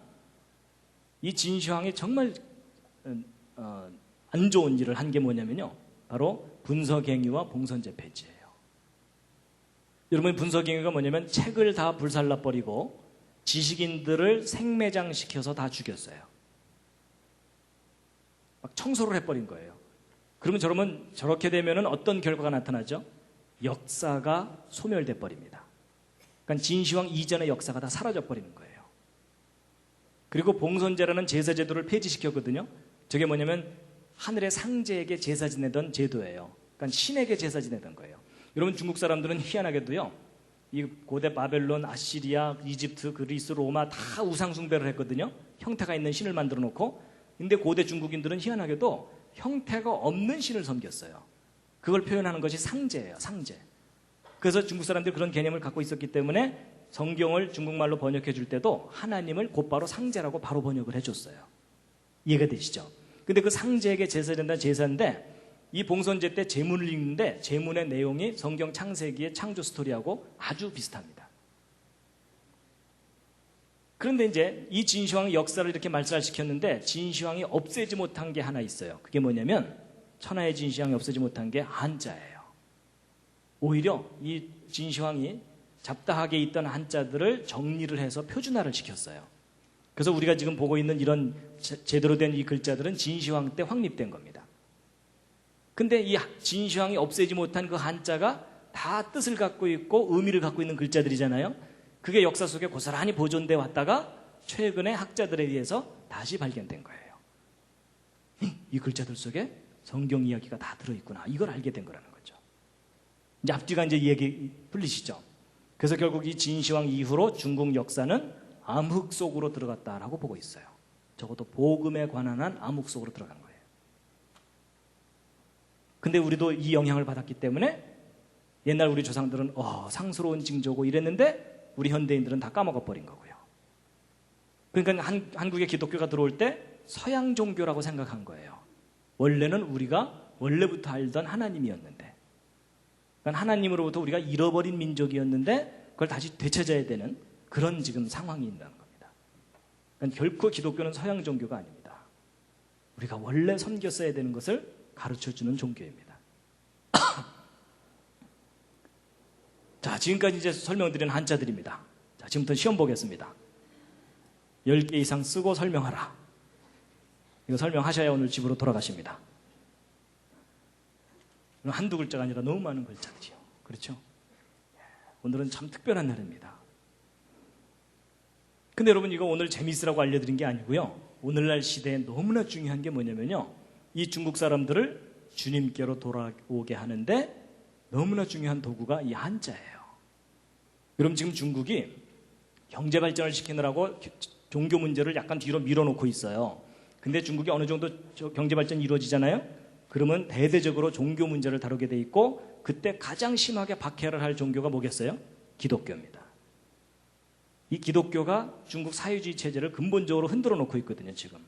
이 진시황이 정말 안 좋은 일을 한 게 뭐냐면요. 바로 분서갱유와 봉선제 폐지예요. 여러분 분서갱유가 뭐냐면 책을 다 불살라버리고 지식인들을 생매장시켜서 다 죽였어요. 막 청소를 해버린 거예요. 그러면 저렇게 되면 어떤 결과가 나타나죠? 역사가 소멸돼 버립니다. 그러니까 진시황 이전의 역사가 다 사라져 버리는 거예요. 그리고 봉선제라는 제사 제도를 폐지시켰거든요. 저게 뭐냐면 하늘의 상제에게 제사 지내던 제도예요. 그러니까 신에게 제사 지내던 거예요. 여러분 중국 사람들은 희한하게도요, 이 고대 바벨론, 아시리아, 이집트, 그리스, 로마 다 우상 숭배를 했거든요. 형태가 있는 신을 만들어 놓고. 근데 고대 중국인들은 희한하게도 형태가 없는 신을 섬겼어요. 그걸 표현하는 것이 상제예요. 상제. 그래서 중국 사람들이 그런 개념을 갖고 있었기 때문에 성경을 중국말로 번역해 줄 때도 하나님을 곧바로 상제라고 바로 번역을 해줬어요. 이해가 되시죠? 근데 그 상제에게 제사된다는 제사인데, 이 봉선제 때 제문을 읽는데 제문의 내용이 성경 창세기의 창조 스토리하고 아주 비슷합니다. 그런데 이제 이 진시황의 역사를 이렇게 말살시켰는데 진시황이 없애지 못한 게 하나 있어요. 그게 뭐냐면 천하의 진시황이 없애지 못한 게 한자예요. 오히려 이 진시황이 잡다하게 있던 한자들을 정리를 해서 표준화를 시켰어요. 그래서 우리가 지금 보고 있는 이런 제대로 된 이 글자들은 진시황 때 확립된 겁니다. 근데 이 진시황이 없애지 못한 그 한자가 다 뜻을 갖고 있고 의미를 갖고 있는 글자들이잖아요. 그게 역사 속에 고스란히 보존돼 왔다가 최근에 학자들에 의해서 다시 발견된 거예요. 이 글자들 속에 성경 이야기가 다 들어있구나. 이걸 알게 된 거라는 거죠. 이제 앞뒤가 이제 얘기 풀리시죠? 그래서 결국 이 진시황 이후로 중국 역사는 암흑 속으로 들어갔다라고 보고 있어요. 적어도 복음에 관한 한 암흑 속으로 들어간 거예요. 근데 우리도 이 영향을 받았기 때문에 옛날 우리 조상들은 상스러운 징조고 이랬는데 우리 현대인들은 다 까먹어버린 거고요. 그러니까 한국에 기독교가 들어올 때 서양 종교라고 생각한 거예요. 원래는 우리가 원래부터 알던 하나님이었는데, 그러니까 하나님으로부터 우리가 잃어버린 민족이었는데 그걸 다시 되찾아야 되는 그런 지금 상황이 있다는 겁니다. 그러니까 결코 기독교는 서양 종교가 아닙니다. 우리가 원래 섬겼어야 되는 것을 가르쳐주는 종교입니다. 자, 지금까지 이제 설명드린 한자들입니다. 자, 지금부터 시험 보겠습니다. 10개 이상 쓰고 설명하라. 이거 설명하셔야 오늘 집으로 돌아가십니다. 한두 글자가 아니라 너무 많은 글자들이요. 그렇죠? 오늘은 참 특별한 날입니다. 근데 여러분, 이거 오늘 재미있으라고 알려드린 게 아니고요. 오늘날 시대에 너무나 중요한 게 뭐냐면요, 이 중국 사람들을 주님께로 돌아오게 하는데 너무나 중요한 도구가 이 한자예요. 여러분, 지금 중국이 경제 발전을 시키느라고 종교 문제를 약간 뒤로 밀어놓고 있어요. 근데 중국이 어느 정도 경제 발전이 이루어지잖아요. 그러면 대대적으로 종교 문제를 다루게 돼 있고, 그때 가장 심하게 박해를 할 종교가 뭐겠어요? 기독교입니다. 이 기독교가 중국 사회주의 체제를 근본적으로 흔들어 놓고 있거든요, 지금.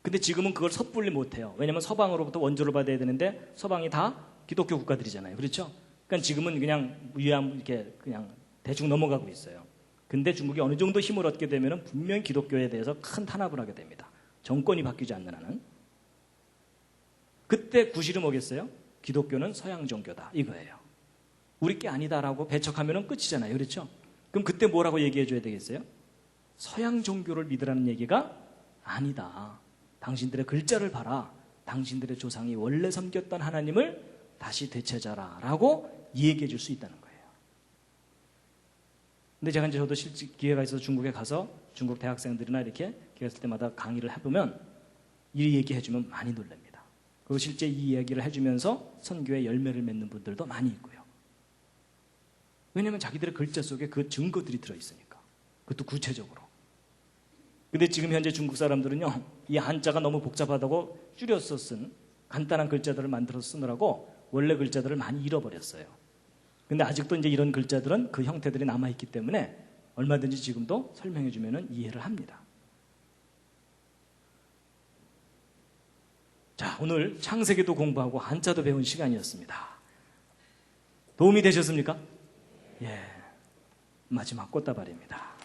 근데 지금은 그걸 섣불리 못해요. 왜냐하면 서방으로부터 원조를 받아야 되는데 서방이 다 기독교 국가들이잖아요. 그렇죠? 그러니까 지금은 그냥 위암 이렇게 그냥 대충 넘어가고 있어요. 근데 중국이 어느 정도 힘을 얻게 되면 분명히 기독교에 대해서 큰 탄압을 하게 됩니다. 정권이 바뀌지 않는 한은. 그때 구실이 뭐겠어요? 기독교는 서양 종교다, 이거예요. 우리 게 아니다라고 배척하면 끝이잖아요. 그렇죠? 그럼 그때 뭐라고 얘기해 줘야 되겠어요? 서양 종교를 믿으라는 얘기가 아니다. 당신들의 글자를 봐라. 당신들의 조상이 원래 섬겼던 하나님을 다시 되찾아라 라고 얘기해 줄 수 있다는 거예요. 근데 제가 이제 저도 실제 기회가 있어서 중국에 가서 중국 대학생들이나 이렇게 기회 있을 때마다 강의를 해보면 이 얘기해 주면 많이 놀랍니다. 그리고 실제 이 이야기를 해주면서 선교에 열매를 맺는 분들도 많이 있고요. 왜냐하면 자기들의 글자 속에 그 증거들이 들어있으니까. 그것도 구체적으로. 근데 지금 현재 중국 사람들은요, 이 한자가 너무 복잡하다고 줄여서 쓴 간단한 글자들을 만들어서 쓰느라고 원래 글자들을 많이 잃어버렸어요. 근데 아직도 이제 이런 글자들은 그 형태들이 남아있기 때문에 얼마든지 지금도 설명해주면 이해를 합니다. 자, 오늘 창세기도 공부하고 한자도 배운 시간이었습니다. 도움이 되셨습니까? 예, 마지막 꽃다발입니다.